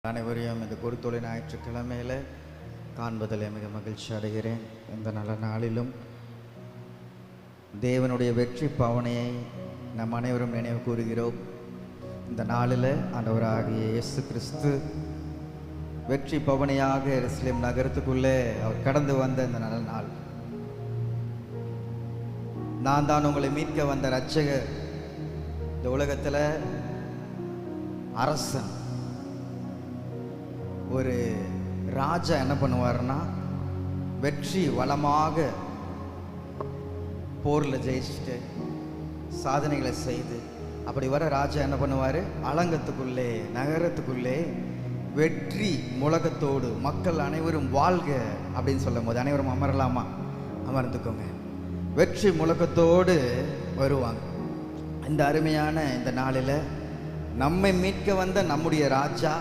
அனைவரையும் இந்த குருத்தொலை ஞாயிற்றுக்கிழமையில் காண்பதில் மிக மகிழ்ச்சி அடைகிறேன். இந்த நல்ல நாளிலும் தேவனுடைய வெற்றி பவனையை நம் அனைவரும் நினைவு கூறுகிறோம். இந்த நாளில் ஆண்டவராகிய இயேசு கிறிஸ்து வெற்றி பவனியாக எருசலேம் நகரத்துக்குள்ளே அவர் கடந்து வந்த இந்த நல்ல நாள். நான் தான் உங்களை மீட்க வந்த இரட்சகர். இந்த உலகத்தில் அரசன், ஒரு ராஜா என்ன பண்ணுவார்னா, வெற்றி வளமாக போரில் ஜெயிச்சுட்டு சாதனைகளை செய்து அப்படி வர ராஜா என்ன பண்ணுவார், அலங்கத்துக்குள்ளே நகரத்துக்குள்ளே வெற்றி முழக்கத்தோடு மக்கள் அனைவரும் வாழ்க அப்படின்னு சொல்லும் போது அனைவரும் அமரலாமா? அமர்ந்துக்கோங்க. வெற்றி முழக்கத்தோடு வருவாங்க. இந்த அருமையான இந்த நாளில் நம்மை மீட்க வந்த நம்முடைய ராஜா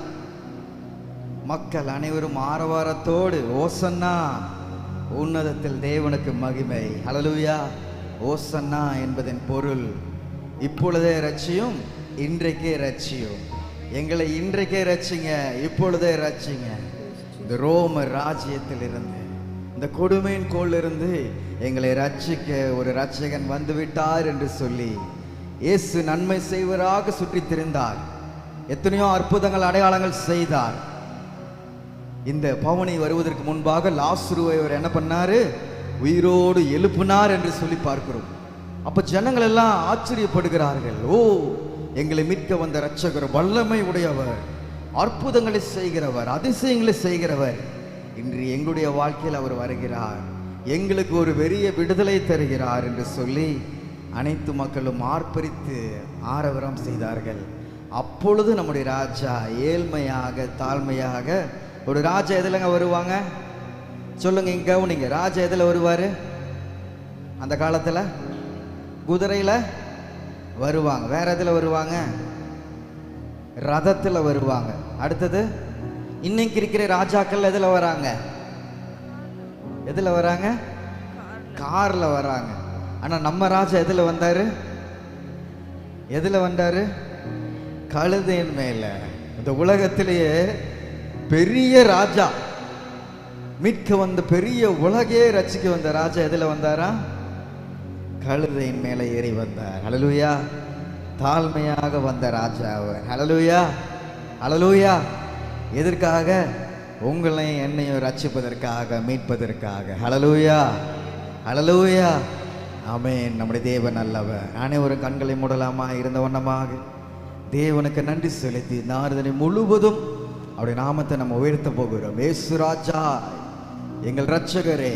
மக்கள் அனைவரும் ஆரவாரத்தோடு ஓசன்னா, உன்னதத்தில் தேவனுக்கு மகிமை, ஹல்லேலூயா, ஓசன்னா என்பதன் பொருள் இப்பொழுதே ரட்சியும், இன்றைக்கே ரட்சியும், எங்களை இன்றைக்கே ரட்சிங்க, இப்பொழுதே ரட்சிங்க. இந்த ரோம ராஜ்யத்தில் இருந்து, இந்த கொடுமையின் கோளிலிருந்து எங்களை ரட்சிக்க ஒரு ரட்சகன் வந்து விட்டார் என்று சொல்லி இயேசு நன்மை செய்வராக சுற்றி திரிந்தார். எத்தனையோ அற்புதங்கள் அடையாளங்கள் செய்தார். இந்த பவனி வருவதற்கு முன்பாக லாசருவை அவர் என்ன பண்ணாரு, உயிரோடு எழுப்பினார் என்று சொல்லி பார்க்கிறோம். அப்ப ஜனங்கள் எல்லாம் ஆச்சரியப்படுகிறார்கள். ஓ, எங்களை மீட்க வந்த இரட்சகர் வல்லமை உடையவர், அற்புதங்களை செய்கிறவர், அதிசயங்களை செய்கிறவர். இன்று எங்களுடைய வாழ்க்கையில் அவர் வருகிறார், எங்களுக்கு ஒரு பெரிய விடுதலை தருகிறார் என்று சொல்லி அனைத்து மக்களும் ஆர்ப்பரித்து ஆரவாரம் செய்தார்கள். அப்பொழுது நம்முடைய ராஜா ஏழ்மையாக தாழ்மையாக, ஒரு ராஜா எதுலங்க வருவாங்க சொல்லுங்க, இங்க கவனிங்க. ராஜா எதுல வருவாரு? அந்த காலத்துல குதிரையில வருவாங்க. வேற எதுல வருவாங்க? ரதத்துல வருவாங்க. அடுத்தது இன்னைக்கு இருக்கிற ராஜாக்கள் எதுல வராங்க? எதுல வராங்க? கார்ல வராங்க. ஆனா நம்ம ராஜா எதுல வந்தாரு? எதுல வந்தாரு? கழுதையின் மேல. இந்த உலகத்திலேயே பெரிய ராஜா, மீட்க வந்த பெரிய உலகே ரட்சிக்க வந்த ராஜா எதுல வந்தாரா? கழுதையின் மேல ஏறி வந்தார். ஹல்லேலூயா. தாழ்மையாக வந்த ராஜா அவர். ஹல்லேலூயா, ஹல்லேலூயா. எதற்காக? உங்களையும் என்னையும் ரட்சிப்பதற்காக, மீட்பதற்காக. ஹல்லேலூயா, ஹல்லேலூயா, ஆமென். நம்முடைய தேவன் நல்லவர். அனைவரும் கண்களை மூடலாமா? இருந்த வண்ணமாக தேவனுக்கு நன்றி செலுத்தி நாரதனை முழுவதும் அவருடைய நாமத்தை நம்ம உயர்த்த போகிறோம். இயேசு ராஜா, எங்கள் இரட்சகரே,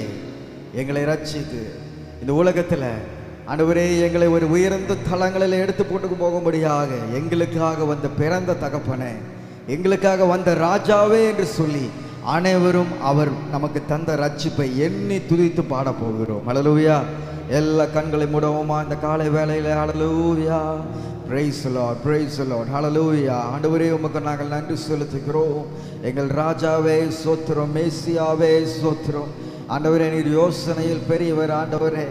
எங்களை ரட்சித்து இந்த உலகத்தில் ஆண்டவரே எங்களை ஒரு உயர்ந்த தளங்களில் எடுத்து போட்டு போகும்படியாக எங்களுக்காக வந்த பிறந்த தகப்பனே, எங்களுக்காக வந்த ராஜாவே என்று சொல்லி அனைவரும் அவர் நமக்கு தந்த ரட்சிப்பை எண்ணி துதித்து பாட போகிறோம். ஹல்லேலூயா. எல்லா கண்களை மூடவுமா இந்த காலை வேளையில? ஹல்லேலூயா. Praise the Lord, praise the Lord, hallelujah. ஆண்டவரே உமக்கு நாங்கள் நன்றி செலுத்துகிறோம். எங்கள் ராஜாவே ஸ்தோத்திரம், மேசியாவே ஸ்தோத்திரம். ஆண்டவரே நீர் யோசனையில் பெரியவர். ஆண்டவரே,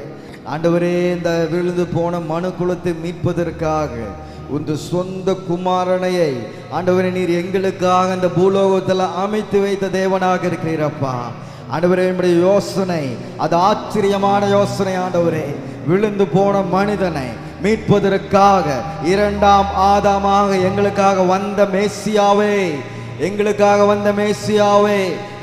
ஆண்டவரே இந்த விழுந்து போன மனு குலத்தை மீட்பதற்காக உந்த சொந்த குமாரனையை ஆண்டவரே நீர் எங்களுக்காக இந்த பூலோகத்தில் அமைத்து வைத்த தேவனாக இருக்கிறீரப்பா. ஆண்டவரே, நம்முடைய யோசனை அது ஆச்சரியமான யோசனை. ஆண்டவரே, விழுந்து போன மனிதனை மீட்பதற்காக இரண்டாம் ஆதாமாக எங்களுக்காக வந்த மேசியாவே, எங்களுக்காக வந்த மேசியாவே,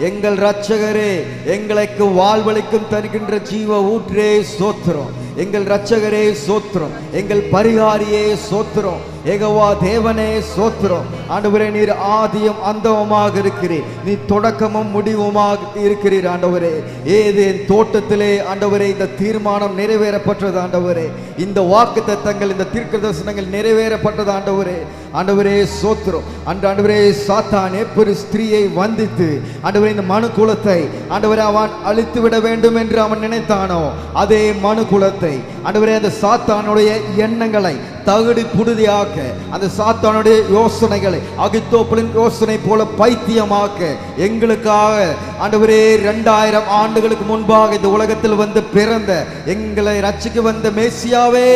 எங்கள் இரட்சகரே, எங்களுக்கு வாழ்வளிக்கும் தருகின்ற ஜீவ ஊற்றே ஸ்தோத்திரம். எங்கள் இரட்சகரே ஸ்தோத்திரம், எங்கள் பரிகாரியே ஸ்தோத்திரம், யெகோவா தேவனே ஸ்தோத்திரம். ஆண்டவரே, நீர் ஆதியும் அந்தமுமாக இருக்கிறீர், நீ தொடக்கமும் முடிவுமாக இருக்கிறீர். ஆண்டவரே, ஏதேன் தோட்டத்திலே ஆண்டவரே இந்த தீர்மானம் நிறைவேறப்பட்டது. ஆண்டவரே, இந்த வாக்குத்தத்தங்கள், இந்த தீர்க்கதரிசனங்கள் நிறைவேறப்பட்டது. ஆண்டவரே, ஆண்டவரே ஸ்தோத்திரம். ஆண்டவரே, சாத்தான் எப்படி ஸ்திரீயை வந்தித்து ஆண்டவரே இந்த மனு குலத்தை ஆண்டவரே அவன் அழித்து விட வேண்டும் என்று அவன் நினைத்தானோ, அதே மனு குலத்தை ஆண்டவரே அந்த சாத்தானுடைய எண்ணங்களை தகுதி புடுதியாக்க, அந்த சாத்தானுடைய யோசனைகளை அகித்தோப்பலின் யோசனை போல பைத்தியமாக்க எங்களுக்காக ஆண்டவரே 2000 ஆண்டுகளுக்கு முன்பாக இந்த உலகத்தில் வந்து பிறந்த எங்களை ரட்சிக்க வந்த மேசியாவே,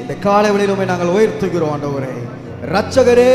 இந்த காலை வேளையிலுமே நாங்கள் உயர்த்துகிறோம். ஆண்டவரே, இரட்சகரே,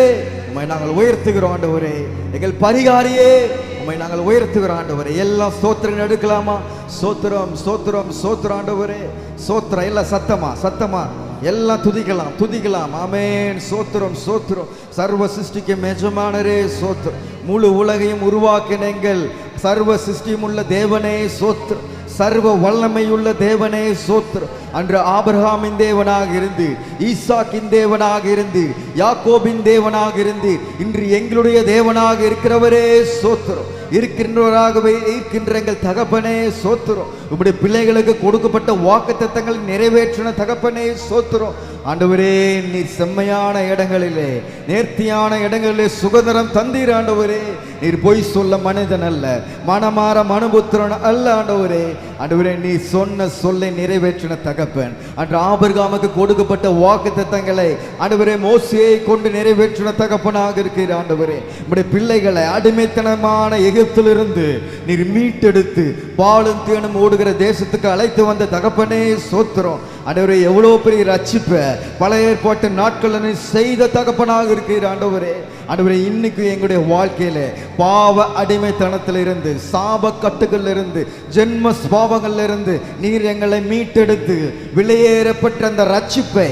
உம்மை நாங்கள் உயர்த்துகிறோம் ஆண்டவரே. எங்கள் பரிகாரியே உம்மை நாங்கள் உயர்த்துகிறோம் ஆண்டவரே. எல்லாம் ஸ்தோத்திரம் எடுக்கலாமா? ஸ்தோத்திரம் ஸ்தோத்திரம் ஸ்தோத்திரம் ஆண்டவரே. ஸ்தோத்திரம் எல்லாம் சத்தமா எல்லாம் துதிக்கலாம். ஆமென். ஸ்தோத்திரம் ஸ்தோத்திரம். சர்வ சிருஷ்டிக்கு எஜமானரே ஸ்தோத்திரம். முழு உலகையும் உருவாக்கின எங்கள் சர்வ சிருஷ்டியும் உள்ள தேவனே ஸ்தோத்திரம். சர்வ வல்லமையுள்ள தேவனே ஸ்தோத்திரம். அன்று ஆபிரகாமின் தேவனாக இருந்து, ஈசாக்கின் தேவனாக இருந்து, யாக்கோபின் தேவனாக இருந்து, இன்று எங்களுடைய தேவனாக இருக்கிறவரே ஸ்தோத்திரம். இருக்கின்றவராகவே இருக்கின்ற எங்கள் தகப்பனே ஸ்தோத்திரம். உம்முடைய பிள்ளைகளுக்கு கொடுக்கப்பட்ட வாக்குத்தத்தங்களை நிறைவேற்றின தகப்பனே ஸ்தோத்திரம். ஆண்டவரே, நீர் செம்மையான இடங்களிலே, நேர்த்தியான இடங்களிலே சுகந்தரம் தந்தீர் ஆண்டவரே. நீர் பொய் சொல்ல மனிதன் அல்ல, மனமாற மனுபுத்திரன் அல்ல ஆண்டவரே. ஆண்டவரே, நீ சொன்ன சொல்லை நிறைவேற்றின தகப்பன். அன்று ஆபிரகாமுக்கு கொடுக்கப்பட்ட வாக்குத்தத்தங்களை ஆண்டவரே மோசேயை கொண்டு நிறைவேற்றின தகப்பனாக இருக்கிற ஆண்டவரே. நம்முடைய பிள்ளைகளை அடிமைத்தனமான எகிப்திலிருந்து நீர் மீட்டெடுத்து பாலும் தேனும் ஓடுகிற தேசத்துக்கு அழைத்து வந்த தகப்பனே ஸ்தோத்திரம். ஆண்டவரே, எவ்வளவு பெரிய ரட்சிப்ப பழைய ஏற்பாட்டு நாட்கள் செய்த தகப்பனாக இருக்கிற ஆண்டவரே. ஆண்டவரே, இன்னைக்கு எங்களுடைய வாழ்க்கையில பாவ அடிமைத்தனத்தில் இருந்து, சாப கட்டுகள் இருந்து, ஜென்ம ஸ்பாவங்கள்ல இருந்து நீர் எங்களை மீட்டெடுத்து விலையேறப்பட்ட அந்த ரட்சிப்பை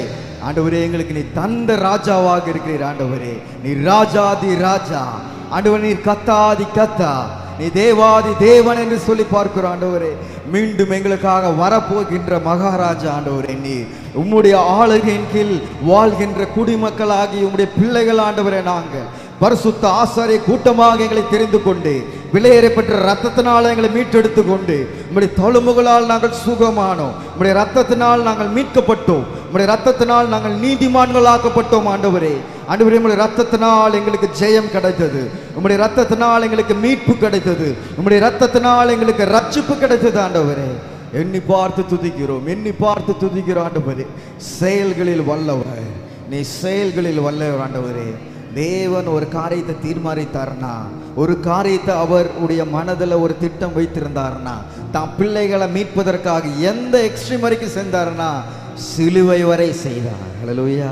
ஆண்டவரே எங்களுக்கு நீ தந்த ராஜாவாக இருக்கிறீர் ஆண்டவரே. நீ ராஜாதி ராஜா ஆண்டவரே, நீர் கத்தாதி கத்தா, நீ தேவாதி தேவன் என்று சொல்லி பார்க்கிறோம் ஆண்டவரே. மீண்டும் எங்களுக்காக வரப்போகின்ற மகாராஜா ஆண்டவரே, நீ உம்முடைய ஆளுகையின் கீழ் வாழ்கின்ற குடிமக்களாகி உம்முடைய பிள்ளைகள் ஆண்டவரே. நாங்கள் பரிசுத்த ஆசாரிய கூட்டமாக எங்களை தெரிந்து கொண்டு, விலையேறப்பட்ட ரத்தத்தினால் எங்களை மீட்டெடுத்து கொண்டு, உம்முடைய தழும்புகளால் நாங்கள் சுகமானோம், உம்முடைய ரத்தத்தினால் நாங்கள் மீட்கப்பட்டோம், உம்முடைய ரத்தத்தினால் நாங்கள் நீதிமான்கள் ஆக்கப்பட்டோம் ஆண்டவரே. ஆண்டவரே, உம்முடைய ரத்தத்தினால் எங்களுக்கு ஜெயம் கிடைத்தது, உம்முடைய ரத்தத்தினால் எங்களுக்கு மீட்பு கிடைத்தது, உம்முடைய ரத்தத்தினால் எங்களுக்கு ரட்சிப்பு கிடைத்தது ஆண்டவரே. எண்ணி பார்த்து துதிக்கிறோம் ஆண்டவரே. செயல்களில் வல்லவர், நீ செயல்களில் வல்லவர் ஆண்டவரே. தேவன் ஒரு காரியத்தை தீர்மானித்தார்னா, ஒரு காரியத்தை அவருடைய மனதில் ஒரு திட்டம் வைத்திருந்தார்னா, தான் பிள்ளைகளை மீட்பதற்காக எந்த எக்ஸ்ட்ரீம் வரைக்கும் சென்றார்னா, சிலுவை வரை செய்தார். ஹல்லேலூயா.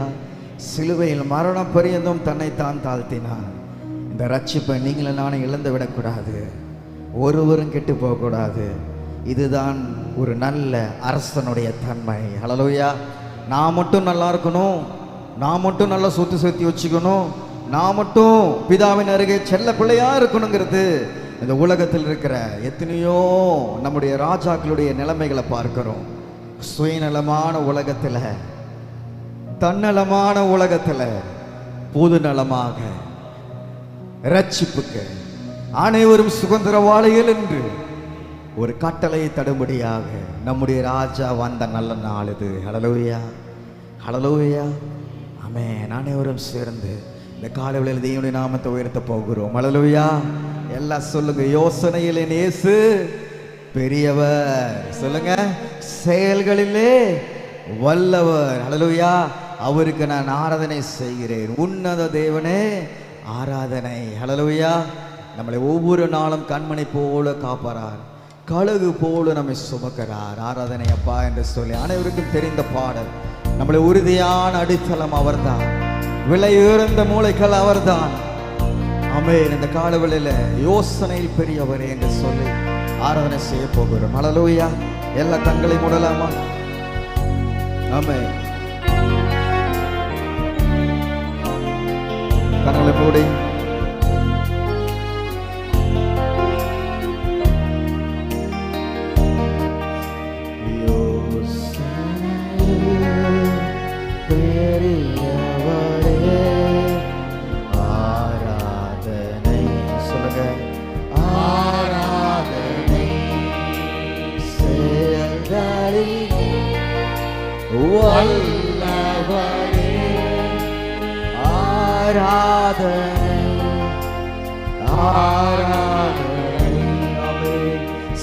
சிலுவையில் மரணம் பரியந்தும் தன்னைத்தான் தாழ்த்தினார். இந்த ரட்சிப்பை நீங்களும் நானும் இழந்து விடக்கூடாது, ஒருவரும் கெட்டு போகக்கூடாது. இதுதான் ஒரு நல்ல அரசனுடைய தன்மை. ஹல்லேலூயா. நான் மட்டும் நல்லா இருக்கணும், நான் மட்டும் நல்லா சொத்து சேர்த்து வச்சுக்கணும், நான் மட்டும் பிதாவின் அருகே செல்ல பிள்ளையா இருக்கணுங்கிறது இந்த உலகத்தில் இருக்கிற எத்தனையோ நம்முடைய ராஜாக்களுடைய நிலைமைகளை பார்க்கிறோம். சுயநலமான உலகத்தில், தன்னலமான உலகத்தில் பொது நலமாக ரட்சிப்புக்கு அனைவரும் சுதந்திரவாளிகள் என்று ஒரு கட்டளை தடுபடியாக நம்முடைய ராஜா வந்த நல்ல நாள் இது. ஹல்லேலூயா, ஹல்லேலூயா. ஆமென். அனைவரும் சேர்ந்து இந்த காலையில் தேவனுடைய நாமத்தை உயர்த்த போகிறோம். ஹல்லேலூயா. எல்லாம் சொல்லுங்க. யோசனையில் என் இயேசு பெரியவர். சொல்லுங்க. செயல்களிலே வல்லவர். ஹல்லேலூயா. அவருக்கு நான் ஆராதனை செய்கிறேன். உன்னத தேவனே ஆராதனை. ஹல்லேலூயா. நம்மளை ஒவ்வொரு நாளும் கண்மணி போல காப்பாரார், கழுகு போல நம்மை சுமக்கிறார். ஆராதனை அப்பா என்று சொல்லி அனைவருக்கும் தெரிந்த பாடல். நம்மளை உறுதியான அடித்தளம் அவர்தான், விலை உயர்ந்த மூளைகள் அவர்தான். ஆமென். இந்த காலவெளியில யோசனையில் பெரியவர் என்று சொல்லி ஆராதனை செய்ய போகிறோம். ஹல்லேலூயா. எல்லா கண்களை மூடலாமா? ஆமென். கண்களை மூடி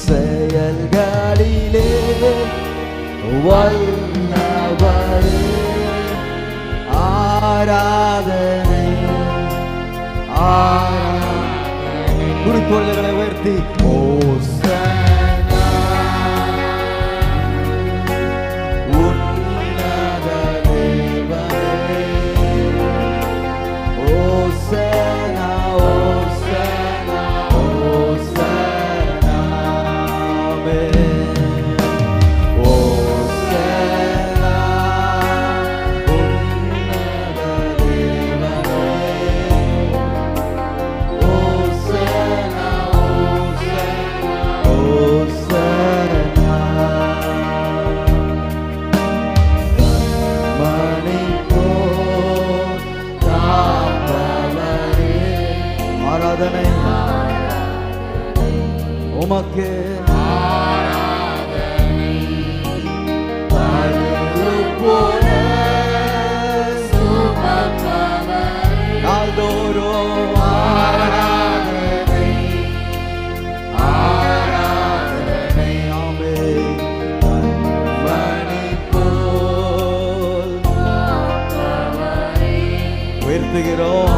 செயல்களிலே வல்லவரே ஆராதனை. குறித்தோள்களை உயர்த்தி ஓசன்னா உன்னத தேவனே, ஓசன்னா ஆராதனை உமக்கு, நாள்தோறும் ஆராதனை ஆராதனை. ஆமென். மணி போல் உயர்த்துகிறோம்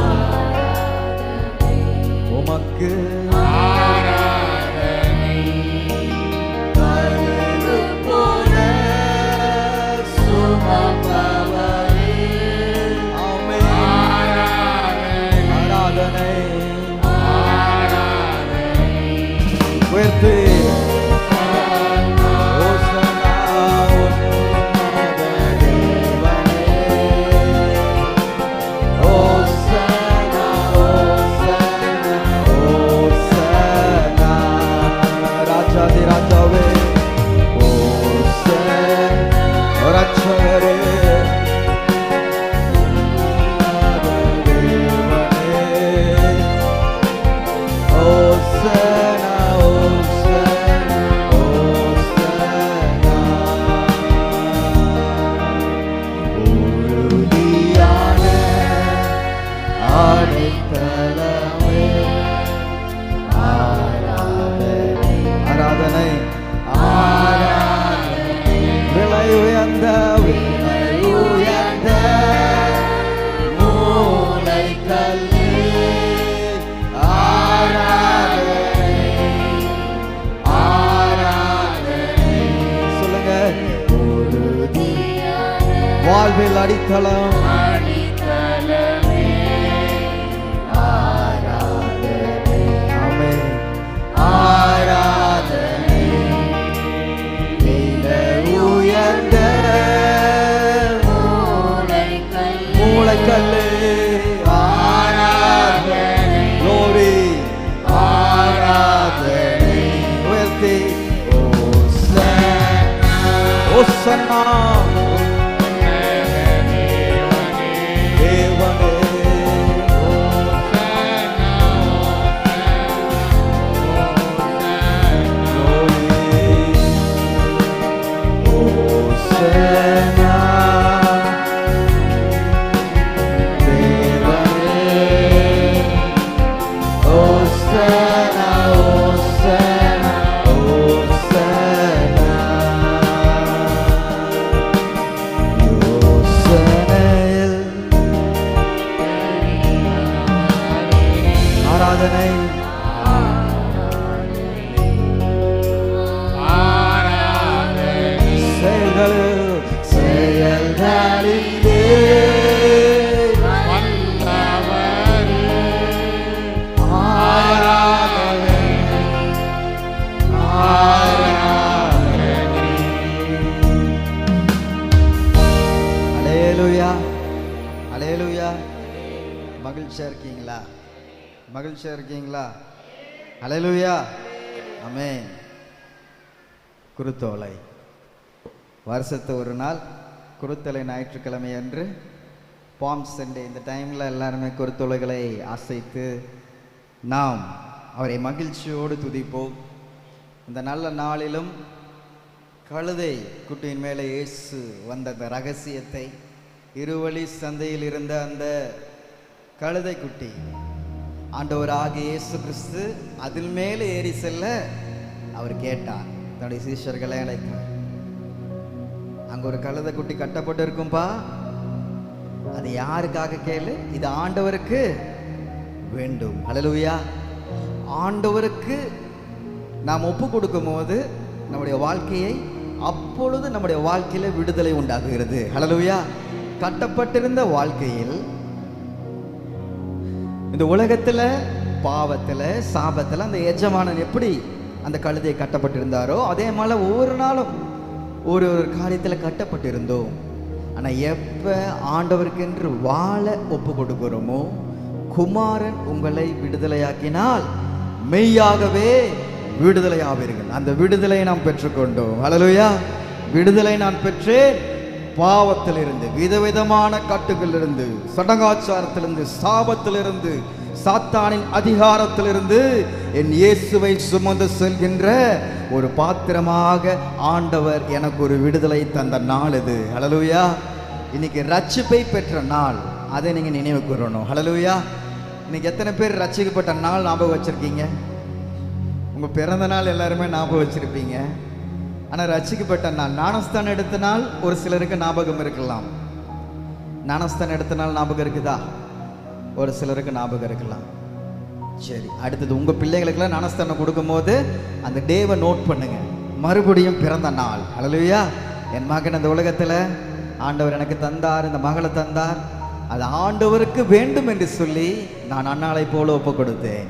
உமக்கு உயர்த்து. ஓசனா உன்னத தேவனே, ஓசனா ஓசனா ஓசனா ராஜாதி ராஜாவே, ஓசனா ரட்சகரே, வாழ்வில் அடித்தளம் ஆராதனை. ஆமென். ஆராதனை உயர்ந்த மூளைக்கல்லு ஆராதனை. glory ஆராதனை உயர்த்தி ஓசன்னா மகிழ்ச்சியா இருக்கீங்களா? மகிழ்ச்சியா இருக்கீங்களா? ஹல்லேலூயா. ஆமென். குருத்தோலை வருஷத்து ஒரு நாள் குருத்தோலை ஞாயிற்றுக்கிழமை அன்று பாம் சண்டே, இந்த டைமில் எல்லாருமே குருத்தோலைகளை அசைத்து நாம் அவரை மகிழ்ச்சியோடு துதிப்போம். இந்த நல்ல நாளிலும் கழுதை குட்டியின் மேலே இயேசு வந்த அந்த ரகசியத்தை, இருவழி சந்தையில் இருந்த அந்த கழுதை குட்டி ஆண்டவராகிய இயேசு கிறிஸ்து அதில் மேலே ஏறி செல்ல அவர் கேட்டார். தன்னுடைய சீஷர்களை அழைத்தார். அங்க ஒரு கழுதை குட்டி கட்டப்பட்டு இருக்கும்பா, அது யாருக்காக கேளு? இது ஆண்டவருக்கு வேண்டும். ஹல்லேலூயா. ஆண்டவருக்கு நாம் ஒப்பு கொடுக்கும் போது நம்முடைய வாழ்க்கையை, அப்பொழுது நம்முடைய வாழ்க்கையில விடுதலை உண்டாகுகிறது. ஹல்லேலூயா. கட்டப்பட்டிருந்த வாழ்க்கையில், இந்த உலகத்துல பாவத்துல சாபத்துல அந்த எஜமானன் எப்படி அந்த கழுதையை கட்டப்பட்டிருந்தாரோ அதே மாதிரி ஒவ்வொரு நாளும் ஒரு ஒரு காரியத்துல கட்டப்பட்டிருந்தோம். ஆனா எப்ப ஆண்டவருக்கென்று வாழ ஒப்பு கொடுக்கிறோமோ, குமாரன் உங்களை விடுதலையாக்கினால் மெய்யாகவே விடுதலையாவீர்கள். அந்த விடுதலை நாம் பெற்றுக்கொண்டோம். ஹல்லேலூயா. விடுதலை நான் பெற்றேன். பாவத்திலிருந்து, விதவிதமான கட்டுகளிலிருந்து, சடங்காச்சாரத்திலிருந்து, சாபத்திலிருந்து, சாத்தானின் அதிகாரத்திலிருந்து என் இயேசுவை சுமந்து செல்கின்ற ஒரு பாத்திரமாக ஆண்டவர் எனக்கு ஒரு விடுதலை தந்த நாள் இது. ஹல்லேலூயா. இன்னைக்கு ரட்சிப்பை பெற்ற நாள், அதை நீங்க நினைவு கூறணும். ஹல்லேலூயா. இன்னைக்கு எத்தனை பேர் ரட்சிக்கப்பட்ட நாள் ஞாபகம் வச்சிருக்கீங்க? உங்க பிறந்த நாள் எல்லாருமே ஞாபகம் வச்சிருப்பீங்க. ஆனா ரட்சிக்கப்பட்ட நாள், ஞானஸ்தானம் எடுத்த நாள் ஒரு சிலருக்கு ஞாபகம் இருக்கலாம். ஞானஸ்தானம் எடுத்த நாள் ஞாபகம் இருக்குதா? ஒரு சிலருக்கு ஞாபகம் இருக்கலாம். சரி, அடுத்தது உங்க பிள்ளைகளுக்கெல்லாம் ஞானஸ்தானம் கொடுக்கும்போது அந்த டேவை நோட் பண்ணுங்க. மறுபடியும் பிறந்த நாள். ஹல்லேலூயா. என் மகன் இந்த உலகத்துல ஆண்டவர் எனக்கு தந்தார், இந்த மகளை தந்தார், அது ஆண்டவருக்கு வேண்டும் என்று சொல்லி நான் அன்னாளை போல ஒப்பு கொடுத்தேன்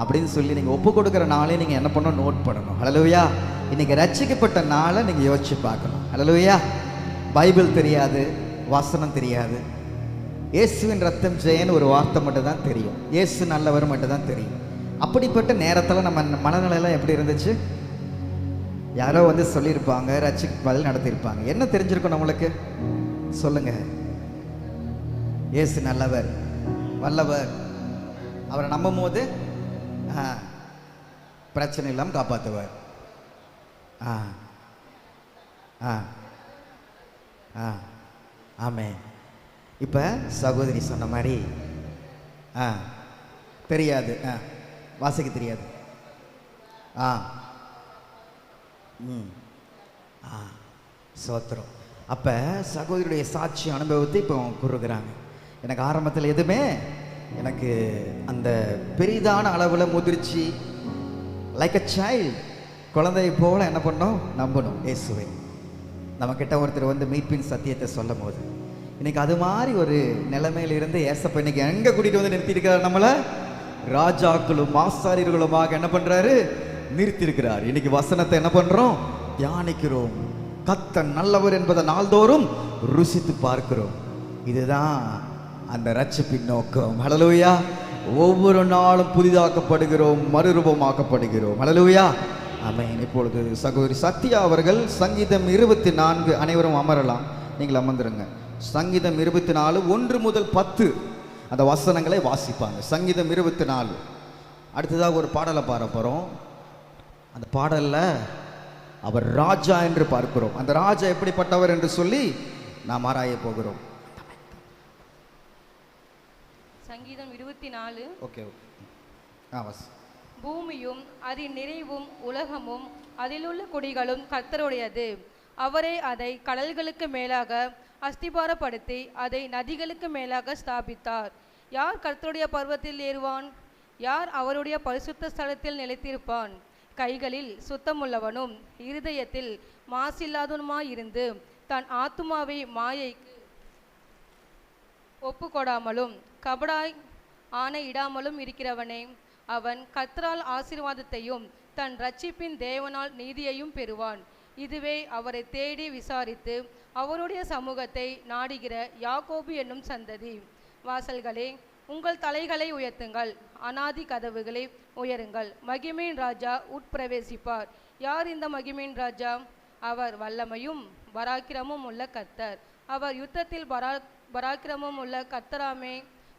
அப்படின்னு சொல்லி நீங்க ஒப்பு கொடுக்குற நாளே நீங்க என்ன பண்ணணும்? நோட் பண்ணணும். ஹல்லேலூயா. இன்னைக்கு ரட்சிக்கப்பட்ட நாளை நீங்க யோசிச்சு பார்க்கணும். ஹல்லேலூயா. பைபிள் தெரியாது, வசனம் தெரியாது, இயேசுவின் ரத்தம் ஜெயன்னு ஒரு வார்த்தை மட்டும் தான் தெரியும், இயேசு நல்லவர் மட்டும் தான் தெரியும். அப்படிப்பட்ட நேரத்தில் நம்ம மனநிலையெல்லாம் எப்படி இருந்துச்சு? யாரோ வந்து சொல்லியிருப்பாங்க, ரட்சிக்கு பதில் நடத்தியிருப்பாங்க. என்ன தெரிஞ்சிருக்கும் நம்மளுக்கு? சொல்லுங்க. இயேசு நல்லவர், வல்லவர், அவரை நம்பும் போது பிரச்சனை இல்லாமல் காப்பாற்றுவார். ஆமே. இப்போ சகோதரி சொன்ன மாதிரி தெரியாது, வாசிக்க தெரியாது. சோத்திரம். அப்போ சகோதரியுடைய சாட்சி அனுபவத்தை இப்போ கூறுகிறாங்க. எனக்கு ஆரம்பத்தில் எதுவுமே எனக்கு அந்த பெரிதான அளவில் முதிர்ச்சி, லைக் அ சைல்டு, குழந்தையை போல என்ன பண்ணோம்? நம்பணும் இயேசுவை. நம்மக்கிட்ட ஒருத்தர் வந்து மீட்பின் சத்தியத்தை சொல்லும் போது இன்னைக்கு அது மாதிரி ஒரு நிலைமையில இருந்து ஏசப்பா இன்னைக்கு எங்க கூட்டிட்டு வந்து நிறுத்தியிருக்கிறார்? நம்மளை ராஜாக்களும் ஆசாரியர்களுமாக என்ன பண்றாரு? நிறுத்தியிருக்கிறார். இன்னைக்கு வசனத்தை என்ன பண்றோம்? தியானிக்கிறோம். கர்த்தர் நல்லவர் என்பதை நாள்தோறும் ருசித்து பார்க்கிறோம். இதுதான் அந்த ரட்சிப்பின் நோக்கம். ஹல்லேலூயா. ஒவ்வொரு நாளும் புதிதாக்கப்படுகிறோம், மறுரூபமாக்கப்படுகிறோம். ஹல்லேலூயா. ஆமென். இப்பொழுது சகோதரி சத்யா அவர்கள் சங்கீதம் 24, அனைவரும் அமரலாம், நீங்கள் அமர்ந்துருங்க. சங்கீதம் 24 1 முதல் 10 அந்த வசனங்களை வாசிப்பாங்க. சங்கீதம் 24. அடுத்ததாக ஒரு பாடலை பாட போகிறோம். அந்த பாடலில் அவர் ராஜா என்று பார்க்கிறோம். அந்த ராஜா எப்படிப்பட்டவர் என்று சொல்லி நாம் ஆராய போகிறோம். சங்கீதம் 24. ஓகே. பூமியும் அதன் நிறைவும் உலகமும் அதிலுள்ள குடிகளும் கர்த்தருடையது. அவரே அதை கடல்களுக்கு மேலாக அஸ்திபாரப்படுத்தி அதை நதிகளுக்கு மேலாக ஸ்தாபித்தார். யார் கர்த்தருடைய பர்வத்தில் ஏறுவான்? யார் அவருடைய பரிசுத்த ஸ்தலத்தில் நிலைத்திருப்பான்? கைகளில் சுத்தமுள்ளவனும் இருதயத்தில் மாசில்லாதவனுமாயிருந்து தன் ஆத்துமாவை மாயைக்கு ஒப்புக்கொடாமலும் கபடாய் ஆணையிடாமலும் இருக்கிறவனே, அவன் கர்த்தரால் ஆசீர்வாதத்தையும் தன் ரட்சிப்பின் தேவனால் நீதியையும் பெறுவான். இதுவே அவரை தேடி விசாரித்து அவருடைய சமூகத்தை நாடுகிற யாக்கோபு என்னும் சந்ததி. வாசல்களே, உங்கள் தலைகளை உயர்த்துங்கள், அநாதி கதவுகளை உயருங்கள், மகிமையின் ராஜா உட்பிரவேசிப்பார். யார் இந்த மகிமையின் ராஜா? அவர் வல்லமையும் பராக்கிரமும் உள்ள கர்த்தர். அவர் யுத்தத்தில் பராக்கிரமும் உள்ள கர்த்தராமே.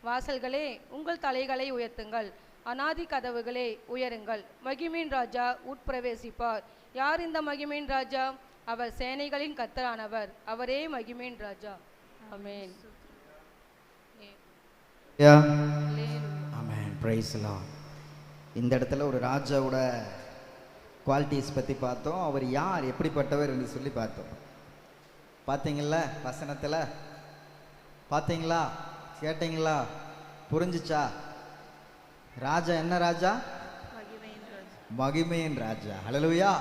வாசல்களே, உங்கள் தலைகளை உயர்த்துங்கள், அநாதி கதவுகளே உயருங்கள், மகிமையின் ராஜா உட்பிரவேசிப்பார். யார் இந்த மகிமையின் ராஜா? அவர் சேனைகளின் கர்த்தரானவர், அவரே மகிமையின் ராஜா. ஆமென். ஆமென். Praise the Lord. இந்த இடத்துல ஒரு ராஜாவோட குவாலிட்டிஸ் பற்றி பார்த்தோம். அவர் யார், எப்படிப்பட்டவர் என்று சொல்லி பார்த்தோம். பார்த்தீங்களா? வசனத்தில் பார்த்தீங்களா? கேட்டீங்களா? புரிஞ்சிச்சா? ராஜா என்ன ராஜா? மகிமையின் ராஜா. ஹல்லேலூயா.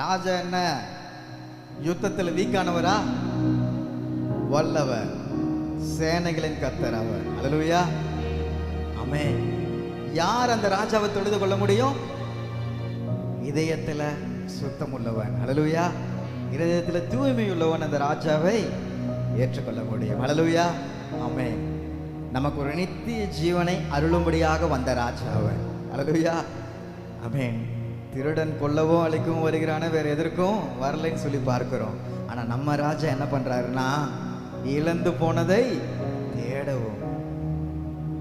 ராஜா என்ன? யுத்தத்தில் வீக்கானவரா? வல்லவர், சேனைகளின் கர்த்தர் அவர். ஹல்லேலூயா. ஆமென். யார் அந்த ராஜாவை தொழுது கொள்ள முடியும்? இதயத்துல சுத்தம் உள்ளவன். ஹல்லேலூயா. இதயத்துல தூய்மை உள்ளவன் அந்த ராஜாவை ஏற்றுக்கொள்ள முடியும். ஹல்லேலூயா. ஆமென். நமக்கு ஒரு நித்திய ஜீவனை அருளும்படியாக வந்த ராஜா அவன். ஹல்லேலூயா. ஆமென். திருடன் கொல்லவும் அழிக்கவும் வருகிறான, வேற எதற்கும் வரலைன்னு சொல்லி பார்க்கிறோம். ஆனா நம்ம ராஜா என்ன பண்றாருன்னா, இழந்து போனதை தேடவும்.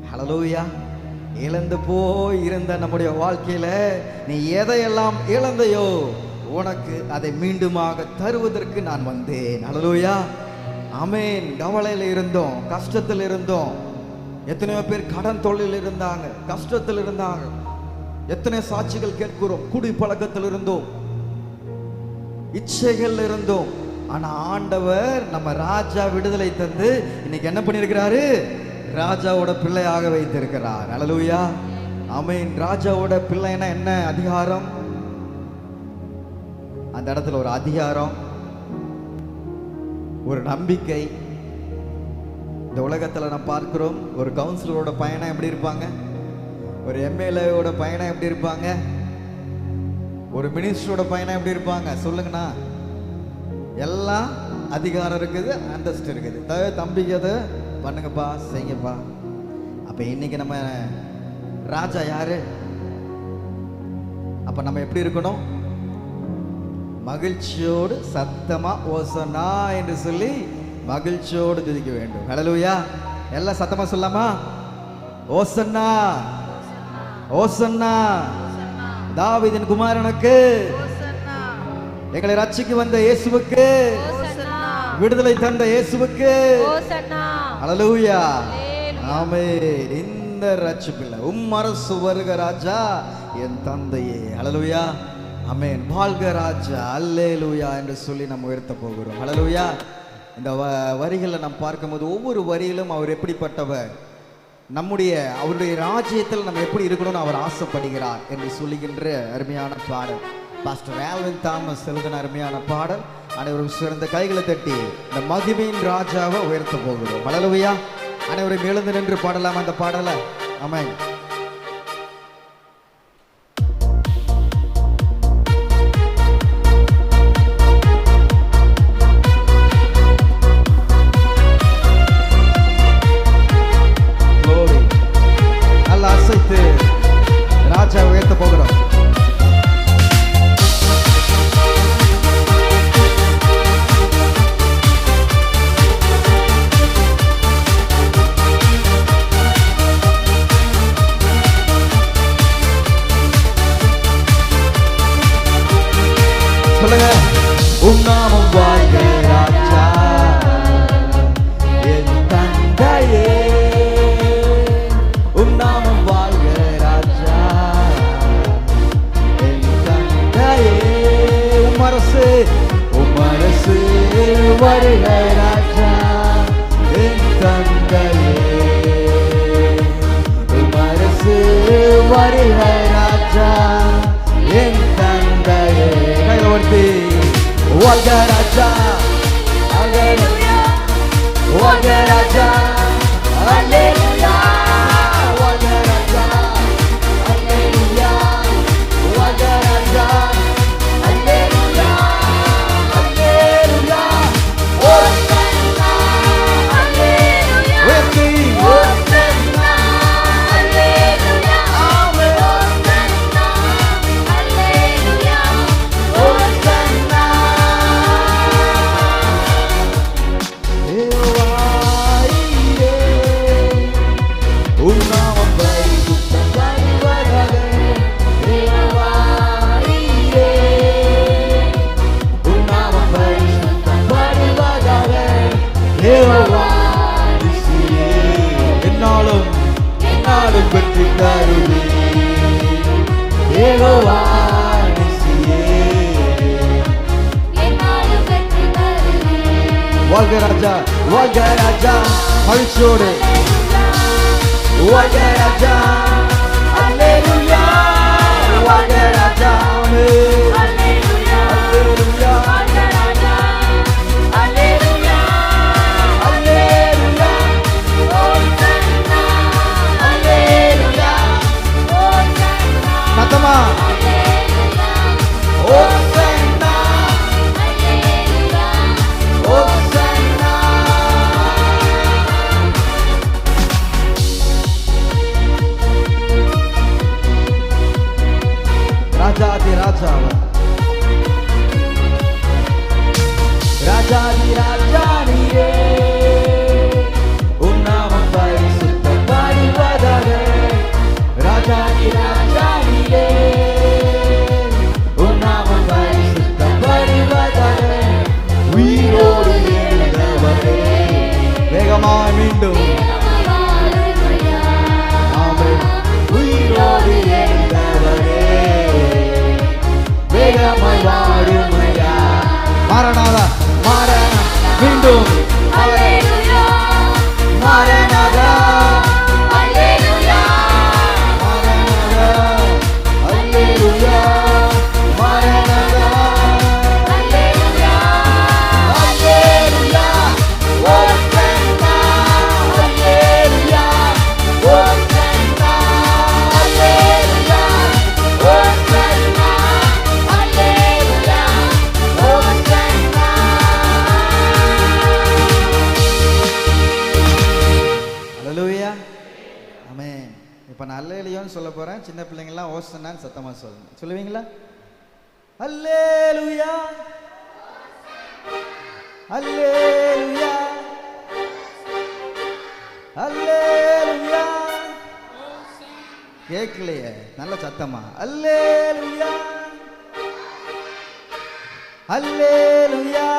ஹல்லேலூயா. இழந்து போய் இருந்த நம்முடைய வாழ்க்கையில நீ எதையெல்லாம் இழந்தையோ உனக்கு அதை மீண்டுமாக தருவதற்கு நான் வந்தேன். ஹல்லேலூயா, ஆமென். கவலையில் இருந்தோம், கஷ்டத்தில் இருந்தோம். எத்தனையோ பேர் கடன் தொழில் இருந்தாங்க, கஷ்டத்தில் இருந்தாங்க. எத்தனை சாட்சிகள் கேட்கிறோம். குடி பழக்கத்தில் இருந்தோம், இச்சைகள் இருந்தோம். ஆனா ஆண்டவர் நம்ம ராஜா விடுதலை தந்து இன்னைக்கு என்ன பண்ணிருக்கிறாரு? ராஜாவோட பிள்ளையாக வைத்திருக்கிறார். ஹல்லேலூயா, ஆமென். ராஜாவோட பிள்ளைன்னா என்ன அதிகாரம்? அந்த இடத்துல ஒரு அதிகாரம், ஒரு நம்பிக்கை. இந்த உலகத்துல நம்ம பார்க்கிறோம், ஒரு கவுன்சிலரோட பயணம் எப்படி இருப்பாங்க, ஒரு எம்எல்ஏவோட பயணம் எப்படி இருப்பாங்க, ஒரு மினிஸ்டரோட பயணம் எப்படி இருப்பாங்க சொல்லுங்கண்ணா? எல்லாம் அதிகாரம் இருக்குது, அந்தஸ்து இருக்குது. தம்பிக்கு அதை பண்ணுங்கப்பா, செய்யுங்கப்பா. அப்ப இன்னைக்கு நம்ம ராஜா யாரு? அப்ப நம்ம எப்படி இருக்கணும்? மகிழ்ச்சியோடு சத்தமா ஓசன்னா என்று சொல்லி மகிழ்ச்சியோடு துதிக்க வேண்டும். ஹல்லேலூயா, எல்லாம் சத்தமா சொல்லாமா? ஓசன்னா, ஓசன்னா, தாவீதின் குமாரனுக்கு, எங்களை ரட்சிக்க வந்த இயேசுவுக்கு, விடுதலை தந்த இயேசுவுக்கு ஹல்லேலூயா, ஆமென். இந்த ரட்சிப்பில்லை அரசு வருக ராஜா என் தந்தையே. ஹல்லேலூயா, ஆமென். வாழ்க ராஜா, அல்லேலூயா என்று சொல்லி நம்ம உயர்த்த போகிறோம். ஹல்லேலூயா. இந்த வரிகளை நாம் பார்க்கும்போது ஒவ்வொரு வரியிலும் அவர் எப்படிப்பட்டவர், அவருடைய ராஜ்யத்தில் நம்ம எப்படி இருக்கணும்னு அவர் ஆசைப்படுகிறார் என்று சொல்லுகின்ற அருமையான பாடல். பாஸ்டர் ஆல்வின் தாமஸ் எழுதின அருமையான பாடல். அனைவரும் சிறந்த கைகளை தட்டி இந்த மகிமையின் ராஜாவை உயர்த்த போகிறோம். ஹல்லேலூயா. அனைவரும் எழுந்து நின்று பாடலாம் அந்த பாடலை. ஆமென். நல்லா அசைத்து ராஜா உயர்த்த போகிறோம். சொல்லுங்க, உன்னாமம் வாழ்க ராஜா என் தந்தையே, உன்னாமம் வாழ்க ராஜா என் தந்தையே, உம்மரசு உம்மரசு வருக ராஜா என் தந்தையே, உம்மரசு வருக ராஜா என் தந்தையே. வாழ்க ராஜா, அல்லேலூயா, வாழ்க ராஜா, அல்லேலூயா, வாழ்க ராஜா, அல்லேலூயா, வாழ்க ராஜா, அல்லேலூயா, அல்லேலூயா, ஓசன்னா, அல்லேலூயா, உயர்த்தி ஓசன்னா, அல்லேலூயா, ஆமென், ஓசன்னா, அல்லேலூயா, ஓசன்னா. உன்னாமம் பரிசுத்தப்படுவதாக, தேவாரியே, உன்னாமம் பரிசுத்தப்படுவதாக, தேவாரியே, என்னாலும் என்னாலும் வெற்றி தருவே, தேவாரியே, என்னாலும் வெற்றி தருவே. வாழ்க ராஜா, வாழ்க ராஜா, மகிழ்ச்சியோடு வாழ்க ராஜா, அல்லேலூயா, வாழ்க ராஜா, ஆமென், அல்லேலூயா, அல்லேலூயா, வாழ்க ராஜா, அல்லேலூயா, அல்லேலூயா, ஓசன்னா, அல்லேலூயா, ஓசன்னா, சத்தமா, அல்லேலூயா, ஓசன்னா, அல்லேலூயா, ஓசன்னா. ராஜாதி ராஜாவா, ராஜாதி ராஜா நீரே, உன்னாமம் பரிசுத்தப்படுவதாக, எல்லாம் ஓசன்னான்னு சத்தமா சொல்லுங்க. சொல்லுவீங்களா? அல்லேலூயா அல்லேலூயா அல்லேலூயா. கேட்கலையே, நல்ல சத்தமா அல்லேலூயா அல்லேலூயா.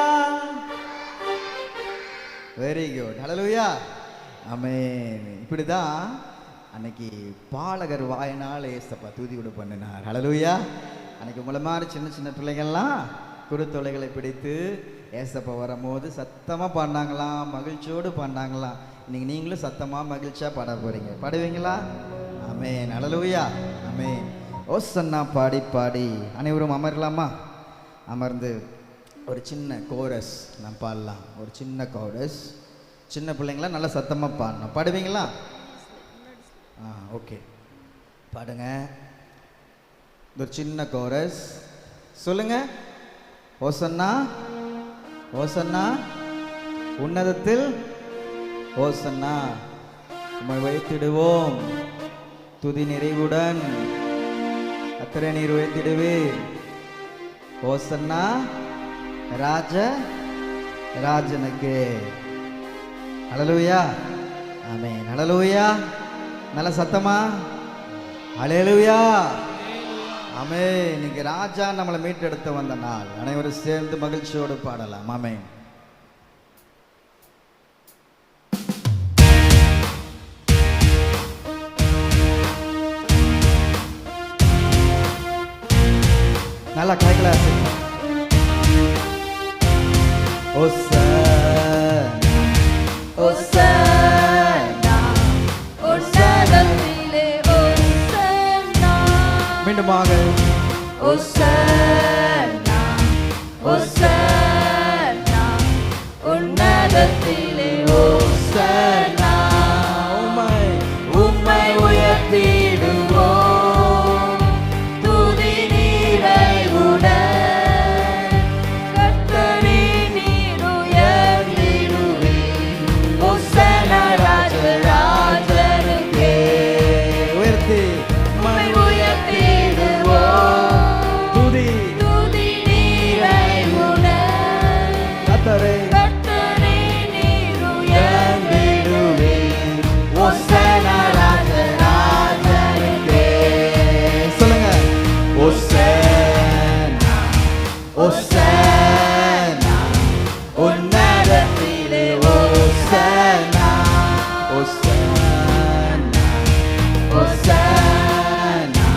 Very good. ஹல்லேலூயா. ஆமென். இப்படிதான் அன்னைக்கு பாலகர் வாயினால் ஏசப்பா துதியோடு பண்ணினார். ஹல்லேலூயா. அன்னைக்கு உங்களை மாதிரி சின்ன சின்ன பிள்ளைகள்லாம் குருத்தொலைகளை பிடித்து ஏசப்பா வரும்போது சத்தமாக பாடினாங்களாம், மகிழ்ச்சியோடு பாடினாங்களாம். இன்னைக்கு நீங்களும் சத்தமாக மகிழ்ச்சியாக பாட போறீங்க. பாடுவீங்களா? ஆமென். ஹல்லேலூயா. ஆமென். ஓசன்னா பாடி பாடி அனைவரும் அமரலாமா? அமர்ந்து ஒரு சின்ன கோரஸ் நான் பாடலாம். ஒரு சின்ன கோரஸ். சின்ன பிள்ளைங்களா நல்லா சத்தமாக பாடணும். பாடுவீங்களா? ஓகே, பாடுங்க. ஒரு சின்ன கோரஸ் சொல்லுங்க. ஓசன்னா ஓசன்னா உன்னதத்தில் ஓசன்னா உம்மை வைத்திடுவோம் துதி நிறைவுடன் அத்தனை நீர் வைத்திடுவீர். ஓசன்னா ராஜனுக்கு. ஹல்லேலூயா. ஆமென். ஹல்லேலூயா. நல்ல சத்தமா ஹல்லேலூயா. ஆமென். இன்னைக்கு ராஜா நம்மளை மீட்டெடுத்து வந்த நாள். அனைவரும் சேர்ந்து மகிழ்ச்சியோடு பாடலாம். ஆமென். நல்லா கைகளை மீண்டுமாக உன்னதத்திலே ஓசன்னா. உம்மை உயர்த்திடுவோம் துதி நிறைவுடன் கர்த்தரே நீர் உயர்த்திடுவீர். ஓசன்னா ராஜனுக்கே. உயர்த்தி உம்மை உயர்த்திடுவோம் துதி நிறைவுடன் கர்த்தரே நீர் உயர்த்திடுவீர். ஓசன்னா ராஜனுக்கே. சொல்லுங்க. ஓசன்னா ஓசன்னா உன்னதத்திலே ஓசன்னா. ஓசன்னா ஓசன்னா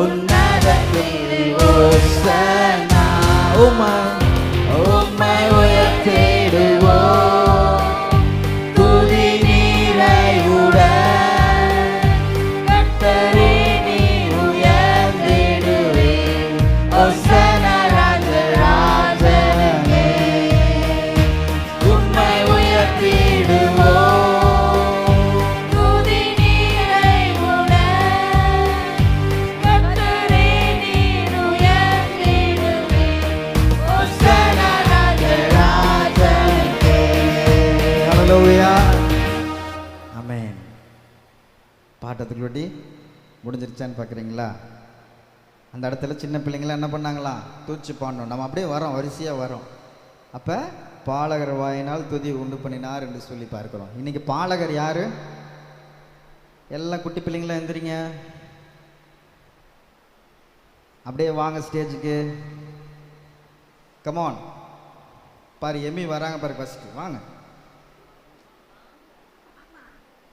உன்னதத்திலே ஓசன்னா. உம்மை உயர்த்திடுவோம் துதி நிறைவுடன் கர்த்தரே நீர் உயர்த்திடுவீர். ஓசன்னா ராஜனுக்கே. உம்மை உயர்த்திடுவோம் துதி நிறைவுடன் கர்த்தரே நீர் உயர்த்திடுவீர். ஓசன்னா ராஜனுக்கே. ஹல்லேலூயா. ஆமென். பாட்டத்துக்குள்ளடி முடிஞ்சிருச்சான்னு பார்க்குறீங்களா? அந்த இடத்துல சின்ன பிள்ளைங்களாம் என்ன பண்ணாங்களாம்? தூச்சி பாடணும். நம்ம அப்படியே வரோம், வரிசையாக வரோம். அப்போ பாலகர் வாயினால் துதி உண்டு பண்ணினார் என்று சொல்லி பார்க்கிறோம். இன்னைக்கு பாலகர் யாரு? எல்லாம் குட்டி பிள்ளைங்களா எந்திரிங்க. அப்படியே வாங்க ஸ்டேஜுக்கு. கமான். பாரு எம்மி வராங்க பாரு. ஃபஸ்ட்டு வாங்க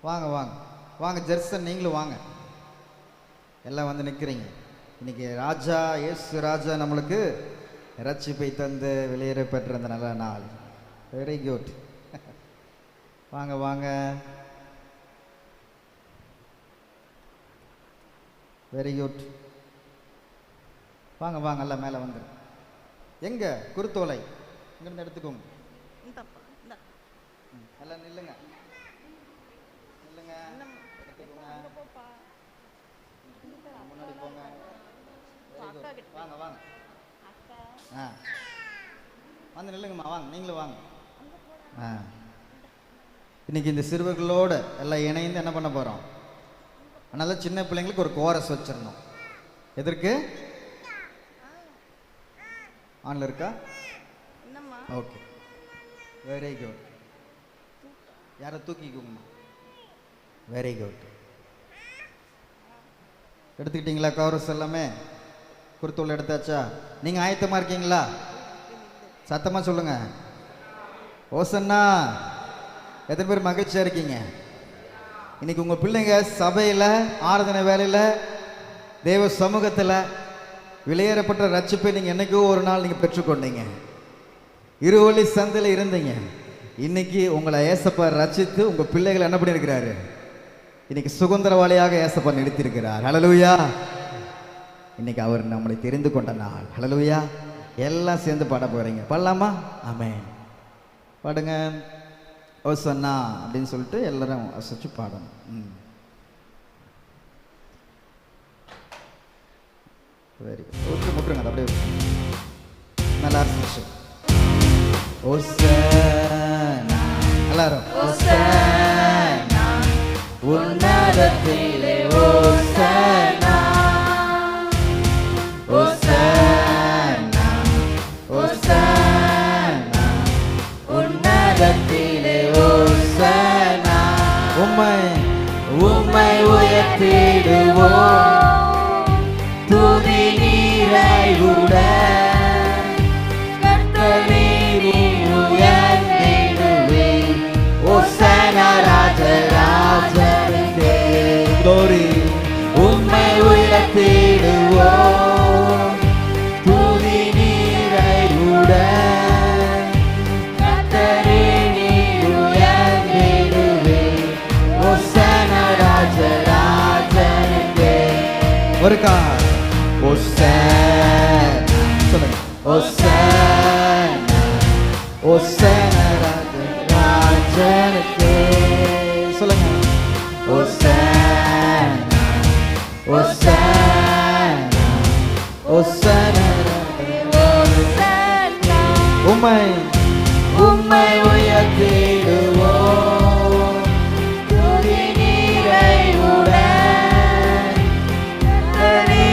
வாங்க வாங்க வாங்க. ஜெர்சன் நீங்களும் வாங்க. எல்லாம் வந்து நிற்கிறீங்க. இன்னைக்கு ராஜா இயேசு ராஜா நம்மளுக்கு ரட்சிப்பை தந்து வெளியேற பெற்ற அந்த நல்ல நாள். Very good. வாங்க வாங்க. Very good. வாங்க வாங்க. எல்லாம் மேலே வந்துரு. எங்க குருத்தோலை இங்கிருந்து எடுத்துக்கோங்க. எல்லாம் நில்லுங்க நில்லுங்க. முன்னாடி போங்க. வாங்க வாங்க. வந்து நில்லுங்கம்மா. வாங்க நீங்களும் வாங்க. இன்னைக்கு இந்த சிறுவர்களோடு எல்லாம் இணைந்து என்ன பண்ண போகிறோம்? அதனால சின்ன பிள்ளைங்களுக்கு ஒரு கோரஸ் வச்சிடணும். எதற்கு? ஆன்ல இருக்கா? Okay, very good. யாரை தூக்கிக்கோங்கம்மா. Very good. எடுத்துக்கிட்டீங்களா கவரஸ் எல்லாமே? குருத்தூள் எடுத்தாச்சா? நீங்கள் ஆயத்தமாக இருக்கீங்களா? சத்தமாக சொல்லுங்க. ஓசன்னா. எத்தனை பேர் மகிழ்ச்சியாக இருக்கீங்க? இன்னைக்கு உங்கள் பிள்ளைங்க சபையில் ஆராதனை வேலையில் தேவ சமூகத்தில் வெளியேறப்பட்ட ரட்சிப்பை நீங்கள் என்னைக்கோ ஒரு நாள் நீங்கள் பெற்றுக்கொண்டீங்க. இருவழி சந்தையில் இருந்தீங்க. இன்னைக்கு உங்களை ஏசப்பா ரட்சித்து உங்கள் பிள்ளைகளை என்ன பண்ணியிருக்கிறாரு? இன்னைக்கு சுதந்திரவாளியாக ஏசப்பா நிறுத்தியிருக்கிறார். ஹல்லேலூயா. இன்னைக்கு அவர் நம்மளை தெரிந்து கொண்ட நாள். ஹல்லேலூயா. எல்லாம் சேர்ந்து பாட போகிறீங்க. பாடலாமா? ஆமென். பாடுங்க. ஓசன்னா அப்படின்னு சொல்லிட்டு எல்லாரும் வசிச்சு பாடணும். Very good. முட்டுருங்க. அது அப்படியே நல்லா இருந்துச்சு. ஓசன்னா. எல்லாரும் ஓசன்னா. உன்னதத்திலே ஓசன்னா. ஓசன்னா. ஓசன்னா. உன்னதத்திலே ஓசன்னா. உம்மை உயர்த்திடுவோம் துதி நிறைவுடன் கர்த்தரே உயர்த்திடுவே. ஓசன்னா ராஜராஜனுக்கே glory. உம்மை உயர்த்திடுவோம் துதி நிறைவுடன் கர்த்தரே உயர்த்திடுவே. ஓசன்னா ராஜராஜனுக்கே. ஒருக்கா ஓசன்னா சொல்லுங்க. ஓசன்னா. ஓசன்னா ராஜராஜனுக்கே. சொல்லுங்க. ஓசன்னா. ஓசன்னா. ஓசன்னா. உம்மை உயர்த்திடுவோம் துதி நிறைவுடன் கர்த்தரே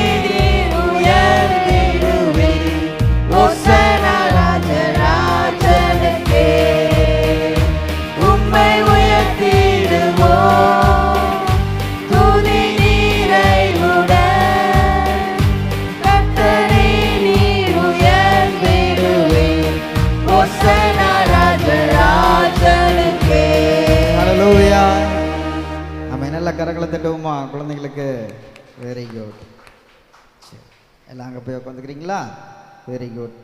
உயர்த்திடுவே. ஓசன்னா ராஜராஜனுக்கே. உம்மை உயர்த்திடுவோம் துதி நிறைவுடன் கர்த்தரே உயர்த்திடுவே. ஓசன்னா ராஜராஜனுக்கே. ஹல்லேலூயா. நம்ம நல்ல கரங்களை தட்டுவோமா குழந்தைங்களுக்கு? Very good. எல்லாம் அங்கே போய் உட்காந்துக்கிறீங்களா? Very good.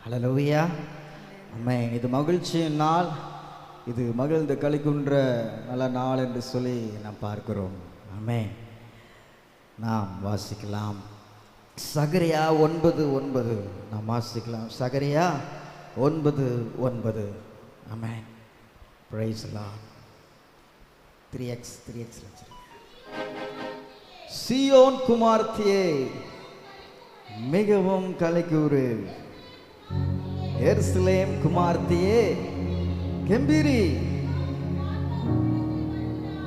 ஹல்லேலூயா. ஆமென். இது மகிழ்ச்சியின் நாள். இது மகிழ்ந்து களிக்கின்ற நல்ல நாள் என்று சொல்லி நாம் பார்க்கிறோம். ஆமென். நாம் வாசிக்கலாம். சகரியா 9:9 நாம் வாசிக்கலாம். சகரியா 9:9. ஆமென். Praise the Lord. 3x சீயோன் குமாரத்தியே மிகவும் களிக்கூறு. எருசலேம் குமாரத்தியே கெம்பீரி.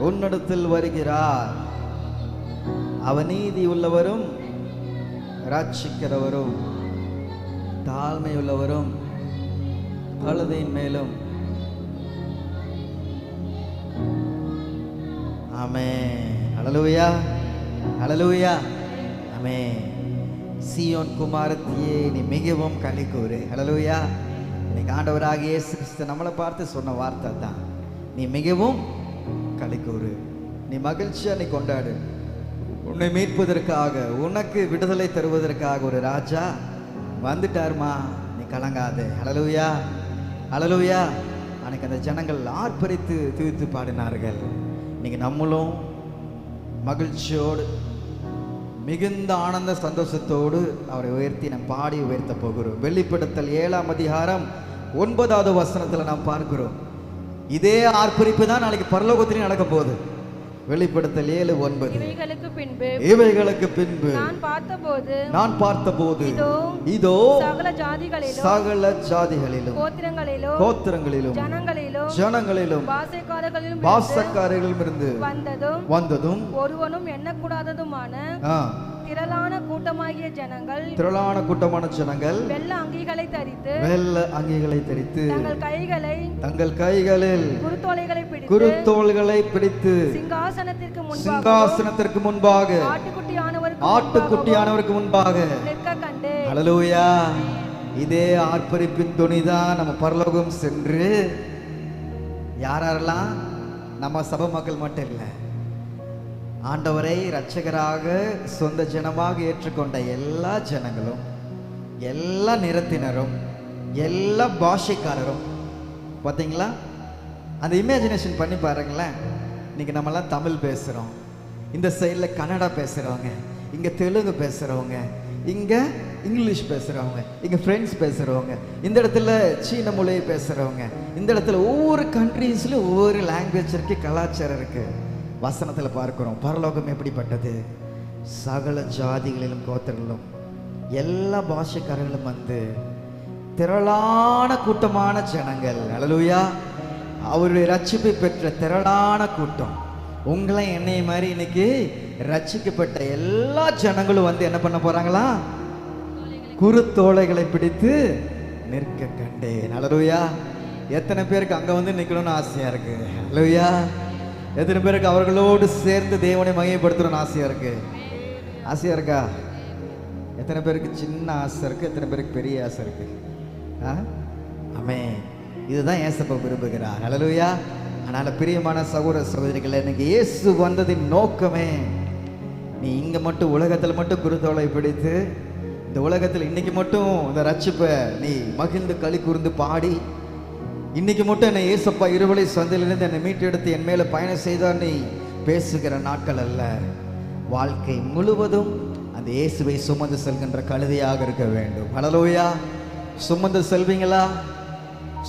உன்னிடத்தில் வருகிறார். அவன் நீதி உள்ளவரும் ரட்சிக்கிறவரும் தாழ்மை உள்ளவரும் கழுதையின் மேலும். ஆமென். ஹல்லேலூயா. ஹல்லேலூயா. ஆமென். சீயோன் குமாரத்தியே நீ மிகவும் களிக்கூறு. ஹல்லேலூயா. இன்னைக்கு ஆண்டவராகிய இயேசு கிறிஸ்து நம்மளை பார்த்து சொன்ன வார்த்தை தான். நீ மிகவும் களிக்கூறு. நீ மகிழ்ச்சியா நீ கொண்டாடு. உன்னை மீட்பதற்காக உனக்கு விடுதலை தருவதற்காக ஒரு ராஜா வந்துட்டாருமா. நீ கலங்காதே. ஹல்லேலூயா. ஹல்லேலூயா. அன்னைக்கு அந்த ஜனங்கள் ஆர்ப்பரித்து துதித்து பாடினார்கள். இன்னைக்கு நம்மளும் மகிழ்ச்சியோடு மிகுந்த ஆனந்த சந்தோஷத்தோடு அவரை உயர்த்தி நாம் பாடி உயர்த்த போகிறோம். வெளிப்படுத்தல் 7:9 நாம் பார்க்கிறோம். இதே ஆர்ப்பரிப்பு தான் நாளைக்கு பரலோகத்திலையும் நடக்க போகுது. வெளிப்படுத்தல் 7:9. இவைகளுக்கு பின்பு நான் பார்த்தபோது இதோ சகல ஜாதிகளிலும் கோத்திரங்களிலும் ஜனங்களிலும் பாசக்காரர்களிலும் இருந்து வந்ததும் ஒருவனும் எண்ணக்கூடாததுமான திரளான கூட்டமாகிய ஜனங்கள் வெள்ள அங்கிகளை தரித்து தங்கள் கைகளில் குருத்தோல்களை பிடித்து சிங்காசனத்திற்கு முன்பாக ஆட்டுக்குட்டியானவருக்கு முன்பாக ஹல்லேலூயா. இதே ஆர்ப்பரிப்பின் துணிதான் நம்ம பரலோகம் சென்று யாரெல்லாம் நம்ம சபை மக்கள் மட்டும் இல்லை, ஆண்டவரை இரட்சகராக சொந்த ஜனமாக ஏற்றுக்கொண்ட எல்லா ஜனங்களும், எல்லா நிறத்தினரும், எல்லா பாஷைக்காரரும். பார்த்தீங்களா? அந்த இமேஜினேஷன் பண்ணி பாருங்களேன். இன்னைக்கு நம்மலாம் தமிழ் பேசுகிறோம், இந்த சைடில் கன்னடா பேசுகிறவங்க, இங்கே தெலுங்கு பேசுகிறவங்க, இங்கே இங்கிலீஷ் பேசுகிறவங்க, இங்கே ஃப்ரெண்ட்ஸ் பேசுகிறவங்க, இந்த இடத்துல சீன மொழியை பேசுகிறவங்க, இந்த இடத்துல ஒவ்வொரு கண்ட்ரீஸ்லையும் ஒவ்வொரு லாங்குவேஜ் இருக்குது, கலாச்சாரம் இருக்குது. வசனத்தில் பார்க்கிறோம் பரலோகம் எப்படிப்பட்டது. சகல ஜாதிகளிலும் கோத்திரங்களும் எல்லா பாஷைக்காரர்களும் வந்து திரளான கூட்டமான ஜனங்கள். ஹல்லேலூயா. அவருடைய ரட்சிப்பை பெற்ற திரளான கூட்டம். உங்களை என்னை மாதிரி இன்னைக்கு ரட்சிக்கப்பட்ட எல்லா ஜனங்களும் வந்து என்ன பண்ண போறாங்களா? குருத்தோலைகளை பிடித்து நிற்க கண்டேன். ஹல்லேலூயா. எத்தனை பேருக்கு அங்க வந்து நிக்கணும்னு ஆசையா இருக்கு? ஹல்லேலூயா. எத்தனை பேருக்கு அவர்களோடு சேர்ந்து தேவனை மகிமைப்படுத்தணும்னு ஆசையா இருக்கு? ஆசையா இருக்கா? எத்தனை பேருக்கு சின்ன ஆசை இருக்கு? எத்தனை பேருக்கு பெரிய ஆசை இருக்கு? ஆமென். இதுதான் ஏசப்பா விரும்புகிறார். ஹல்லேலூயா. அதனால பிரியமான சகோதர சகோதரிகளே, இன்னைக்கு இயேசு வந்ததின் நோக்கமே நீ இங்க மட்டும் உலகத்தில் மட்டும் குருத்தோலை பிடித்து இந்த உலகத்தில் இன்னைக்கு மட்டும் இந்த ரட்சிப்பை நீ மகிழ்ந்து களி கூர்ந்து பாடி இன்னைக்கு மட்டும் என்னை ஏசப்பா இருவழி சந்தையிலிருந்து என்னை மீட்டெடுத்து என் மேலே பயணம் செய்தார் நீ பேசுகிற நாட்கள் அல்ல. வாழ்க்கை முழுவதும் அந்த இயேசுவை சுமந்து செல்கின்ற கழுதையாக இருக்க வேண்டும். ஹல்லேலூயா. சுமந்து செல்வீங்களா?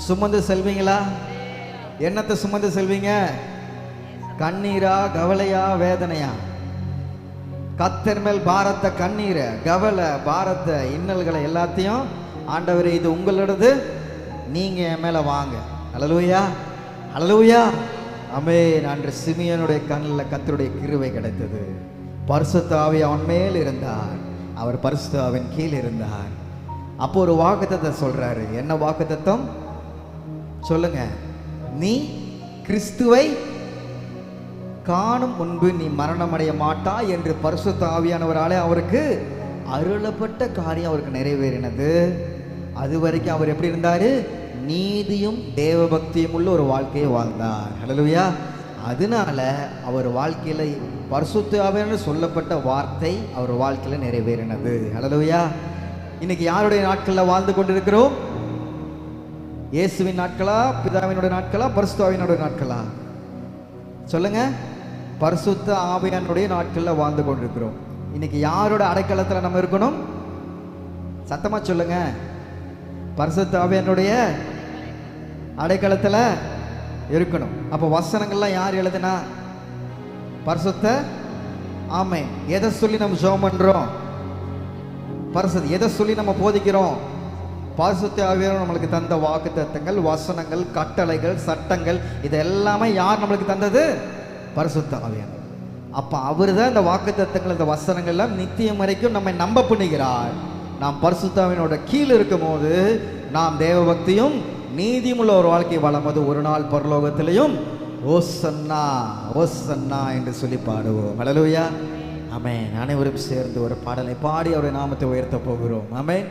சுமந்து செல்வீங்களா? என்னத்தை சுமந்து செல்வீங்க? கண்ணீரா, கவலையா, வேதனையா? கர்த்தர் மேல் பாரத்தை, கண்ணீரை, கவலை, பாரத்தை, இன்னல்களை எல்லாத்தையும் ஆண்டவரே இது உங்களோடது, நீங்க என் மேல வாங்க. ஹல்லேலூயா. ஹல்லேலூயா. ஆமென். அன்று சிமியோனுடைய கண்ணில் கர்த்தருடைய கிருபை கிடைத்தது. பரிசுத்த ஆவி அவன் மேல் இருந்தார், அவர் பரிசுத்த ஆவியின் கீழ் இருந்தார். அப்போ ஒரு வாக்குத்தத்தத்தை சொல்றாரு. என்ன வாக்குத்தத்தம் சொல்லுங்க? நீ கிறிஸ்துவை காணும் முன்பு நீ மரணமடைய மாட்டாய் என்று பரிசுத்த ஆவியானவராலே அவருக்கு அருளப்பட்ட காரியம் அவருக்கு நிறைவேறினது. அது வரைக்கும் அவர் எப்படி இருந்தாரு? நீதியும் தேவ பக்தியும் உள்ள ஒரு வாழ்க்கையை வாழ்ந்தார். ஹல்லேலூயா. அதனால அவர் வாழ்க்கையில பரிசுத்த ஆவியானவர் சொல்லப்பட்ட வார்த்தை அவர் வாழ்க்கையில நிறைவேறினது. ஹல்லேலூயா. இன்னைக்கு யாருடைய நாட்களில் வாழ்ந்து கொண்டிருக்கிறோம்? இயேசுவின் நாட்களா, பிதாவினுடைய நாட்களா, பரிசுத்த ஆவியானுடைய நாட்களா? சொல்லுங்க. பரிசுத்த ஆவியானுடைய நாட்களில் வாழ்ந்து கொண்டிருக்கிறோம். இன்னைக்கு யாரோட அடைக்கலத்தில் நம்ம இருக்கணும்? சத்தமா சொல்லுங்க. பரிசுத்த ஆவியானுடைய அடைக்கலத்தில் இருக்கணும். அப்போ வசனங்கள்லாம் யார் எழுதுனா? பரிசுத்த ஆமென். எதை சொல்லி நம்ம ஜெபம் பண்றோம்? பரிசுத்த. எதை சொல்லி நம்ம போதிக்கிறோம்? பரிசுத்த ஆவியானவர் நம்மளுக்கு தந்த வாக்குத்தத்தங்கள், வசனங்கள், கட்டளைகள், சட்டங்கள், இது எல்லாமே யார் நம்மளுக்கு தந்தது? பரிசுத்த ஆவியானவர். அப்ப அவர் தான் இந்த வாக்குத்தத்தங்கள், இந்த வசனங்கள் எல்லாம் நித்தியம் வரைக்கும் நம்மை நம்ப பண்ணுகிறார். நாம் பரிசுத்த ஆவியானவரோட கீழ் இருக்கும் போது நாம் தேவ பக்தியும் நீதியும் உள்ள ஒரு வாழ்க்கை வாழும்போது ஒரு நாள் பரலோகத்திலையும் ஓசன்னா ஓசன்னா என்று சொல்லி பாடுவோம். ஹல்லேலூயா. ஆமென். அனைவரும் சேர்ந்து ஒரு பாடலை பாடி அவருடைய நாமத்தை உயர்த்த போகிறோம். ஆமென்.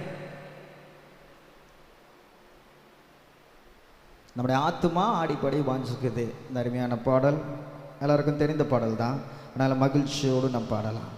நம்முடைய ஆத்துமா ஆடிப்படி வாஞ்சிக்குது. இந்த அருமையான பாடல் எல்லாருக்கும் தெரிந்த பாடல் தான். அதனால் மகிழ்ச்சியோடு நாம் பாடலாம்.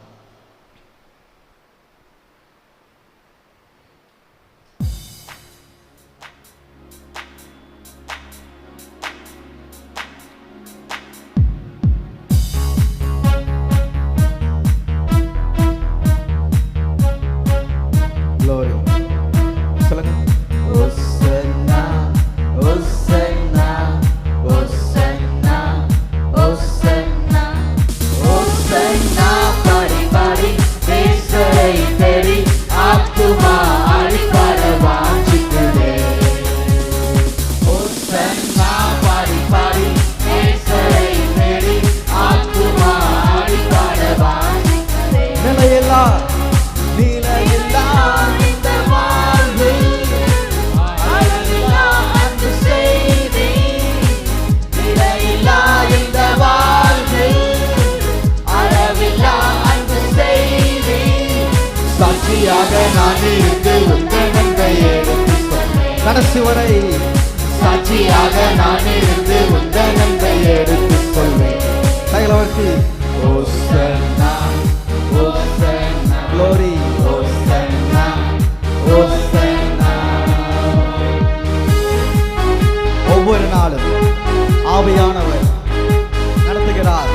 கடைசி வரை சாட்சியாக நான் இருந்து உந்தன் அன்பை எடுத்துக் கொள்வேன். கைகளவர்த்தி ஓசன்னா ஓசன்னா glory. ஓசன்னா ஓசன்னா. ஒவ்வொரு நாளும் ஆவியானவர் நடத்துகிறார்.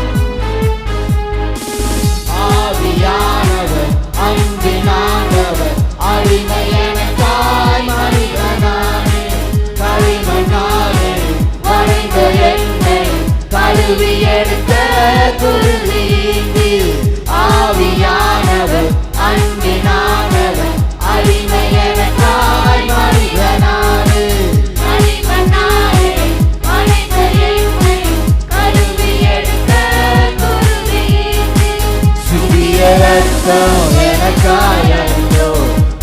ஆவியானவர் அன்பினானவர் அடிமை எனக்காய் மனிதனானே களிமண்ணாலே வரைந்த என்னை கழுவி எடுத்த குருதி. ஆவியானவர் அன்பினானவர் அடிமை எனக்காய் மனிதனானே களிமண்ணாலே வரைந்த என்னை கழுவி எடுத்த குருதி. சிறிய ரத்தம் எனக்காயோ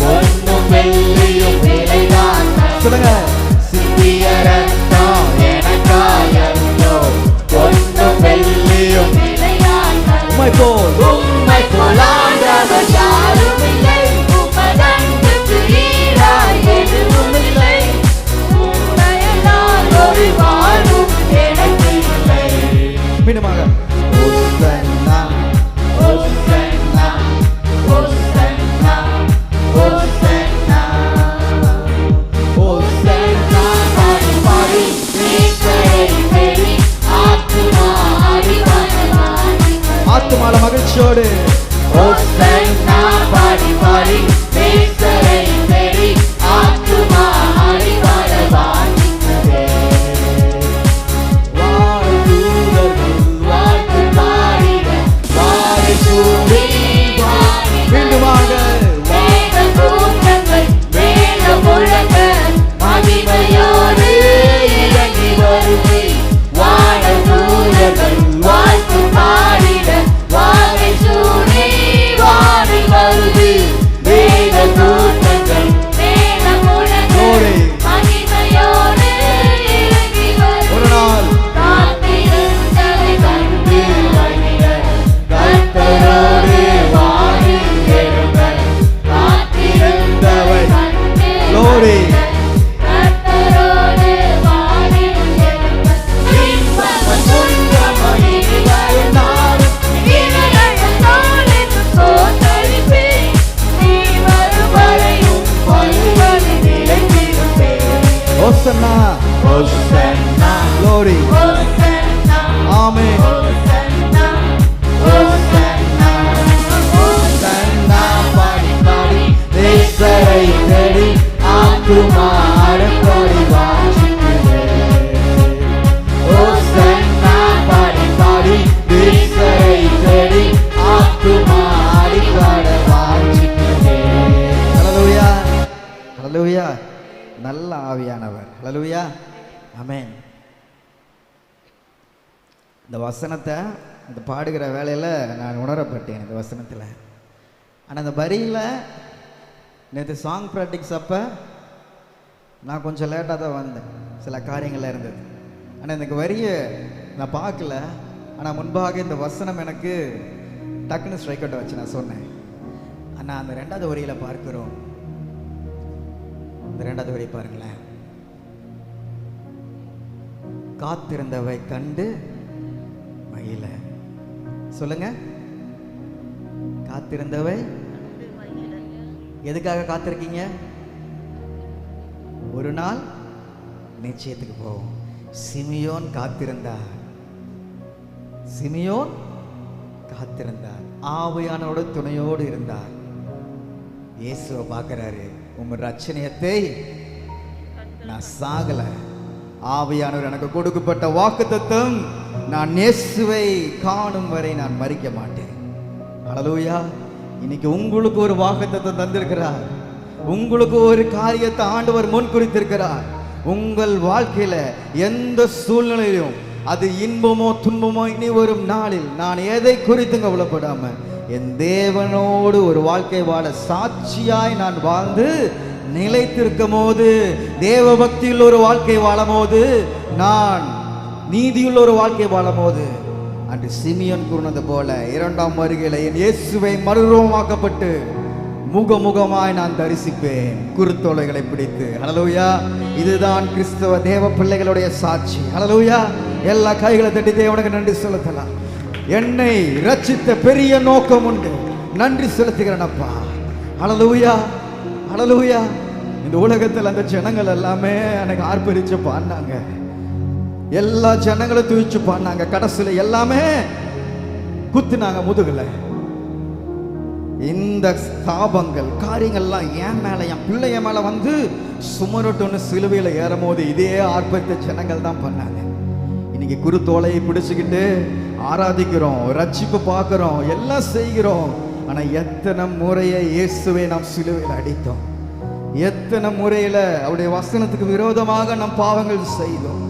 பொன்னும் வெள்ளியும் விலைதான். சொல்லுங்க. சிறிய ரத்தம் எனக்காயோ பொன்னும் வெள்ளியும் விலைதான். உம்மை போல் உம்மை போல் ஆண்டவர் யாரும் இல்லை. உமதன்புக்கு ஈடாய் எதுவும் இல்லை. உம்மையல்லால் ஒரு வாழ்வும் எனக்கு இல்லை. மீண்டுமாக ஓசன்னா ஓசன்னா ஓசன்னா ஓசன்னா ஓசன்னா. பாடி பாடி நேசரை தேடி ஆத்துமா அறிவானவானி. ஆத்துமால மகிழ்ச்சியோடு ஓசன்னா பாடி பாடி நேசரை தேடி ஆத்துமா அறிவானவானி. வாழ்தூதர்கள் வாழ்த்து பாடிட வாரை சூடி வாரி. மீண்டுமாக வேத கூட்டங்கள் வேத முழங்க மகிமையோடு இறங்கி வருவே. வானதூதர்கள் வாழ்த்து பாடிட வாரை சூடி வாரி வருது. வேத கூட்டங்கள் வேத முழங்க Glory. மகிமையோடு இறங்கி வருது. ஒரு நாள் காத்திருந்ததை கண்டு மகிழ கர்த்தரோடு வானில் எழுக. காத்திருந்தவை கண்டு Glory. கர்த்தரோடு வானில் எழுக. இன்பமும் துன்பமும் இனி வரும் நாளும் இணையற்ற தோளில் சோதரிப்பேன். நீ வரும் வரையும் பல்வழி நிலைத்திருப்பேன். ஓசன்னா ஓசன்னா glory. ஓசன்னா ஆமென். ஓசன்னா ஓசன்னா ஓசன்னா. பாடி பாடி நேசரை தேடி ஆத்துமா அடக்கோடி வாஞ்சிக்கிறேன். ஓசன்னா பாடி பாடி நேசரை தேடி ஆத்துமா அடிக்காட வாஞ்சிக்கிறேன். ஹல்லேலூயா. ஹல்லேலூயா. நல்ல ஆவியானவர். ஹல்லேலூயா. ஆமென். இந்த வசனத்தை இந்த பாடுகிற வேளையில் நான் உணரப்பட்டேன் இந்த வசனத்தில். ஆனால் இந்த வரியில் நேற்று சாங் ப்ராக்டிக்ஸ் அப்போ நான் கொஞ்சம் லேட்டாக தான் வந்தேன். சில காரியங்கள்லாம் இருந்தது. ஆனால் இந்த வரியை நான் பார்க்கல. ஆனால் முன்பாக இந்த வசனம் எனக்கு டக்குன்னு ஸ்ட்ரைக் அவுட் வச்சு நான் சொன்னேன். ஆனால் அந்த ரெண்டாவது வரியில் பார்க்கிறோம். இந்த ரெண்டாவது வரி பாருங்களேன். காத்திருந்தவை கண்டு மகிழ. சொல்லுங்க. காத்திருந்தவை எதுக்காக காத்திருக்கீங்க? ஒரு நாள் நிச்சயத்துக்கு போவோம். சிமியோன் காத்திருந்தார். சிமியோன் காத்திருந்தார். ஆவியானோட துணையோடு இருந்தார். இயேசுவை பார்க்கிறாரு. உங்க ரட்சணியத்தை நான் சாகல. ஆவியானவர் எனக்கு கொடுக்கப்பட்ட வாக்குத்தத்தம், நான் இயேசுவை காணும் வரை நான் மரிக்க மாட்டேன். ஹல்லேலூயா. இன்னைக்கு உங்களுக்கு ஒரு வாக்குத்தத்தம் தந்திருக்கிறார். உங்களுக்கு ஒரு காரியத்தை ஆண்டவர் முன் குறித்திருக்கிறார். உங்கள் வாழ்க்கையில எந்த சூழ்நிலையிலும் அது இன்பமோ துன்பமோ இனி வரும் நாளில் நான் எதை குறித்து கவலைப்படாம என் தேவனோடு ஒரு வாழ்க்கை வாழ சாட்சியாய் நான் வாழ்ந்து நிலைத்திருக்கும் போது, தேவ பக்தியில் ஒரு வாழ்க்கை வாழும் போது, நான் நீதியுள்ள ஒரு வாழ்க்கை வாழும் போது, அன்று சிமியோன் கூறினது போல இரண்டாம் வருகையில என் இயேசுவை மறுரூபமாக்கப்பட்டு முகமுகமாய் நான் தரிசிப்பேன் குருத்தோலைகளை பிடித்து. ஹல்லேலூயா. இதுதான் கிறிஸ்தவ தேவ பிள்ளைகளுடைய சாட்சி. ஹல்லேலூயா. எல்லா கைகளை தட்டி தேவனுக்கு நன்றி செலுத்தலாம். என்னை ரட்சித்த பெரிய நோக்கம் உண்டு, நன்றி செலுத்துகிறேனப்பா. ஹல்லேலூயா, ஹல்லேலூயா. இந்த உலகத்தில் அந்த ஜனங்கள் எல்லாமே எனக்கு ஆர்ப்பரிச்சு பாடினாங்க, எல்லா ஜனங்களும் துதிச்சு பாடினாங்க. கடைசியில் எல்லாமே குத்துனாங்க முதுகுல. இந்த சாபங்கள் காரியங்கள்லாம் என் மேல, என் பிள்ளைய மேல வந்து சுமரட்டோன்னு சிலுவையில் ஏறும் போது இதே ஆர்ப்பரித்த ஜனங்கள் தான் பண்ணாங்க. இன்னைக்கு குருத்தோலையை பிடிச்சுக்கிட்டு ஆராதிக்கிறோம், ரட்சிப்பு பார்க்கிறோம், எல்லாம் செய்கிறோம். ஆனா எத்தனை முறையை இயேசுவை நாம் சிலுவையில் அடித்தோம், எத்தனை முறையில அவருடைய வசனத்துக்கு விரோதமாக நம் பாவங்கள் செய்தோம்.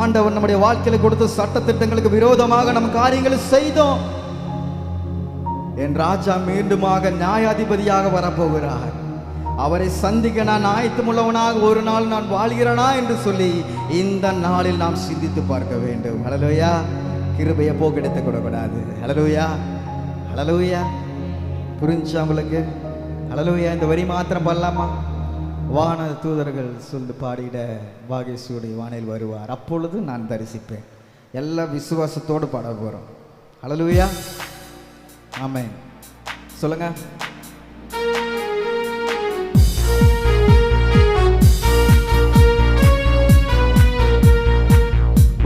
ஆண்டவர் நம்முடைய வாழ்க்கையில கொடுத்த சட்ட திட்டங்களுக்கு விரோதமாக நம் காரியங்களை செய்தோம். என் ராஜா மீண்டுமாக நியாயாதிபதியாக வரப்போகிறார். அவரை சந்திக்க நான் ஆயத்தமுள்ளவனாக ஒரு நாள் நான் வாழ்கிறேனா என்று சொல்லி இந்த நாளில் நாம் சிந்தித்து பார்க்க வேண்டும். ஹல்லேலூயா. கிருபையை போக்கெடுத்து கூடாது. ஹல்லேலூயா, ஹல்லேலூயா. புரிஞ்சா உங்களுக்கு? ஹல்லேலூயா. இந்த வரி மாத்திரம் பண்ணலாமா? வான தூதர்கள் சொல்லு பாடிட வாகேசூடி வானில் வருவார், அப்பொழுது நான் தரிசிப்பேன். எல்லா விசுவாசத்தோடு பாட போறோம். ஹல்லேலூயா, ஆமென். சொல்லுங்க.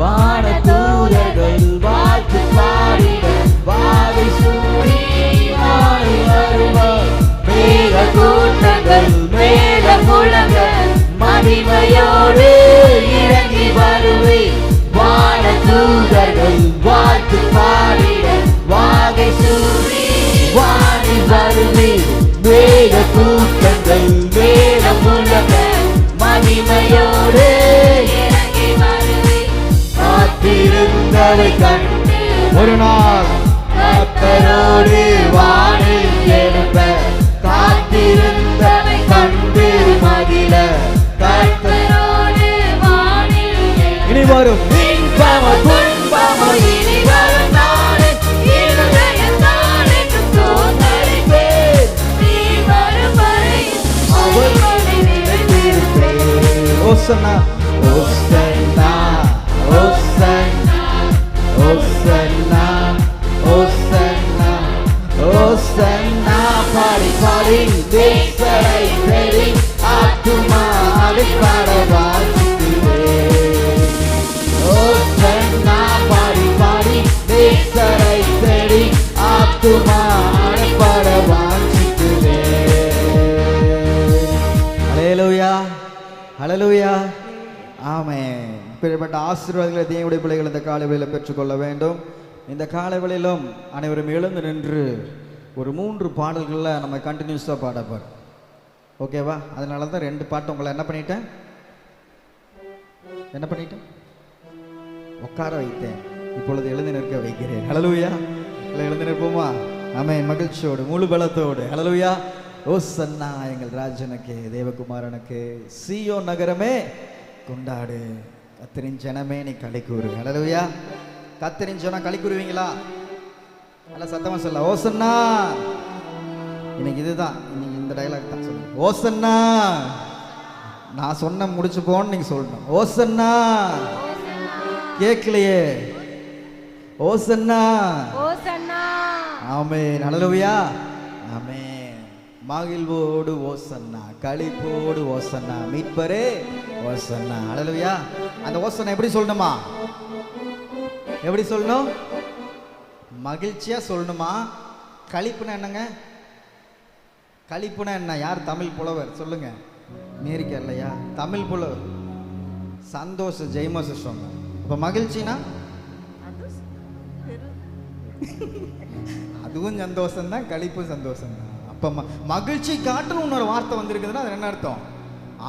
வான தூதர்கள் வாழ்த்து பாடிட வாகேசூடி வானில் வருவார். மேக கூட்டங்கள் மேக முழங்க மகிமையோடு இறங்கி வருவே. வான தூதர்கள் வாழ்த்து பாடிட வாகேசூடி வானில் வருவே. மேக கூட்டங்கள் மேக முழங்க மகிமையோடு இறங்கி வருவே. காத்திருந்தவை கண்டு ஒரு நாள் கர்த்தரோடு வானில் எழுப்ப, காத்திருந்தவை கண்டு மகிழ கர்த்தரோடு வானில் எழுப்ப. இனி வரும் இன்பமோ துன்பமோ இனி வரும் நாளில் இருதயத்தால் என்றும் தோத்தரிப்பேன். நீ வரும் வரை அவர்களை நினைத்திருப்பேன். ஓசன்னா, ஓசன்னா, ஓசன்னா, ஓசன்னா, ஓசன்னா, ஓசன்னா. பாடி பாடி தேசரை தேடி ஆத்துமாவை பாட வாசிக்கிறேன். ஓசன்னா பாடி பாடி தேசரை தேடி ஆத்துமாவை பாட வாசிக்கிறேன். ஹல்லேலூயா, ஹல்லேலூயா, ஆமென். இப்படிப்பட்ட ஆசீர்வாதங்களை தேவனுடைய பிள்ளைகள் இந்த காலை வேளையில பெற்றுக்கொள்ள வேண்டும். இந்த காலை வேளையிலும் அனைவரும் எழுந்து நின்று ஒரு 3 பாடல்களில் நம்ம கண்டினியூஸாக பாட போகிறோம். ஓகேவா? அதனால தான் 2 பாட்டு உங்களை என்ன பண்ணிட்டேன் உட்கார வைத்தேன், இப்பொழுது எழுந்து நிற்க வைக்கிறேன். ஹல்லேலூயா. எழுந்து நிற்போமா? ஆமென். மகிழ்ச்சியோடு முழு பலத்தோடு ஹல்லேலூயா. ஓசன்னா எங்கள் ராஜனுக்கு, தேவகுமாரனுக்கு. சீயோ நகரமே கொண்டாடு, கர்த்தரின் ஜனமே நீ களி கூறு. ஹல்லேலூயா. கர்த்தரின் ஜனம் களி கூறுவீங்களா? நல்லா சத்தமா சொல்ல. ஓசன்னா. இன்னைக்கு இதுதான், இன்னைக்கு இந்த டயலாக் தான் சொல்லுங்க. ஓசன்னா. நான் சொன்ன முடிச்சு போன்னு நீங்க சொல்லணும். ஓசன்னா. கேட்கலையே. ஓசன்னா. ஓசன்னா. ஆமென். ஹல்லேலூயா, ஆமென். மகிழ்வோடு ஓசன்னா, களிப்போடு ஓசன்னா, மீட்பரே ஓசன்னா. ஹல்லேலூயா. அந்த ஓசன்னா எப்படி சொல்லணுமா? எப்படி சொல்லணும்? மகிழ்ச்சியா சொல்லணுமா? களிப்புனா என்னங்க? களிப்புனா என்ன? யார் தமிழ் புலவர் சொல்லுங்க. மீறிக்க இல்லையா? தமிழ் புலவர் சந்தோஷ ஜெய்மோச சொன்ன. இப்ப மகிழ்ச்சினா அதுவும் சந்தோஷம் தான், களிப்பும் சந்தோஷம் தான். அப்ப மகிழ்ச்சி காட்டிலும் இன்னொரு வார்த்தை வந்திருக்குதுன்னா அது என்ன அர்த்தம்?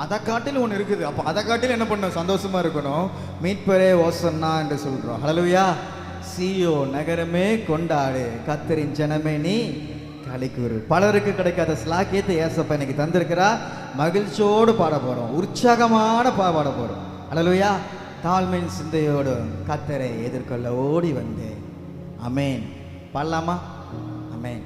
அதை காட்டிலும் ஒன்று இருக்குது. அப்போ அதை காட்டிலும் என்ன பண்ணணும்? சந்தோஷமா இருக்கணும். மீட்பரே ஓசன்னா என்று சொல்றோம். ஹல்லேலூயா. சீயோ நகரமே கொண்டாடு, கர்த்தரின் ஜனமே நீ களி கூறு. பலருக்கு கிடைக்காத ஸ்லாக்கியத்தை ஏசப்பா இன்னைக்கு தந்திருக்கிறா. மகிழ்ச்சியோடு பாட போறோம், உற்சாகமான பாட போறோம். ஹல்லேலூயா. தாழ்மையின் சிந்தையோடு கர்த்தரை எதிர்கொள்ள ஓடி வந்தேன். அமேன். பாடலாமா? அமேன்.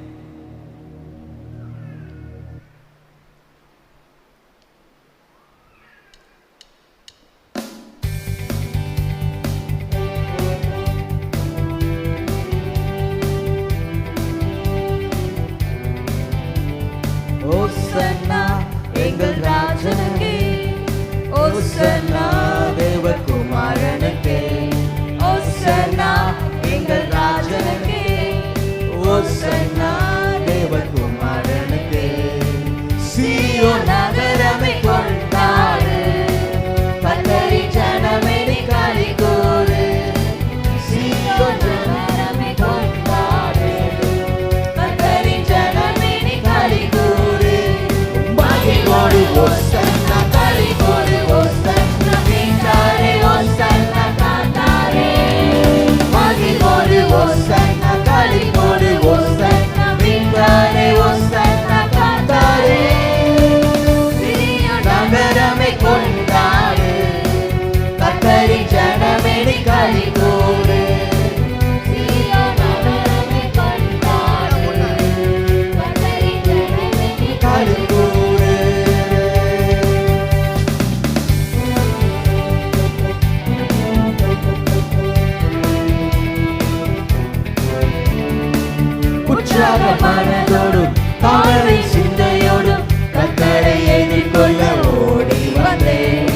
உற்சாக மனதோடும் தாமரை சிந்தையோடும் கர்த்தரை எதிர்கொள்ள ஓடி வந்தேன்.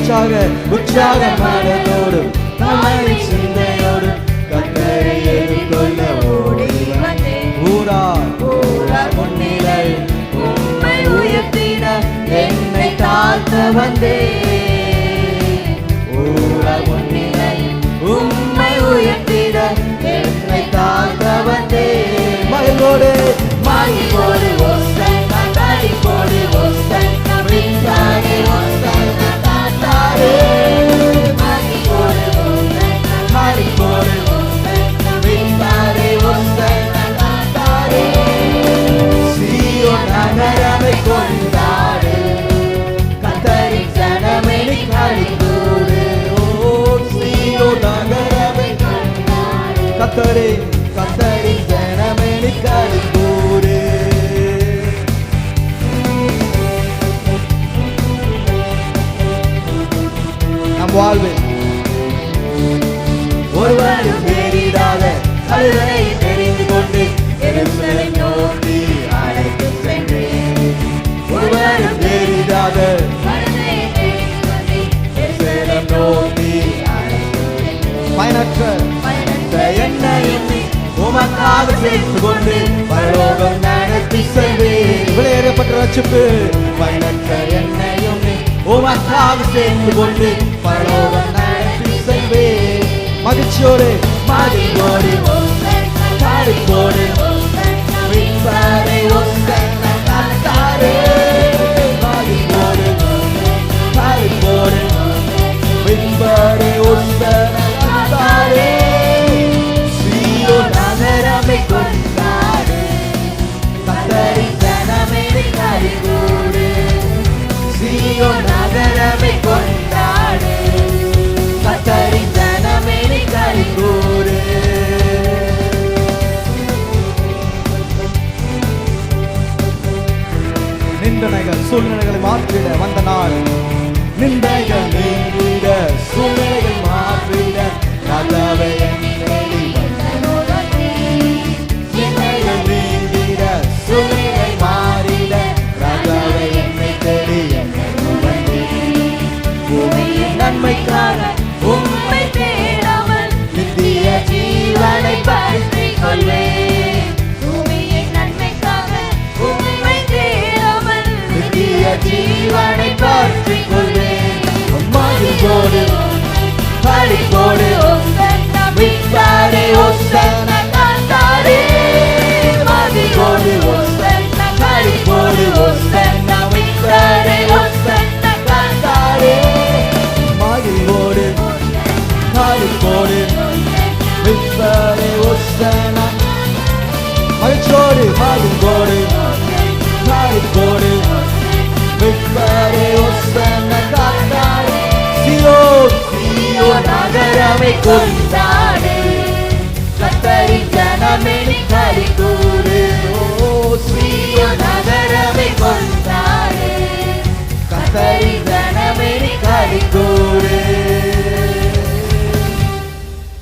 உற்சாக மனதோடும் தாமரை சிந்தையோடும் கர்த்தரை எதிர்கொள்ள ஓடி வந்தேன். ஊரார் முன்னிலை உம்மை உயர்த்திட என்னை தாழ்த்த வந்தேன். ஊரார் முன்னிலை உம்மை உயர்த்திட என்னை தாழ்த்த வந்தேன். மகிழ்வோடு மகிழ்வோடு ஓசன்னா களிப்போடு ஓசன்னா விண்ணாரே ஓசன்னா தாத்தாரே. மகிழ்வோடு ஓசன்னா களிப்போடு ஓசன்னா விண்ணாரே ஓசன்னா தாத்தாரே. சீயோன் நகரமை கொண்டாடு கர்த்தரின் ஜனமே நீ களிக்கூறு. சீயோன் நகரமை கொண்டாடு கர்த்தரின் ஜனமே நீ களிக்கூறு. நம் வாழ்வில் ஒருவரும் நேரிடாத கழுதை தெரிந்து கொண்டு எருசலேம் நோக்கி அழைத்து சென்றேன். ஒருவரும் நேரிடாத எருசலேம் நோக்கி பயனற்ற என்னையும் உமக்காக சேர்த்து கொண்டு பரலோகம் நடத்தி செல்வேன். விளையாடப்பட்ட ரட்சிப்பு பயனற்ற என்னையும் உமக்காக சேர்த்து கொண்டு பரலோகம் நடத்தி செல்வேன். மகிழ்ச்சியோடு மகிழ்வோடு களிப்போடு விண்பாறை ஓசன்னா தாத்தாரே. மகிழ்வோடு களிப்போடு விண்பாறை ஓசன்னா தாத்தாரே. சீயோன் நகரமை கொண்டாடு கர்த்தரின் ஜனமே நீ களிக்கூறு. சீயோன் நகரமை கொண்டாடு கர்த்தரின் ஜனமே நீ களிக்கூறு. நிந்தனைகள் சூழ்நிலைகளை மாற்றிட வந்த நாள். நிந்தைகள் நீங்கிட சூழ்நிலைகள் மாற்றிட ராஜாவே என்னை தேடி நிந்தைகள் நீங்கிட சூழ்நிலை மாறிட ராஜாவே என்னை தேடி பூமியின் நன்மைக்காக உம்மை தேடாமல் நித்திய ஜீவனை பற்றிக் கொள்வேன். பூமியின் நன்மைக்காக உம்மை தேடாமல் நித்திய ஜீவனை பற்றிக் கொள்வேன். மகிழ்வோடு களிப்போடு விண்பாறை ஓசன்னா தாத்தாரே. மகிழ்வோடு களிப்போடு ஓசன்னா விண்பாறை ஓசன்னா தாத்தாரே. மகிழ்வோடு களிப்போடு விண்பாறை ஓசன்னா மகிழ்ச்சியோடு மகிழ்வோடு களிப்போடு விண்பாறை ஓசன்னா தாத்தாரே. சீயோன் நகரமை கொண்டாடு கர்த்தரின் ஜனமே நீ களிக்கூறு. சீயோன் நகரமை கொண்டாடு கர்த்தரின் ஜனமே நீ களிக்கூறு.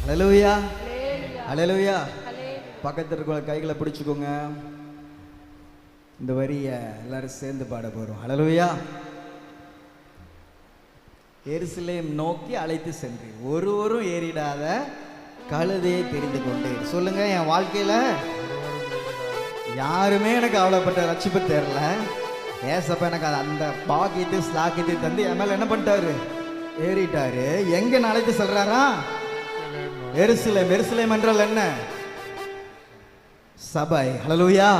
ஹல்லேலூயா ஹல்லேலூயா. பக்கத்துல இருக்கிற கைகளை பிடிச்சுக்கோங்க. இந்த வரிய எல்லாரும் சேர்ந்து பாட போறோம். ஹல்லேலூயா. எருசலேம் நோக்கி அழைத்து சென்று ஒருவரும் ஏறிடாத கழுதையை தெரிந்து கொண்டு. சொல்லுங்க, என் வாழ்க்கையில யாருமே எனக்கு அவ்வளோப்பட்ட ரட்சிப்பு தெரியல. ஏசப்ப எனக்கு அந்த பாக்கியத்தை ஸ்லாக்கியத்தை தந்து என் மேல என்ன பண்ணிட்டாரு, ஏறிட்டாரு. எங்க அழைத்து சொல்றாரா? எருசலேம். எருசலேம் என்றால் என்ன? சபை. ஹல்லேலூயா.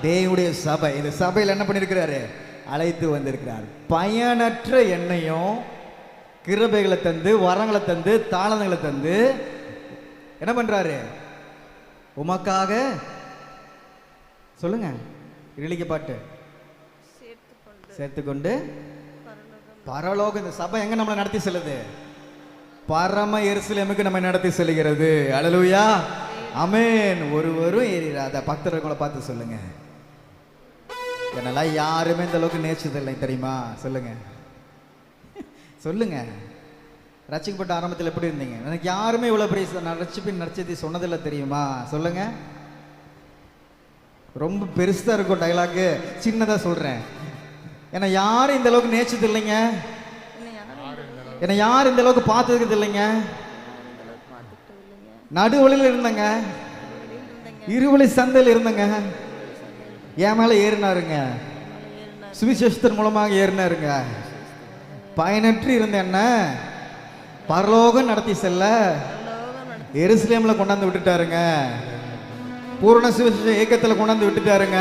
தேவனுடைய சபை. இந்த சபையில் என்ன பண்ணிருக்கிறாரு? அழைத்து வந்திருக்கிறார். பயனற்ற எண்ணெயும் கிருபைகளை தந்து வரங்களை தந்து தாளங்களை தந்து என்ன பண்றாரு? உமக்காக சொல்லுங்க, இழிக்க பாட்டு சேர்த்துக்கொண்டு பரலோகம். இந்த சபை எங்க நம்மளை நடத்தி செல்லுது? பரம எருசலேமுக்கு நம்ம நடத்தி செல்கிறது. அல்லேலூயா, ஆமென். ஒருவரும் ஏறிடாத பக்தர்களை பார்த்து சொல்லுங்க, என்னெல்லாம் யாருமே இந்த அளவுக்கு நேச்சதில்லை தெரியுமா? சொல்லுங்க சொல்லுங்க. ரட்சிக்கப்பட்ட ஆரம்பத்தில் எப்படி இருந்தீங்க? எனக்கு யாருமே இவ்வளோ பெரிய ரட்சிப்பின் நட்சத்திரம் சொன்னதில்லை தெரியுமா? சொல்லுங்க. ரொம்ப பெருசா இருக்கும் டைலாக்கு, சின்னதா சொல்றேன். ஏன்னா யாரும் இந்த அளவுக்கு நேச்சது இல்லைங்க, என்னை யாரும் இந்த அளவுக்கு பார்த்தது இல்லைங்க. நடுவழியில் இருந்தங்க, இருவழி சந்தையில் இருந்தங்க, என் மேல ஏறினாருங்க, சுவிசேஷத்தின் மூலமாக ஏறினாருங்க. பயனற்று இருந்த என்ன பரலோகம் நடத்தி செல்ல எருசலேம்ல கொண்டாந்து விட்டுட்டாருங்க. பூரண சுவிசேஷ இயக்கத்தில் கொண்டாந்து விட்டுட்டாருங்க.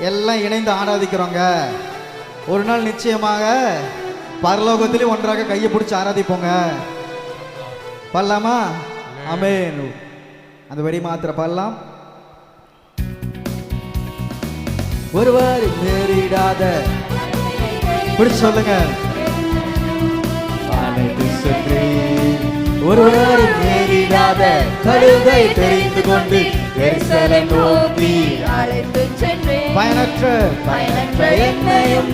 எல்லாம் இணைந்து ஆராதிக்கிறோங்க. ஒரு நாள் நிச்சயமாக பரலோகத்திலே ஒன்றாக கையை பிடிச்சி ஆராதிப்போங்க. பாடலாமா? ஆமென். அந்த வரி மாத்திர பாடலாம். ஒருவர் நேரிடாத பிடிச்சு சொல்லுங்க. ஒருவர் நேரிடாத கழுதை தெரிந்து கொண்டு எருசலேம் நோக்கி அழைத்துச் சென்றேன். பயனற்ற என்னையும்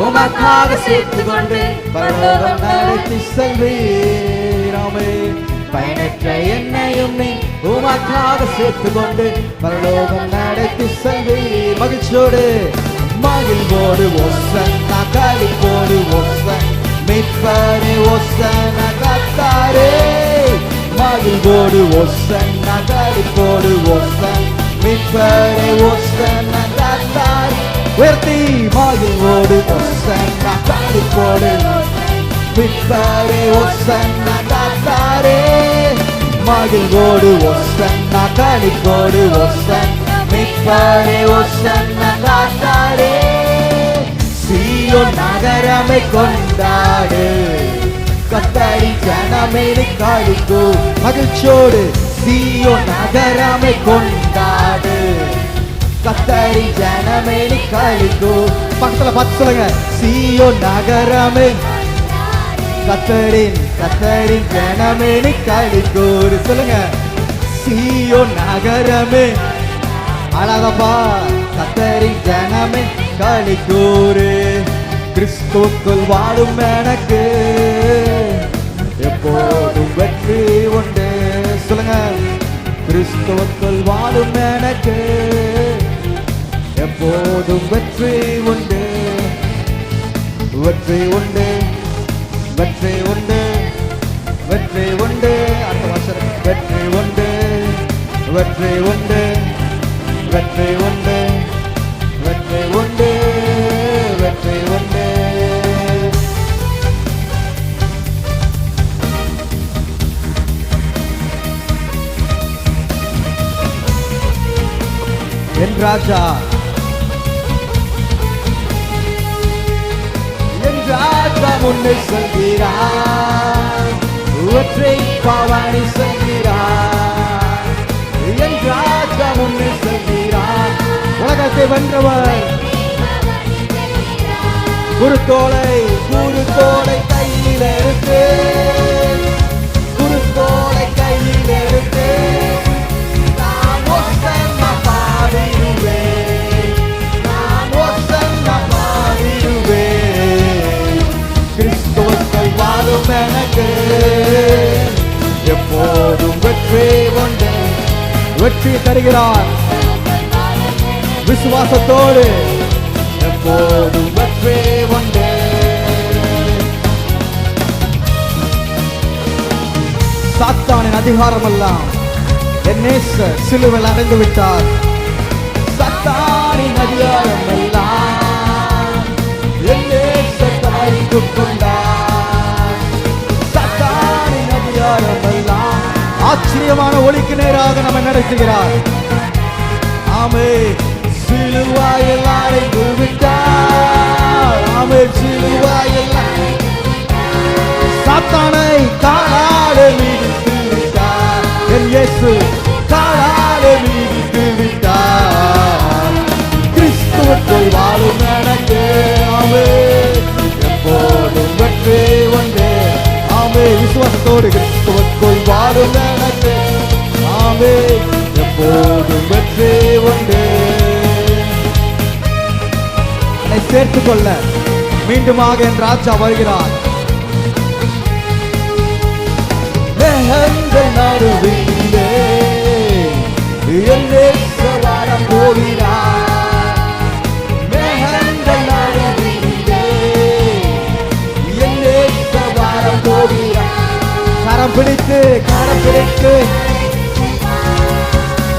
உமக்காக சேர்த்து கொண்டு பரலோகம் நடத்தி செல்வீராமே. பயனற்ற என்னையும் உமக்காக சேர்த்து கொண்டு பரலோகம் நடத்தி செல்வீர். மகிழ்ச்சியோடு மகிழ்வோடு ஒசன்னா களிப்போடு ஒசன் மீட்பரே ஒசன்னா கர்த்தாரே. மகிழ்வோடு ஒசன்னா களிப்போடு ஒசன் மீட்பரே ஒசன்னா கர்த்தாரே. உயர்த்தி மகிழ்வோடு ஒசன்னா களிப்போடு மீட்பரே ஒசன்னா கர்த்தாரே. மகிழ்வோடு ஒசன்னா களிப்போடு ஒசன் மீட்பரே ஒசன்னா கர்த்தாரே. சீயோன் நகரமே கொண்டாடு, கர்த்தரின் ஜனமே களிக்கு. மகிழ்ச்சியோடு சீயோன் நகரமே கொண்டாடு, கர்த்தரின் ஜனமே களிக்கு. பக்கத்துல பார்த்து சொல்லுங்க. சீயோன் நகரமே கர்த்தரின் ஜனமே களிக்கு சொல்லுங்க. சீயோன் நகரமே அழகப்பா கர்த்தரின் ஜனமே களிக்கூறு. கிறிஸ்துவுக்குள் வாழும் எனக்கு எப்போதும் வெற்றி உண்டு. சொல்லுங்க. கிறிஸ்துவுக்குள் வாழும் எனக்கு எப்போதும் வெற்றி உண்டு. வெற்றி உண்டு, வெற்றி உண்டு, வெற்றி உண்டு. அடுத்த வருஷம் வெற்றி உண்டு, வெற்றி உண்டு, வெற்றி உண்டு, வெற்றி உண்டு, வெற்றி உண்டு. என் ராஜா, என் ராஜா முன்னே செல்கிறார், ஒற்றை பவானி செல்கிறார். என் ராஜா முன்னே செல்கிறார். உலகத்தை வென்றவர் குருத்தோலை கையில் எடுத்து, குருத்தோலை கையில் எடுத்து நான் ஒசன்னா பாடிடுவேன், நான் ஒசன்னா பாடிடுவேன். கிறிஸ்துவுக்குள் வாழும் எனக்கு எப்போதும் வெற்றி உண்டு. வெற்றி தருகிறார் விசுவாசத்தோடு, எப்போதும் வெற்றி உண்டு. சாத்தானின் அதிகாரம் எல்லாம் என் நேசர் சிலுவையில் அடைந்து விட்டார். சாத்தானின் அதிகாரம் எல்லாம் என் நேசர் தாங்கிக் கொண்டார். சாத்தானின் அதிகாரம் எல்லாம் ஆச்சரியமான ஒளிக்கு நேராக நம்மை நடத்துகிறார். ஆமே. சிலுவையில் அடைந்து விட்டார். ஆமே. சிலுவையில் சாத்தானை காலால மிதித்து விட்டார். என் இயேசு காலால மிதித்து விட்டார். கிறிஸ்துவுக்குள் வாழும் எனக்கு ஆமே எப்போதும் வெற்றி உண்டு. ஆமே. விசுவாசத்தோடு கிறிஸ்துவுக்குள் வாழும் எனக்கு ஆமே எப்போதும் வெற்றி உண்டு. என்னை சேர்த்துக் கொள்ள மீண்டுமாக என் ராஜா வருகிறார். மேகங்கள் நடுவிலே என் நேசர் வரப்போகிறார். பிடித்து கரம் பிடித்து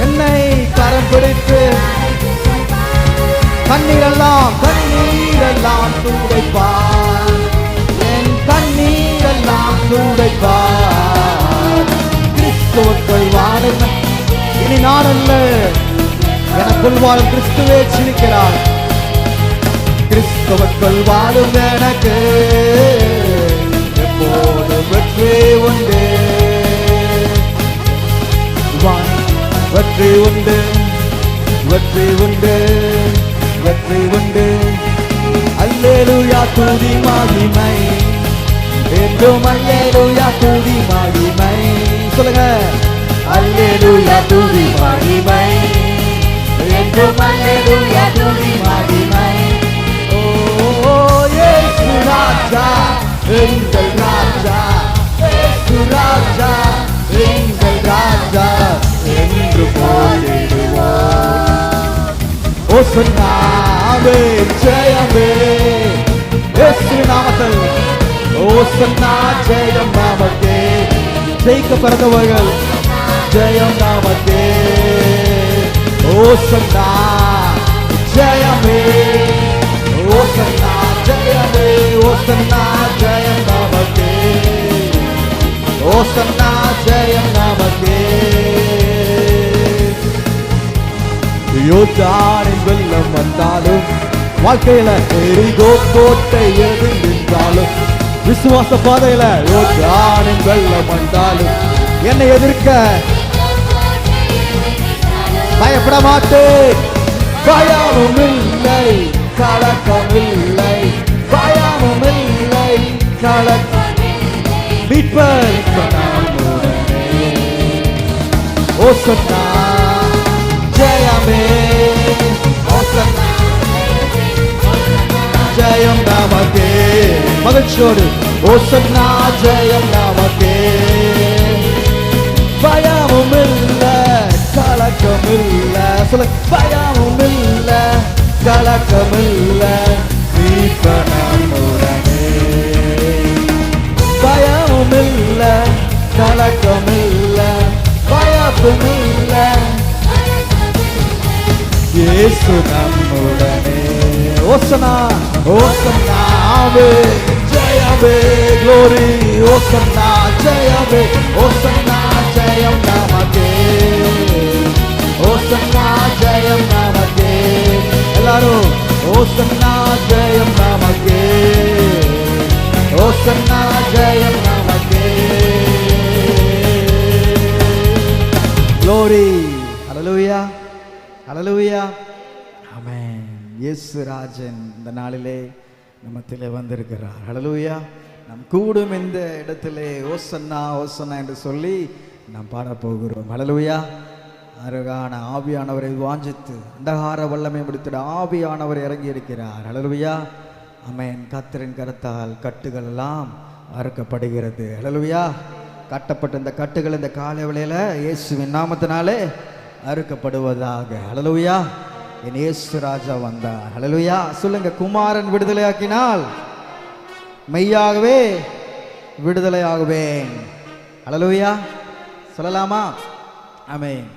என்னை கரம் பிடித்து கண்ணீரெல்லாம் துடைப்பார், என் கண்ணீரெல்லாம் துடைப்பார். கிறிஸ்துவுக்குள் வாழும் இனி நான் அல்ல, எனக்குள் வாழும் கிறிஸ்துவே சிரிக்கிறார். கிறிஸ்துவுக்குள் வாழும் எனக்கு எப்போதும் வெற்றி உண்டு, வெற்றி உண்டு, வெற்றி உண்டு, வெற்றி உண்டு. அல்லேலூயா துதி மகிமை என்றும், அல்லேலூயா துதி மகிமை. சொல்லுங்க, அல்லேலூயா துதி மகிமை என்றும், அல்லேலூயா துதி மகிமை. ஓ இயேசு ராஜா எங்கள் ராஜா, இயேசு ராஜா எங்கள் ராஜா என்று போற்றிடுவோம். ஓசன்னாவே ஜெயமே இயேசு நாமத்தில், ஓசன்னா ஜெயம் நாமத்தே. ஜெயிக்க பிறந்தவர்கள் ஜெயம் நாமத்தே. ஓசன்னா ஜெயமே, ஓசன்னா ஜெயமே, ஓசன்னா ஜெயம் நாமத்தே, ஓசன்னா ஜெயம் நாமத்தே. யோர்தானின் வெள்ளம் வந்தாலும், வாழ்க்கையில எரிகோ கோட்டை எது நின்றாலும், விசுவாச பாதையில யோர்தானின் வெள்ளம் வந்தாலும் என்னை எதிர்க்க பயப்பட மாட்டேன். பயமும் இல்லை கலக்கம் இல்லை, பயமும் இல்லை கலக்கம் மீட்பர் நம்முடனே. ஓசன்னா ஜெயமே, ஓசன்னா ஜெயம் நமக்கே. மகிழ்ச்சியோடு ஓசன்னா ஜெயம் நமக்கே. பயமும் இல்ல கலக்கம் இல்ல, சொல்ல பயமும் இல்ல கலக்கம் இல்ல, மீட்பர் நம்முடனே. பயமும் இல்ல கலக்கம் இல்ல, பயமும் இல்ல, இயேசு நம்முடனே. ஓசன்னா ஓசன்னாவே ஜெயமே glory, ஓசன்னா ஜெயமே, ஓசன்னா ஜெயம் நமக்கே, ஓசன்னா ஜெயம் நமக்கே. எல்லாரும் ஓசன்னா ஜெயம் நமக்கே, ஓசன்னா ஜெயம் நமக்கே. glory, hallelujah, hallelujah, ஆமென். இயேசு ராஜன் இந்த நாளிலே நம்மத்திலே வந்திருக்கிறார். ஹல்லேலூயா. நாம் கூடும் இந்த இடத்திலே ஓசன்னா ஓசன்னா என்று சொல்லி நாம் பாடப்போகிறோம். ஹல்லேலூயா. அருகான ஆவியானவரை வாஞ்சித்து அந்தகார வல்லமை முடித்திட ஆவியானவர் இறங்கி இருக்கிறார். ஹல்லேலூயா. ஆமென். கர்த்தரின் கரத்தால் கட்டுகள் எல்லாம் அறுக்கப்படுகிறது. ஹல்லேலூயா. கட்டப்பட்ட இந்த கட்டுகள் இந்த காலை வேளையில இயேசுவின் நாமத்தினாலே அறுக்கப்படுவதாக. ஹல்லேலூயா. என் இயேசு ராஜா வந்தார். ஹல்லேலூயா. சொல்லுங்க, குமாரன் விடுதலையாக்கினால் மெய்யாகவே விடுதலையாகுவேன். ஹல்லேலூயா. சொல்லலாமா? ஆமென்.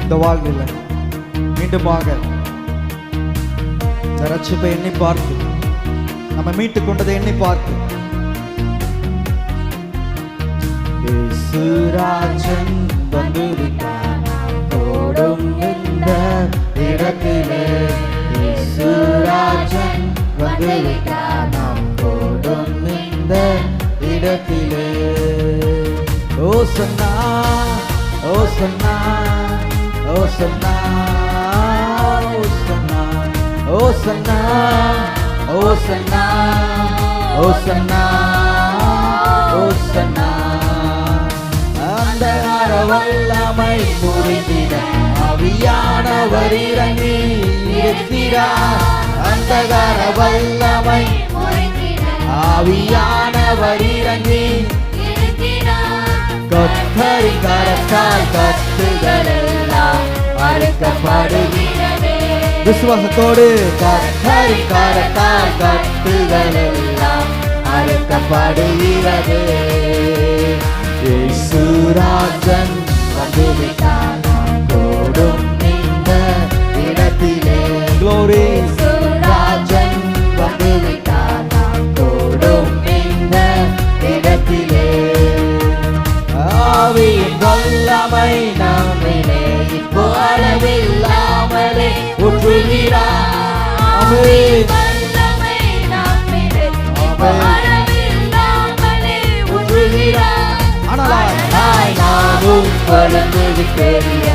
இந்த வாழ்வில் மீண்டுமாக ரட்சிப்பை எண்ணி பார்த்து, நம்ம மீட்டு கொண்டதை எண்ணி பார்த்து, இயேசுராஜன் வந்துவிட்டார் ஓடும் இந்த இடத்திலே, இயேசுராஜன் வந்துவிட்டார் நாம் ஓடும் இந்த இடத்திலே. ஓசன்னா ஓசன்னா ஓசன்னா ஓசன்னா ஓசன்னா ஓசன்னா ஓசன்னா ஓசன்னா. அந்தகார வல்லமை முறித்திட ஆவியானவர் இறங்கி இருக்கிறார். அந்தகார வல்லமை ஆவியானவர் இறங்கி கர்த்தரின் கரத்தால் கட்டுகள் எல்லாம் அறுக்கப்படுகிறது. விசுவாசத்தோடு கர்த்தரின் கரத்தால் கட்டுகள் எல்லாம் அறுக்கப்படுகிறது. இயேசு ராஜன் வந்துவிட்டார் கூடும் இந்த இடத்திலே. Glory. இயேசு ராஜன் வந்துவிட்டார் கூடும் இந்த இடத்திலே. ஆவியின் வல்லமை நம்மிலே இப்போ அளவில்லாமலே ஊற்றுகிறார். ஆமென். வல்லமை நம்மிலே இப்போ அளவில்லாமலே ஊற்றுகிறார். ஆனாலாய் நாமும் கொழுந்து விட்டெறிய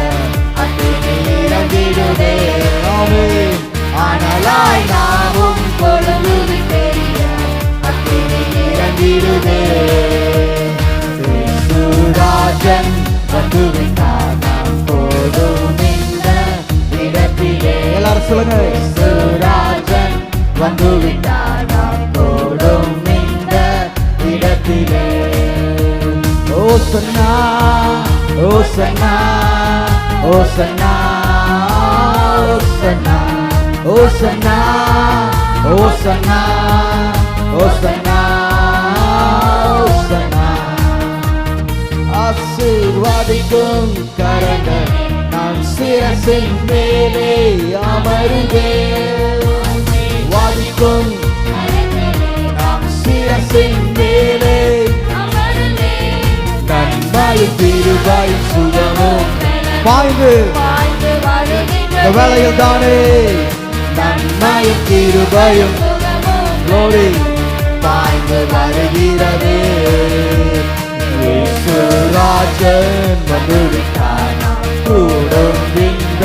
அக்கினி இறங்கிடுதே. ஆமென். ஆனாலாய் நாமும் கொழுந்து விட்டெறிய அக்கினி இறங்கிடுதே. இயேசு ராஜன் வந்துவிட்டார் நாம் போதும் இந்த இடத்திலே. எல்லாரும் சொல்லுங்க. இயேசு ராஜன் வந்துவிட்டார் நாம் போதும் இந்த இடத்திலே. ஓசன்னா ஓசன்னா ஓசன்னா ஓசன்னா ஓசன்னா ஓசன்னா ஓசன்னா ஓசன்னா. ஆசீர்வாதிக்கும் கரங்கள் நான் சிரசின் மேலே அமருவேன். வாதிக்கும் நான் சிரசின் மேலே நன்மையும் கிருபையும் சுகமும் பாய்ந்து இந்த வேளையில் தானே நன்மையும் கிருபையும் glory பாய்ந்து வருகிறது. இயேசு ராஜன் வந்துவிட்டார் கூடும் இந்த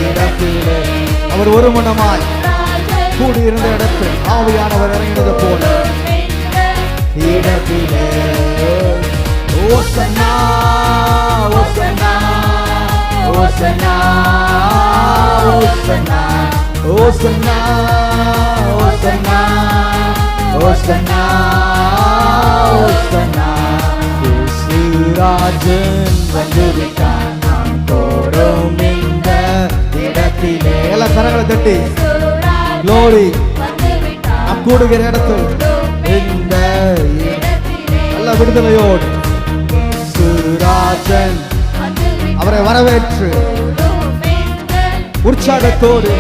இடத்திலே. அவர் ஒரு மனமாய் கூடியிருந்த இடத்தில் ஆவியானவர் இறங்கினது போல இடத்திலே. ஓசன்னா ஓசன்னா ஓசன்னா ஓசன்னா ஓசன்னா ஓசன்னா ஓசன்னா ஓசன்னா. இயேசு ராஜன் வந்துவிட்டார் நாம் போடும் இந்த இடத்திலே. எல்லா கரங்களை தட்டி glory நாம் கூடுகிற இடத்தில் இந்த நல்ல விடுதலையோடு ராஜன் அவரை வரவேற்று உற்சாகத்தோடு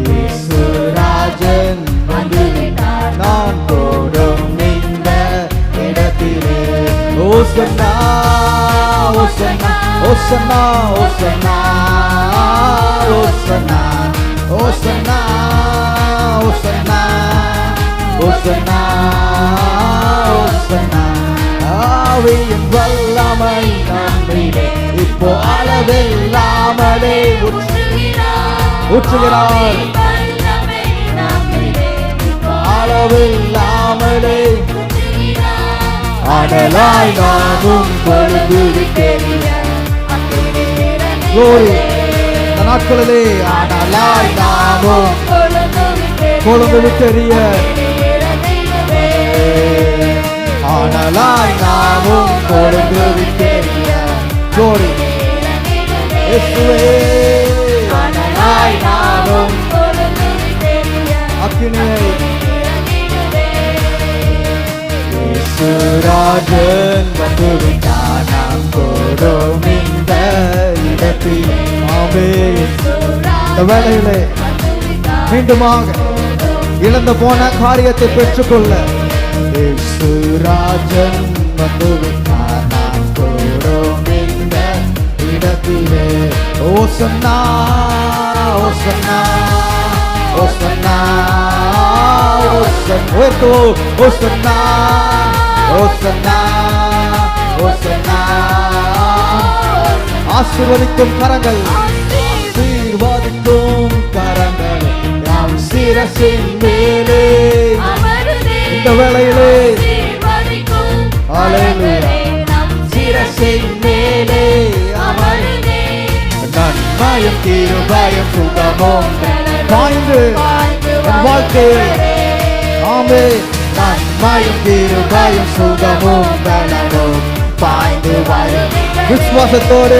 இயேசு ராஜன் வந்துவிட்டார் நான் போடும் இந்த இடத்திலே. ஓசன்னா ஓசன்னா ஓசன்னா ஓசன்னா ஓசன்னா ஓசன்னா ஓசன்னா ஓசன்னா ஓசன்னா. ஆவியின் வல்லமை நம்மிலே இப்போ அளவில்லாமலே ஊற்றுகிறார். அளவில்லாமலே அனலாய் நாமும் கொழுந்து விட்டெறிய. glory. இந்த நாட்களிலே அனலாய் நாமும் கொழுந்து விட்டெறிய. ஆனலாய் நாமும் கொழுந்து விட்டெறிய. glory. இயேசுவே ஆனலாய் நாமும் அக்கினியை. இயேசு ராஜன் வந்துவிட்டார் நாம் கூடும் இந்த இடத்திலே. ஆமென். இந்த வேளையிலே மீண்டுமாக இழந்து போன காரியத்தை பெற்றுக்கொள்ள இயேசு ராஜன் வந்துவிட்டார் நாம் கூடும் இந்த இடத்திலே. ஓசன்னா ஓசன்னா ஓசன்னா ஓசன்னா ஓசன்னா ஓசன்னா ஓசன்னா. ஆசீர்வதிக்கும் கரங்கள் ஆசீர்வதிக்கும் கரங்கள் நாம் சிரசின் மேலே இந்த வேளையிலே சிரசின் மேலே அமருதே. நன்மையும் கிருபையும் சுகமும் பாய்ந்து என் வாழ்க்கையில். ஆமென். நன்மையும் கிருபையும் சுகமும் பலமும் பாய்ந்து வருகிறது விசுவாசத்தோடு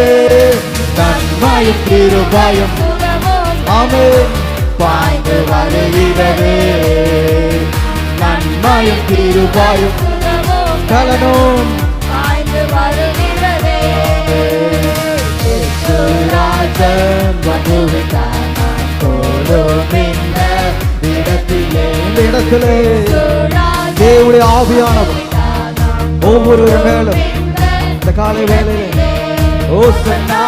நன்மையும் கிருபையும் சுகமும் ஆமென் பாய்ந்து வருகிறது நன்மையும் கிருபையும் சுகமும் கலனும் பாய்ந்து வருகிறது ராஜன் வந்துவிட்டார் நான் தோடும் இந்த இடத்திலே இந்த இடத்திலே தேவனுடைய ஆவியானவர் ஒவ்வொரு மேலும் இந்த காலை வேளையிலே ஓசன்னா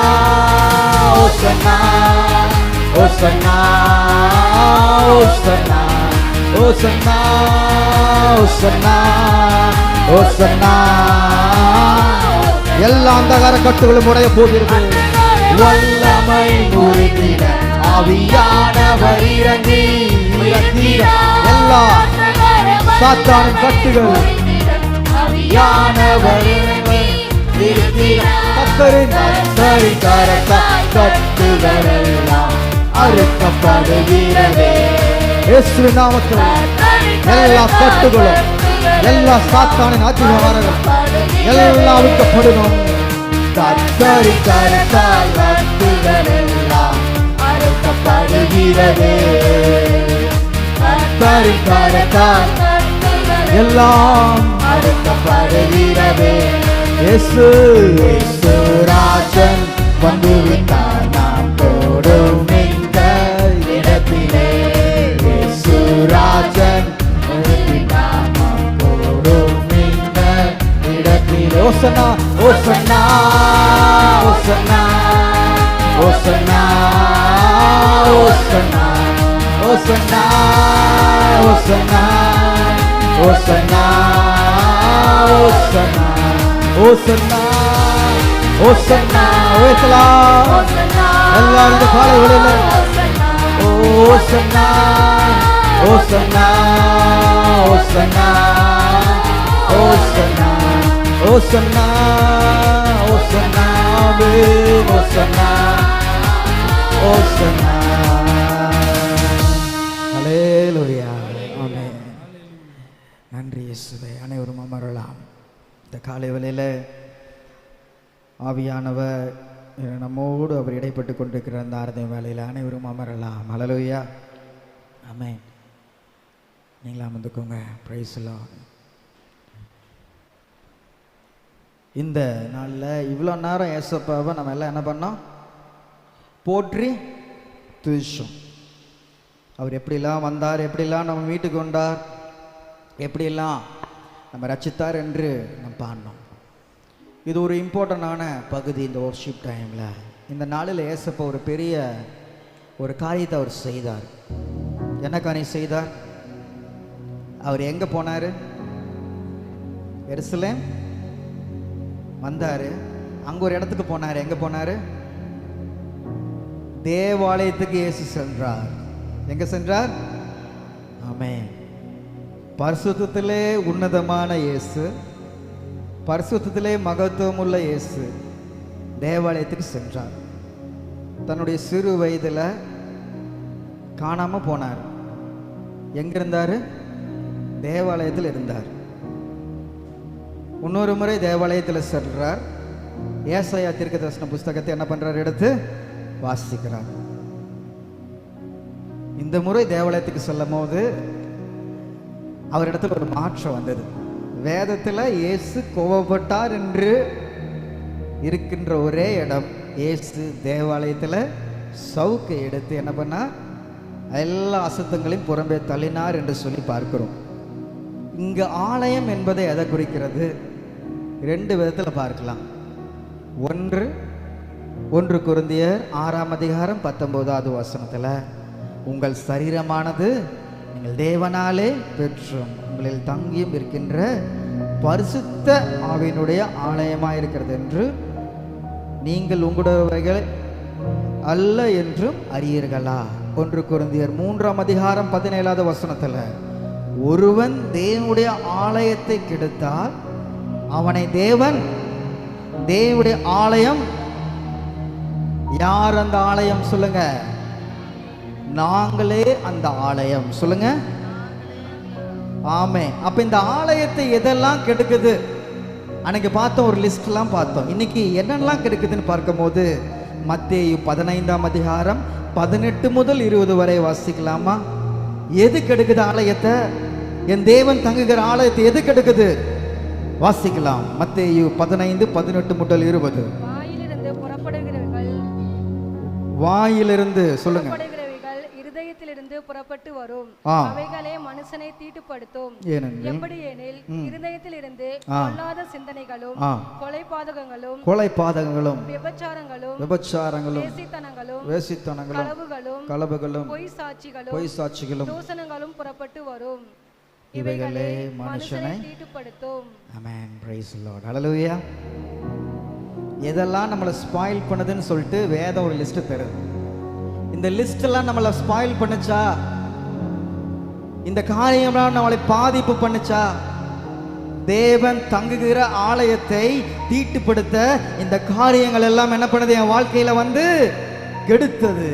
ஓசன்னா ஓசன்னா ஓசன்னா ஓசன்னா ஓசன்னா ஓசன்னா எல்லா அந்தகார கட்டுகளும் உடைய போகிறது வல்லமை முறித்திட ஆவியானவர் இறங்கி எல்லா சாத்தான கட்டுகள் ஆவியானவர் கத்தரின் கரத்தால் கட்டுகளெல்லாம் அறுக்கப்படுகிறதே இயேசு நாமத்தில் எல்லா கட்டுகளும் எல்லா சாத்தானின் ஆசீர்வாதங்கள் எல்லாம் அறுக்கப்படணும் கத்தரின் கரத்தால் கட்டுகளெல்லாம் அறுக்கப்படுகிறதே கத்தரின் கரத்தால் எல்லாம் அறுக்கப்படுகிறதே இயேசு இயேசு ராஜன் வந்துவிட்டார் நாம் தோடும் இந்த இடத்திலே இயேசு ராஜன் வந்துவிட்டார் நாம் தோடும் இந்த இடத்திலே ஓசன்னா ஓசன்னா ஓசன்னா ஓசன்னா ஓசன்னா ஓசன்னா ஓசன்னா ஓசன்னா ஓசன்னா ஓசன்னா ஓசன்னா ஓசலாம் எல்லாரும் இந்த காலை வேளையில ஓசன்னா ஓசன்னா ஓசன்னா ஓசன்னா ஓசன்னா ஓசன்னா ஓசன்னா ஓசன்னா ஹல்லேலூயா ஆமென். நன்றி இயேசுவே. அனைவரும் அமரலாம். இந்த காலை வேளையில் ஆவியானவர் நம்மோடு அவர் இடைப்பட்டு கொண்டிருக்கிற அந்த ஆராதனை வேளையில் அனைவரும் அமரலாம். ஹல்லேலூயா ஆமென். நீங்களா அமர்ந்துக்கோங்க. Price Lord. இந்த நாளில் இவ்வளோ நேரம் ஏசப்பாவை நம்ம எல்லாம் என்ன பண்ணோம்? போற்றி துதிச்சோம். அவர் எப்படிலாம் வந்தார், எப்படிலாம் நம்ம வீட்டுக்கு வந்தார், எப்படியெல்லாம் நம்ம ரட்சித்தார் என்று நம்ம பாடினோம். இது ஒரு இம்பார்ட்டண்டான பகுதி இந்த வொர்ஷிப் டைமில். இந்த நாளில் ஏசப்பா ஒரு பெரிய ஒரு காரியத்தை அவர் செய்தார். என்ன காரியம் செய்தார்? அவர் எங்கே போனார்? எருசலேம் வந்தார். அங்கே ஒரு இடத்துக்கு போனார். எங்கே போனார்? தேவாலயத்துக்கு இயேசு சென்றார். எங்கே சென்றார்? ஆமென். பரிசுத்தத்திலே உன்னதமான இயேசு, பரிசுத்தத்திலே மகத்துவம் உள்ள இயேசு தேவாலயத்துக்கு சென்றார். தன்னுடைய சிறு வயதில் காணாமல் போனார். எங்கே இருந்தார்? தேவாலயத்தில் இருந்தார். இன்னொரு முறை தேவாலயத்தில் சென்றார். ஏசாயா தீர்க்கதரிசன புஸ்தகத்தை என்ன பண்ணுறார்? எடுத்து வாசிக்கிறார். இந்த முறை தேவாலயத்துக்கு செல்லும் போது அவரிடத்தில் ஒரு மாற்றம் வந்தது. வேதத்தில் இயேசு கோபப்பட்டார் என்று இருக்கின்ற ஒரே இடம் இயேசு தேவாலயத்தில் சவுக்கை எடுத்து என்ன பண்ணார்? எல்லா அசுத்தங்களையும் புறம்பே தள்ளினார் என்று சொல்லி பார்க்கிறோம். இங்கு ஆலயம் என்பதை எதை குறிக்கிறது? ரெண்டு விதத்தில் பார்க்கலாம். ஒன்று கொரிந்தியர் 6:19 உங்கள் சரீரமானது நீங்கள் தேவனாலே பெற்றும் உங்களில் தங்கியும் இருக்கின்ற பரிசுத்த ஆவியினுடைய ஆலயமாக இருக்கிறது என்று நீங்கள் உங்களுடையவைகள் அல்ல என்றும் அறியீர்களா? 1 கொரிந்தியர் 3:17 ஒருவன் தேவனுடைய ஆலயத்தை கெடுத்தால் அவனை தேவனுடைய ஆலயம். யார் அந்த ஆலயம்? சொல்லுங்க. நாங்களே அந்த ஆலயம். சொல்லுங்க. ஆமென். அப்ப இந்த ஆலயத்தை எதெல்லாம் கெடுக்குது? அன்னைக்கு பார்த்தோம், ஒரு லிஸ்ட்லாம் பார்த்தோம். இன்னைக்கு என்னெல்லாம் கிடைக்குதுன்னு பார்க்கும்போது மத்தேயு 15ஆம் அதிகாரம் 18 முதல் 20 வரை வாசிக்கலாமா? எது கெடுக்குது ஆலயத்தை? என் தேவன் தங்குகிற ஆலயத்தை எது கெடுக்குது? வாசிக்கலாம். மத்தேயு 15 18 முதல் 20. வாயிலிருந்து புறப்படுகிறவைகள் வாயிலிருந்து சொல்லுங்க. புறப்படுகிறவைகள் இருதயத்திலிருந்து புறப்பட்டு வரும். ஆ. அவைகளே மனுஷனை தீட்டுப்படுத்தும். ஏனெனில் எப்படி எனில் இருதயத்திலிருந்து ஆ. பொல்லாத சிந்தனைகளும் ஆ. கொலைபாதகங்களும் கொலைபாதகங்களும் விபச்சாரங்களும் விபச்சாரங்களும் வேசித்தனங்களும் களவுகளும் களவுகளும் பொய் பொய் சாட்சிகளும் தூசணங்களும் புறப்பட்டு வரும். இவைகளே மனுஷனை மனுஷனை தீட்டுப்படுத்தும். ஆமென். Praise the Lord. ஹalleluya. எதெல்லாம் நம்மளை ஸ்பாயில் பண்ணுதுன்னு சொல்லிட்டு வேதம் ஒரு லிஸ்ட் தருது. இந்த லிஸ்ட் எல்லாம் நம்மளை ஸ்பாயில் பண்ணுச்சா? இந்த காரியம்லாம் நம்மளை பாதிப்பு பண்ணுச்சா? தேவன் தங்குகிற ஆலயத்தை தீட்டுப்படுத்த இந்த காரியங்கள் எல்லாம் என்ன பண்ணுது? என் வாழ்க்கையில வந்து கெடுத்தது.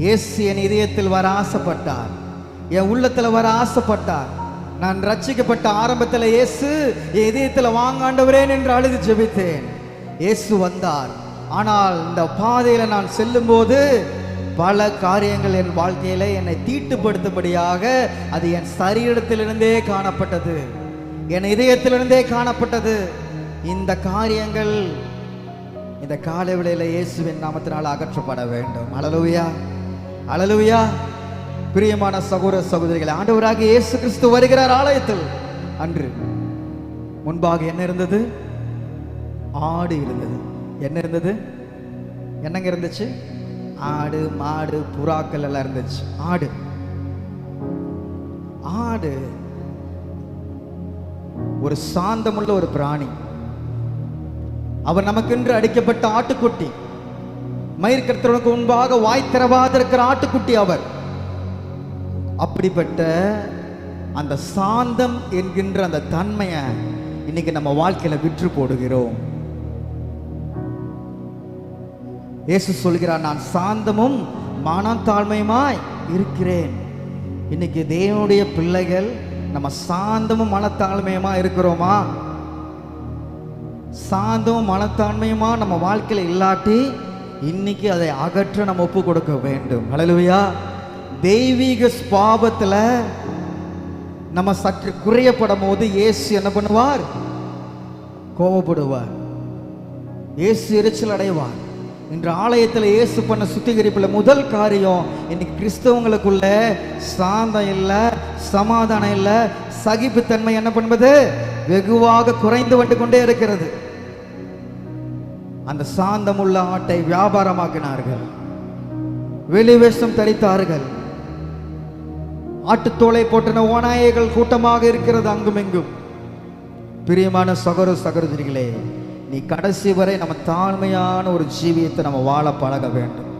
இயேசு என் இதயத்தில் வர ஆசைப்பட்டார், என் உள்ளத்துல வர ஆசைப்பட்டார். நான் ரட்சிக்கப்பட்ட ஆரம்பத்தில் இயேசு என் இதயத்தில் வாங்காண்டவரேன் என்று அழுது ஜெபித்தேன். இயேசு வந்தார். ஆனால் இந்த பாதையில நான் செல்லும்போது பல காரியங்கள் என் வாழ்க்கையில என்னை தீட்டுப்படுத்தும்படியாக அது என் சரீரத்திலிருந்தே காணப்பட்டது, என் இதயத்திலிருந்தே காணப்பட்டது. இந்த காரியங்கள் இந்த காலை வேளையில இயேசுவின் நாமத்தினால் அகற்றப்பட வேண்டும். ஹல்லேலூயா, ஹல்லேலூயா. பிரியமான சகோதர சகோதரிகளை, ஆண்டவராக இயேசு கிறிஸ்து வருகிறார் ஆலயத்தில். அன்று முன்பாக என்ன இருந்தது? ஆடு இருந்தது. என்ன இருந்தது? என்னங்க இருந்துச்சு? ஆடு, மாடு, புறாக்கள் எல்லாம் இருந்துச்சு. ஆடு ஆடு ஒரு சாந்தமுள்ள ஒரு பிராணி. அவர் நமக்கென்று அடிக்கப்பட்ட ஆட்டுக்குட்டி. மயிர்கர்த்தருக்கு முன்பாக வாய் திறவாத இருக்கிற ஆட்டுக்குட்டி அவர். அப்படிப்பட்ட அந்த சாந்தம் என்கின்ற அந்த தன்மையை இன்னைக்கு நம்ம வாழ்க்கையில விற்று போடுகிறோம். இயேசு சொல்கிறார், நான் சாந்தமும் மனத்தாழ்மையுமாய் இருக்கிறேன். இன்னைக்கு தேவனுடைய பிள்ளைகள் நம்ம சாந்தமும் மனத்தாழ்மையுமா இருக்கிறோமா? சாந்தமும் மனத்தாழ்மையுமா நம்ம வாழ்க்கையில இல்லாட்டி இன்னைக்கு அதை அகற்ற நம்ம ஒப்பு கொடுக்க வேண்டும். ஹல்லேலூயா. தெய்வீக ஸ்பாவத்துல நம்ம சற்று குறையப்படும் போது இயேசு என்ன பண்ணுவார்? கோபப்படுவார். இயேசு எரிச்சல் அடைவார். இன்று ஆலயத்தில் இயேசு பண்ண சுத்திகரிப்புல முதல் காரியம், இன்னைக்கு கிறிஸ்தவங்களுக்குள்ள சாந்தம் இல்லை, சமாதானம் இல்லை, சகிப்புத்தன்மை என்ன பண்ணுவது? வெகுவாக குறைந்து வந்து கொண்டே இருக்கிறது. அந்த சாந்தமுள்ள ஆட்டை வியாபாரமாக்கினார்கள், வெளிவேஷம் தரித்தார்கள். ஆட்டுத்தோலை போட்டின ஓநாயகள் கூட்டமாக இருக்கிறது அங்கும் இங்கும். பிரியமான சகோதர சகோதரிகளே, நீ கடைசி வரை நம்ம தாழ்மையான ஒரு ஜீவியத்தை நம்ம வாழ பழக வேண்டும்.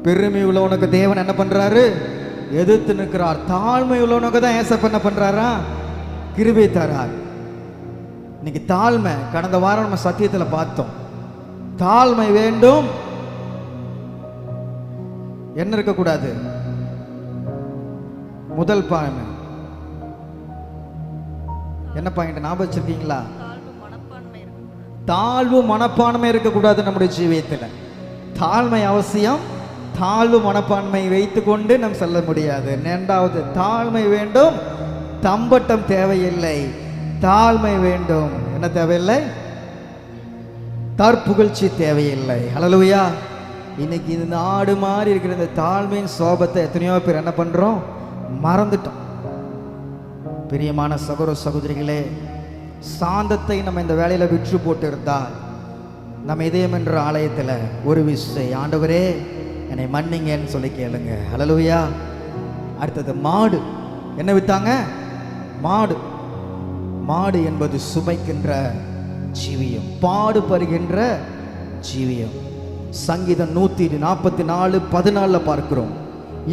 பெருமை உள்ளவனுக்கு தேவன் என்ன பண்றாரு? எதிர்த்து நிற்கிறார். தாழ்மை உள்ளவனுக்கு தான் ஏசப்ப என்ன பண்றாரா? கிருபை தரார். இன்னைக்கு தாழ்மை, கடந்த வாரம் நம்ம சத்தியத்துல பார்த்தோம். தாழ்மை வேண்டும். என்ன இருக்கக்கூடாது? முதல் பாயிண்ட் என்ன பாயிண்ட் ஞாபகம் வச்சிருக்கீங்களா? தாழ்வு மனப்பான்மை இருக்கக்கூடாது நம்முடைய ஜீவியத்தில். தாழ்மை அவசியம். தாழ்வு மனப்பான்மை வைத்துக்கொண்டு நாம் செல்ல முடியாது. இரண்டாவது, தாழ்மை வேண்டும், தம்பட்டம் தேவையில்லை. தாழ்மை வேண்டும். என்ன தேவையில்லை? தற்புகழ்ச்சி தேவையில்லை. ஹல்லேலூயா. இன்னைக்கு இந்த ஆடு மாதிரி இருக்கிற இந்த தாழ்மையின் சோபத்தை எத்தனையோ பேர் என்ன பண்றோம்? மறந்துட்டோம். பிரியமான சகோதர சகோதரிகளே, சாந்தத்தை நம்ம இந்த வேலையில விற்று போட்டு இருந்தால் நம்ம இதயம் என்ற ஆலயத்துல ஒரு விசை, ஆண்டவரே என்னை மன்னிங்கன்னு சொல்லி கேளுங்க. ஹல்லேலூயா. அடுத்தது மாடு. என்ன வித்தாங்க? மாடு. மாடு என்பது சுமைக்கின்ற ஜீவியம், பாடுபடுகின்ற ஜீவியம். சங்கீதம் 144:14 பார்க்கிறோம்,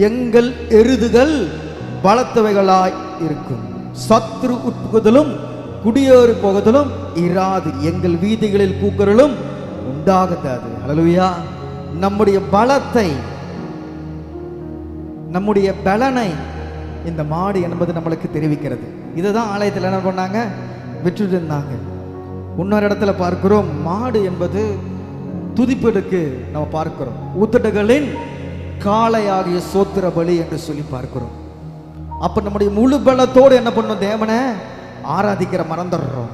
எங்கள் எருதுகள் பலத்தவைகளாய் இருக்கும், சத்ரு உட்புகுதலும் குடியேறி போகுதலும் இராது, எங்கள் வீதிகளில் கூக்குரலும் உண்டாகாது. ஹல்லேலூயா. நம்முடைய பலத்தை, நம்முடைய பலனை இந்த மாடு என்பது நம்மளுக்கு தெரிவிக்கிறது. இதுதான் ஆலயத்தில் என்ன பண்ணாங்க? விட்டுட்டு இருந்தாங்க. இன்னொரு இடத்துல பார்க்கிறோம், மாடு என்பது துதிப்பதற்கு நம்ம பார்க்கிறோம். உதடுகளின் காளையாகிய சோத்திர பலி என்று சொல்லி பார்க்கிறோம். அப்ப நம்முடைய முழு பலத்தோடு என்ன பண்ணோம்? தேவனை ஆராதிக்கிற மறந்துடுறோம்.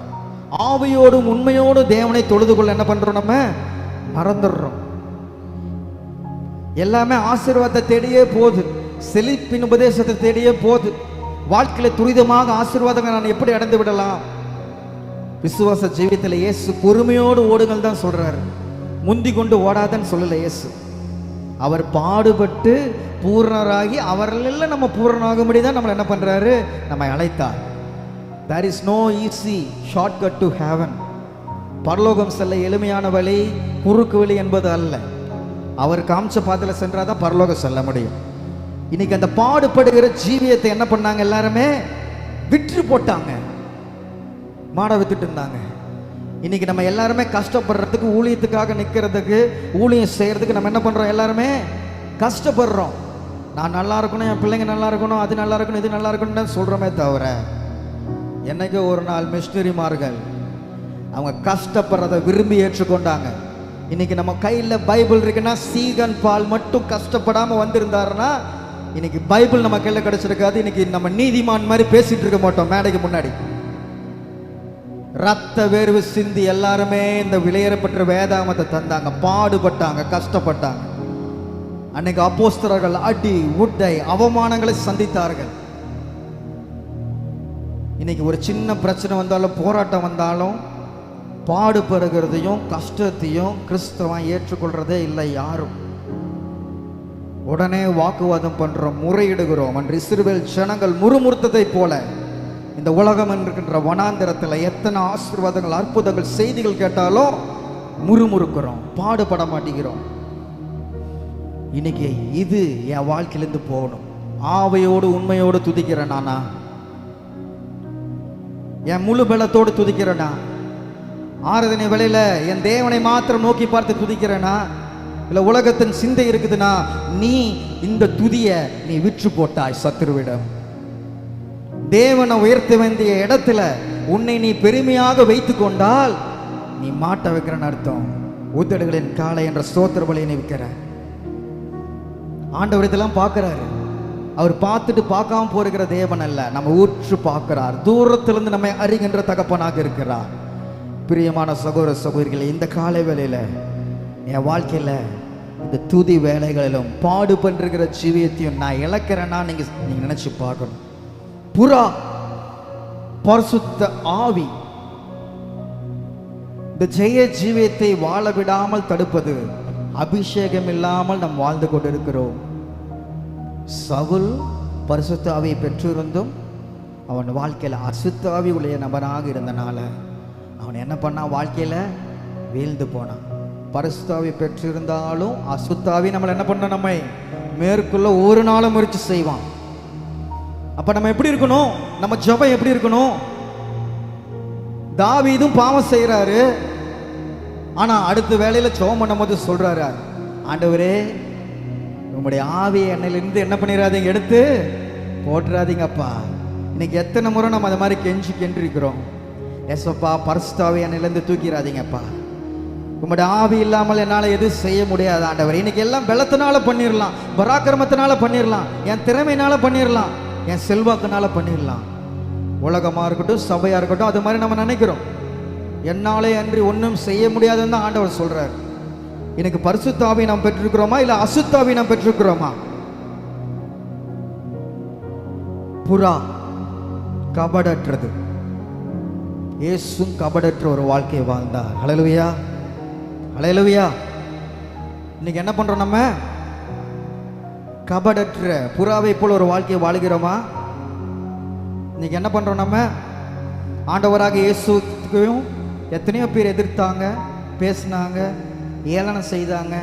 ஆவியோடும் உண்மையோடு தேவனை தொழுது கொள்ள என்ன பண்றோம்? நம்ம மறந்துடுறோம். எல்லாமே ஆசீர்வாதத்தை தேடியே போகுது, செழிப்பின் உபதேசத்தை தேடியே போகுது. வாழ்க்கையில துரிதமாக ஆசீர்வாதங்கள் நான் எப்படி அடைந்து விடலாம்? விசுவாச ஜீவியத்தில் இயேசு பொறுமையோடு ஓடுங்கள் தான் சொல்றாரு, முந்தி கொண்டு ஓடாதன்னு சொல்லல இயேசு. அவர் பாடுபட்டு பூர்ணராகி அவரெல்லாம் நம்ம பூர்ணராகும்படி தான் நம்மளை என்ன பண்றாரு? நம்மை அழைத்தார். There is no easy shortcut to heaven. பரலோகம் செல்ல எளிமையான வழி குறுக்கு வழி என்பது அல்ல. அவர் காமிச்ச பாதையில சென்றாதான் பரலோகம் செல்ல முடியும். இன்னைக்கு அந்த பாடுபடுகிற ஜீவியத்தை என்ன பண்ணாங்க? எல்லாருமே விற்று போட்டாங்க, மாட வித்துட்டு இருந்தாங்க. இன்னைக்கு நம்ம எல்லாருமே கஷ்டப்படுறதுக்கு, ஊழியத்துக்காக நிற்கிறதுக்கு, ஊழியம் செய்யறதுக்கு நம்ம என்ன பண்றோம்? எல்லாருமே கஷ்டப்படுறோம். நான் நல்லா இருக்கணும், என் பிள்ளைங்க நல்லா இருக்கணும், அது நல்லா இருக்கணும், இது நல்லா இருக்கணும்னு சொல்றோமே தவிர, என்னைக்கு ஒரு நாள் மிஷினரிமார்கள் அவங்க கஷ்டப்படுறதை விரும்பி ஏற்றுக்கொண்டாங்க. இன்னைக்கு நம்ம கையில் பைபிள் இருக்குன்னா, சீகன் பால் மட்டும் கஷ்டப்படாம வந்திருந்தாருன்னா இன்னைக்கு பைபிள் நம்ம கையில் கிடைச்சிருக்காது. இன்னைக்கு நம்ம நீதிமான் மாதிரி பேசிட்டு இருக்க மாட்டோம் மேடைக்கு முன்னாடி. ரத்த வேர்வு சிந்தி எல்லாருமே இந்த விலையேறப்பட்ட வேதாமத்தை தந்தாங்க, பாடுபட்டாங்க, கஷ்டப்பட்டாங்க. அன்னைக்கு அப்போஸ்தலர்கள் அடி உட்டை அவமானங்களை சந்தித்தார்கள். இன்னைக்கு ஒரு சின்ன பிரச்சனை வந்தாலும், போராட்டம் வந்தாலும், பாடுபடுகிறதையும் கஷ்டத்தையும் கிறிஸ்தவன் ஏற்றுக்கொள்றதே இல்லை யாரும். உடனே வாக்குவாதம் பண்றோம், முறையிடுகிறோம். அன்று இஸ்ரவேல் ஜனங்கள் முறுமுறுத்ததை போல இந்த உலகம் இருக்கின்ற வனாந்திரத்தில் எத்தனை ஆசீர்வாதங்கள், அற்புதங்கள், செய்திகள் கேட்டாலும் முறுமுறுக்கிறோம், பாடுபட மாட்டேங்கிறோம். இன்னைக்கு இது என் வாழ்க்கையிலிருந்து போகணும். ஆவையோடு உண்மையோடு துதிக்கிறேன் நானா? என் முழு பலத்தோடு துதிக்கிறேனா? ஆராதனை வேளையில என் தேவனை மாத்திரம் நோக்கி பார்த்து துதிக்கிறேனா? இல்ல உலகத்தின் சிந்தை இருக்குதுன்னா, நீ இந்த துதிய நீ விற்று போட்டாய் சத்துருவிடம். தேவனை உயர்த்த வேண்டிய இடத்துல உன்னை நீ பெருமையாக வைத்து கொண்டால் நீ மாட்ட வைக்கிறன்னு அர்த்தம். உதடுகளின் காளை என்ற ஸ்தோத்திர பலியை நீ விற்கிற. ஆண்டவர் இதெல்லாம் பார்க்கிறாரு. அவர் பார்த்துட்டு பார்க்காம போகிற தேவன் அல்ல, நம்ம ஊற்று பார்க்கிறார். தூரத்திலிருந்து நம்மை அறிகின்ற தகப்பனாக இருக்கிறார். பிரியமான சகோதர சகோதரிகளே, இந்த காலை வேளையில என் வாழ்க்கையில இந்த துதி வேலைகளிலும் பாடு பண்ற ஜீவியத்தையும் நான் இழக்கிறேன்னா நீங்க நினைச்சு பார்க்கணும். புறா பரிசுத்த ஆவி இந்த ஜெய ஜீவியத்தை வாழ விடாமல் தடுப்பது அபிஷேகம் இல்லாமல் நாம் வாழ்ந்து கொண்டிருக்கிறோம். சவுல் பரிசுத்த ஆவியை பெற்றிருந்தும் அவன் வாழ்க்கையில் அசுத்த ஆவி உடைய நபராக இருந்தனால அவன் என்ன பண்ணான்? வாழ்க்கையில வீழ்ந்து போனான். பரிசுத்தாவி பெற்றிருந்தாலும் அசுத்தாவி நம்மளை என்ன பண்ண, நம்மை மேற்கொள்ள ஒரு நாளும் முயற்சி செய்வான். அப்ப நம்ம எப்படி இருக்கணும்? நம்ம ஜெபம் எப்படி இருக்கணும்? தாவீதும் பாவம் செய்யறாரு, ஆனா அடுத்த வேளையில ஜெபம் பண்ணும்போது சொல்றாரு, ஆண்டவரே உங்களுடைய ஆவியை என்னிலிருந்து என்ன பண்ணிடாதீங்க, எடுத்து போட்டுறாதீங்கப்பா. இன்னைக்கு எத்தனை முறை நம்ம அதை மாதிரி கெஞ்சி இருக்கிறோம். எஸ்ப்பா பரிசுத்தாவி என்னிலிருந்து தூக்கிடாதீங்கப்பா. உங்களுடைய ஆவி இல்லாமல் என்னால் எதுவும் செய்ய முடியாது ஆண்டவர். இன்னைக்கு எல்லாம் பலத்தினால பண்ணிடலாம், பராக்கிரமத்தினால பண்ணிடலாம், என் திறமையினால பண்ணிடலாம், என் செல்வாக்குனால பண்ணிடலாம். உலகமாக இருக்கட்டும், சபையாக இருக்கட்டும், அது மாதிரி நம்ம நினைக்கிறோம். என்னாலே அன்றி ஒன்றும் செய்ய முடியாதுன்னு தான் ஆண்டவர் சொல்றார். எனக்கு பரிசுத்தாவி நாம் பெற்றிருக்கிறோமா இல்லை அசுத்தாவி நாம் பெற்றிருக்கிறோமா? புறா கபடற்றது, இயேசுவும் கபடற்ற ஒரு வாழ்க்கையை வாழ்ந்தார். ஹல்லேலூயா, ஹல்லேலூயா. இன்னைக்கு என்ன பண்றோம்? நம்ம கபடற்ற புறாவை போல ஒரு வாழ்க்கையை வாழுகிறோமா? இன்னைக்கு என்ன பண்றோம்? நம்ம ஆண்டவராக இயேசுக்கும் எத்தனையோ பேர் எதிர்த்தாங்க, பேசினாங்க, ஏளனம் செய்தாங்க.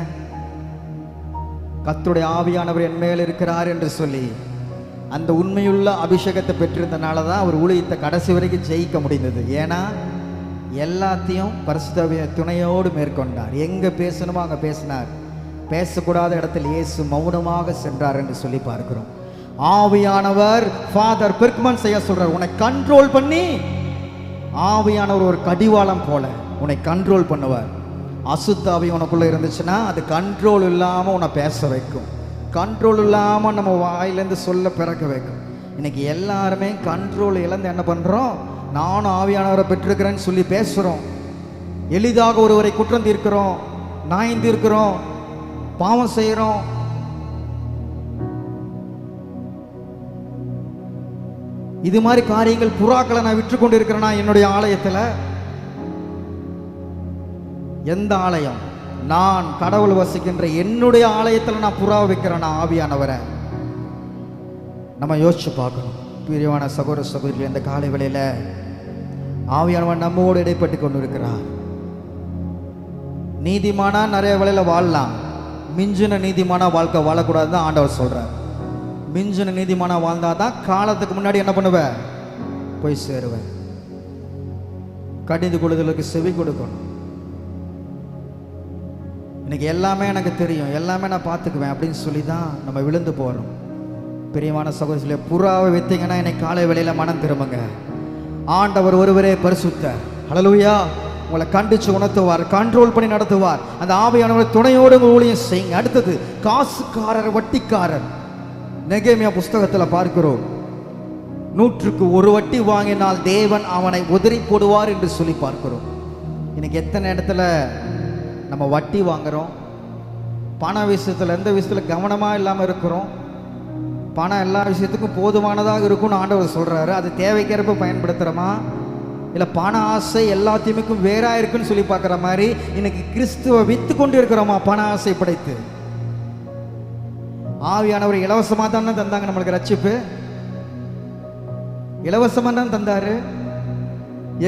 கர்த்தருடைய ஆவியானவர் என் மேல் இருக்கிறார் என்று சொல்லி அந்த உண்மையுள்ள அபிஷேகத்தை பெற்றிருந்தனால தான் அவர் ஊழியத்தை கடைசி வரைக்கும் ஜெயிக்க முடிந்தது. ஏன்னா எல்லாத்தையும் பரிசுத்த துணையோடு மேற்கொண்டார். எங்க பேசணுமோ அங்க பேசினார். பேசக்கூடாத இடத்தில் இயேசு மௌனமாக சென்றார் என்று சொல்லி பார்க்கிறோம். ஆவியானவர் ஃபாதர் பெர்க்மன் செய்ய சொல்றார், உன்னை கண்ட்ரோல் பண்ணி ஆவியானவர் ஒரு கடிவாளம் போல உன்னை கண்ட்ரோல் பண்ணுவார். அசுத்தாவி உனக்குள்ள இருந்துச்சுன்னா அது கண்ட்ரோல் இல்லாமல் உன்னை பேச வைக்கும், கண்ட்ரோல் இல்லாமல் நம்ம வாயிலேருந்து சொல்ல பிறக்க வைக்கும். இன்னைக்கு எல்லாருமே கண்ட்ரோல் இழந்து என்ன பண்ணுறோம்? நானும் ஆவியானவரை பெற்றிருக்கிறேன்னு சொல்லி பேசுகிறோம். எளிதாக ஒருவரை குற்றம் தீர்க்கிறோம், நாய்ந்து இருக்கிறோம், பாவம் செய்கிறோம். இது மாதிரி காரியங்கள் புறாக்களை நான் விற்று கொண்டு இருக்கிறேன்னா என்னுடைய ஆலயத்தில். எந்த ஆலயம்? நான் கடவுள் வசிக்கின்ற என்னுடைய ஆலயத்தில் நான் புறா வைக்கிறேன்னா ஆவியானவரை? நம்ம யோசிச்சு பார்க்கணும். பிரியமான சகோதர சகோதரிகள், இந்த காலை வேளையில் ஆவியானவர் நம்மோடு இடைப்பட்டு கொண்டு இருக்கிறார். நீதிமானா நிறைய வேளையில் வாழலாம், மிஞ்சின நீதிமானா வாழ்க்கை வாழக்கூடாது தான் ஆண்டவர் சொல்றார். மிஞ்சின நீதிமானா வாழ்ந்தாதான் காலத்துக்கு முன்னாடி என்ன பண்ணுவேன்? போய் சேருவேன். கடிந்து கொள்ளுதலுக்கு செவி கொடுக்கணும். இன்னைக்கு எல்லாமே எனக்கு தெரியும், எல்லாமே நான் பார்த்துக்குவேன் அப்படின்னு சொல்லி தான் நம்ம விழுந்து போகிறோம். பிரியமான சகோதரிகளே, புறாவை வைத்தீங்கன்னா இன்னைக்கு காலை வேளையில் மனம் திரும்புங்க. ஆண்டவர் ஒருவரே பரிசுத்தர். ஹல்லேலூயா. உங்களை கண்டிச்சு உணர்த்துவார், கண்ட்ரோல் பண்ணி நடத்துவார். அந்த ஆவியானவர் துணையோடு ஊழியம் செய்யுங்க. அடுத்தது காசுக்காரர், வட்டிக்காரர். நெகேமியா புஸ்தகத்தில் பார்க்கிறோம், 100க்கு 1 வட்டி வாங்கினால் தேவன் அவனை உதறி போடுவார் என்று சொல்லி பார்க்கிறோம். இன்னைக்கு எத்தனை இடத்துல நம்ம வட்டி வாங்குறோம், பண விஷயத்தில் எந்த விஷயத்தில் கவனமாக இல்லாமல் இருக்கிறோம். பணம் எல்லா விஷயத்துக்கும் போதுமானதாக இருக்கும்னு ஆண்டவர் சொல்கிறாரு. அது தேவைக்கேற்ப பயன்படுத்துகிறோமா, இல்லை பண ஆசை எல்லாத்தையுமே வேறா இருக்குன்னு சொல்லி பார்க்குற மாதிரி இன்னைக்கு கிறிஸ்துவை விற்று கொண்டு இருக்கிறோமா பண ஆசை படைத்து? ஆவியானவர் இலவசமாக தானே தந்தாங்க நம்மளுக்கு ரட்சிப்பு, இலவசமாக தான் தந்தாரு.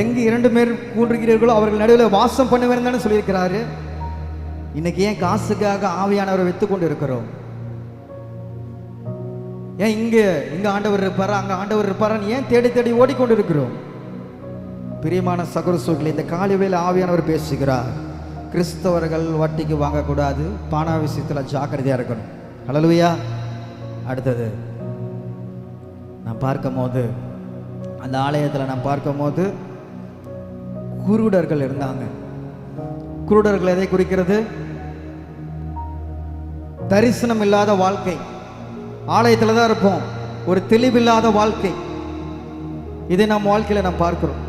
எங்கு 2 பேர் கூடுகிறீர்களோ அவர்கள் நடுவில் வாசம் பண்ணுவேன் தானே சொல்லியிருக்கிறாரு. இன்னைக்கு ஏன் காசுக்காக ஆவியானவரை விற்று கொண்டு இருக்கிறோம்? ஏன் இங்க ஆண்டவர் இருப்பாரா, அங்க ஆண்டவர் இருப்பாரான்னு ஏன் தேடி தேடி ஓடிக்கொண்டு இருக்கிறோம்? பிரியமான சகோதர சகோதரிகளே, இந்த காலை வேளை ஆவியானவர் பேசுகிறார். கிறிஸ்தவர்கள் வட்டிக்கு வாங்கக்கூடாது, பண விஷயத்தில் ஜாக்கிரதையா இருக்கணும். ஹல்லேலூயா. அடுத்தது நான் பார்க்கும் போது, அந்த ஆலயத்தில் நான் பார்க்கும் போது குருடர்கள் இருந்தாங்க. குருடர்கள் எதை குறிக்கிறது? தரிசனம் இல்லாத வாழ்க்கை. ஆலயத்தில் தான் இருப்போம், ஒரு தெளிவில்லாத வாழ்க்கை. இதை நம் வாழ்க்கையில் நாம் பார்க்கிறோம்.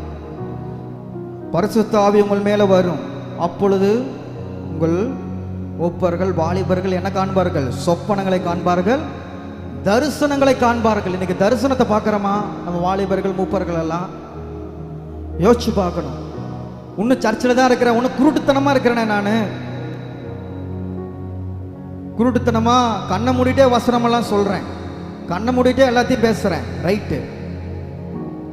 பரிசுத்த ஆவி உங்கள் மேலே வரும், அப்பொழுது உங்கள் ஒப்பர்கள், வாலிபர்கள் என்ன காண்பார்கள்? சொப்பனங்களை காண்பார்கள், தரிசனங்களை காண்பார்கள். இன்னைக்கு தரிசனத்தை பார்க்குறோமா நம்ம வாலிபர்கள், மூப்பர்கள் எல்லாம்? யோசிச்சு பார்க்கணும். இன்னும் சர்ச்சில் தான் இருக்கிறேன், ஒன்றும் குருட்டுத்தனமாக இருக்கிறேனே நான். குருட்டுத்தனமா கண்ணை மூடிட்டே வசனமெல்லாம் சொல்கிறேன், கண்ணை மூடிட்டே எல்லாத்தையும் பேசுகிறேன், ரைட்டு.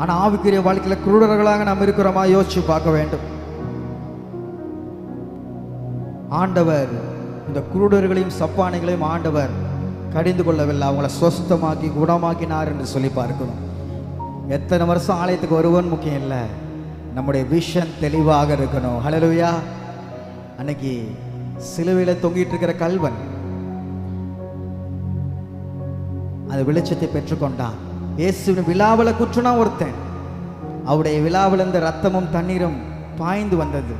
ஆனால் ஆவிக்குரிய வாழ்க்கையில் குருடர்களாக நாம் இருக்கிறோமா? யோசிச்சு பார்க்க வேண்டும். ஆண்டவர் இந்த குருடர்களையும் சப்பானைகளையும் ஆண்டவர் கடிந்து கொள்ளவில்லை, அவங்கள சொஸ்தமாக்கி குணமாக்கினார் என்று சொல்லி பார்க்கணும். எத்தனை வருஷம் ஆலயத்துக்கு வருவோன்னு முக்கியம் இல்லை, நம்முடைய விஷன் தெளிவாக இருக்கணும். ஹல்லேலூயா. அன்னைக்கு சிலுவையில் தொங்கிட்டு இருக்கிற கல்வன் அது வெளிச்சத்தை பெற்றுக்கொண்டான். இயேசுவின் விழாவில் குற்றுனா ஒருத்தன், அவருடைய விழாவில் இந்த ரத்தமும் தண்ணீரும் பாய்ந்து வந்தது.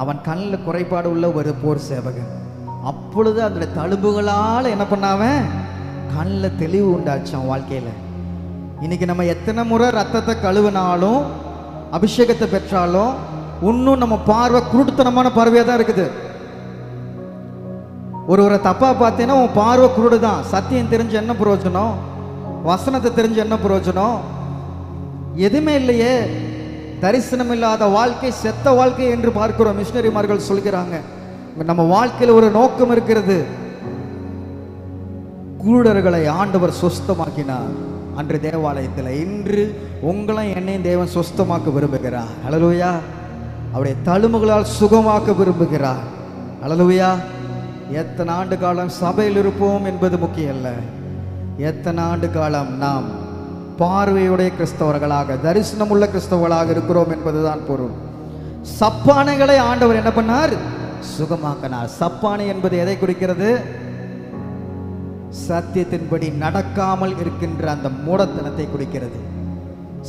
அவன் கண்ணில் குறைபாடு உள்ள ஒரு போர் சேவகன். அப்பொழுது அந்த தழும்புகளால் என்ன பண்ணாவன்? கண்ணில் தெளிவு உண்டாச்சான் வாழ்க்கையில். இன்னைக்கு நம்ம எத்தனை முறை ரத்தத்தை கழுவினாலும் அபிஷேகத்தை பெற்றாலும் இன்னும் நம்ம பார்வை குருட்டுத்தனமான பார்வையாக தான் இருக்குது. ஒருவரை தப்பா பார்த்தீங்கன்னா உன் பார்வை குருடு தான். சத்தியம் தெரிஞ்சு என்ன பிரயோஜனம்? வசனத்தை தெரிஞ்சு என்ன பிரயோஜனம்? எதுவுமே இல்லையே. தரிசனம் இல்லாத வாழ்க்கை செத்த வாழ்க்கை என்று பார்க்கிறோம். மிஷனரிமார்கள் சொல்கிறாங்க, நம்ம வாழ்க்கையில் ஒரு நோக்கம் இருக்கிறது. குருடர்களை ஆண்டவர் சுஸ்தமாக்கினார் அன்று தேவாலயத்தில். இன்று உங்களையும் என்னையும் தேவன் சுஸ்தமாக்க விரும்புகிறார். ஹல்லேலூயா. அவருடைய தழும்புகளால் சுகமாக்க விரும்புகிறார். ஹல்லேலூயா. எத்தனை ஆண்டு காலம் சபையில் இருப்போம் என்பது முக்கியம் அல்ல, எத்தனை ஆண்டு காலம் நாம் பார்வையுடைய கிறிஸ்தவர்களாக, தரிசனம் உள்ள கிறிஸ்தவர்களாக இருக்கிறோம் என்பதுதான் பொருள். சப்பானைகளை ஆண்டவர் என்ன பண்ணார்? சுகமாக்கினார். சப்பானை என்பது எதை குறிக்கிறது? சத்தியத்தின்படி நடக்காமல் இருக்கின்ற அந்த மூடத்தனத்தை குறிக்கிறது.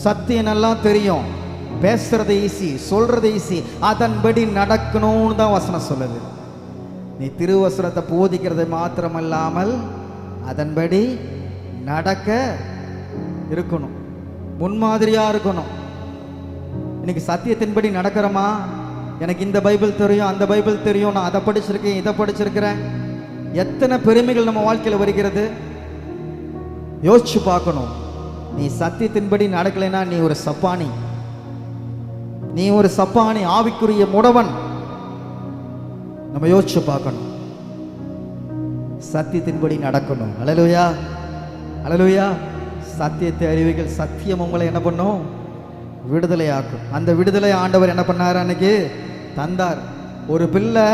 சத்தியம் நல்லா தெரியும், பேசுறது ஈஸி, சொல்றது ஈஸி, அதன்படி நடக்கணும்னு தான் வசனம் சொல்லுது. நீ திருவசனத்தை போதிக்கிறது மாத்திரமல்லாமல் அதன்படி நடக்க இருக்கணும், முன்மாதிரியா இருக்கணும். இன்னைக்கு சத்தியத்தின்படி நடக்கிறோமா? எனக்கு இந்த பைபிள் தெரியும், அந்த பைபிள் தெரியும், நான் அதை படிச்சிருக்கேன், இதை படிச்சிருக்கிறேன். எத்தனை பெருமைகள் நம்ம வாழ்க்கையில் வருகிறது யோசிச்சு பார்க்கணும். நீ சத்தியத்தின்படி நடக்கலைன்னா நீ ஒரு சப்பானி, நீ ஒரு சப்பானி, ஆவிக்குரிய முடவன். நம்ம யோசிச்சு பார்க்கணும், சத்தியத்தின்படி நடக்கணும். அல்லேலூயா, அல்லேலூயா. சத்தியத்தை அறிவிகள், சத்தியம் உங்களை என்ன பண்ணும்? விடுதலையாக்கும். அந்த விடுதலை ஆண்டவர் என்ன பண்ணார்? அன்னைக்கு தந்தார். ஒரு பிள்ளை,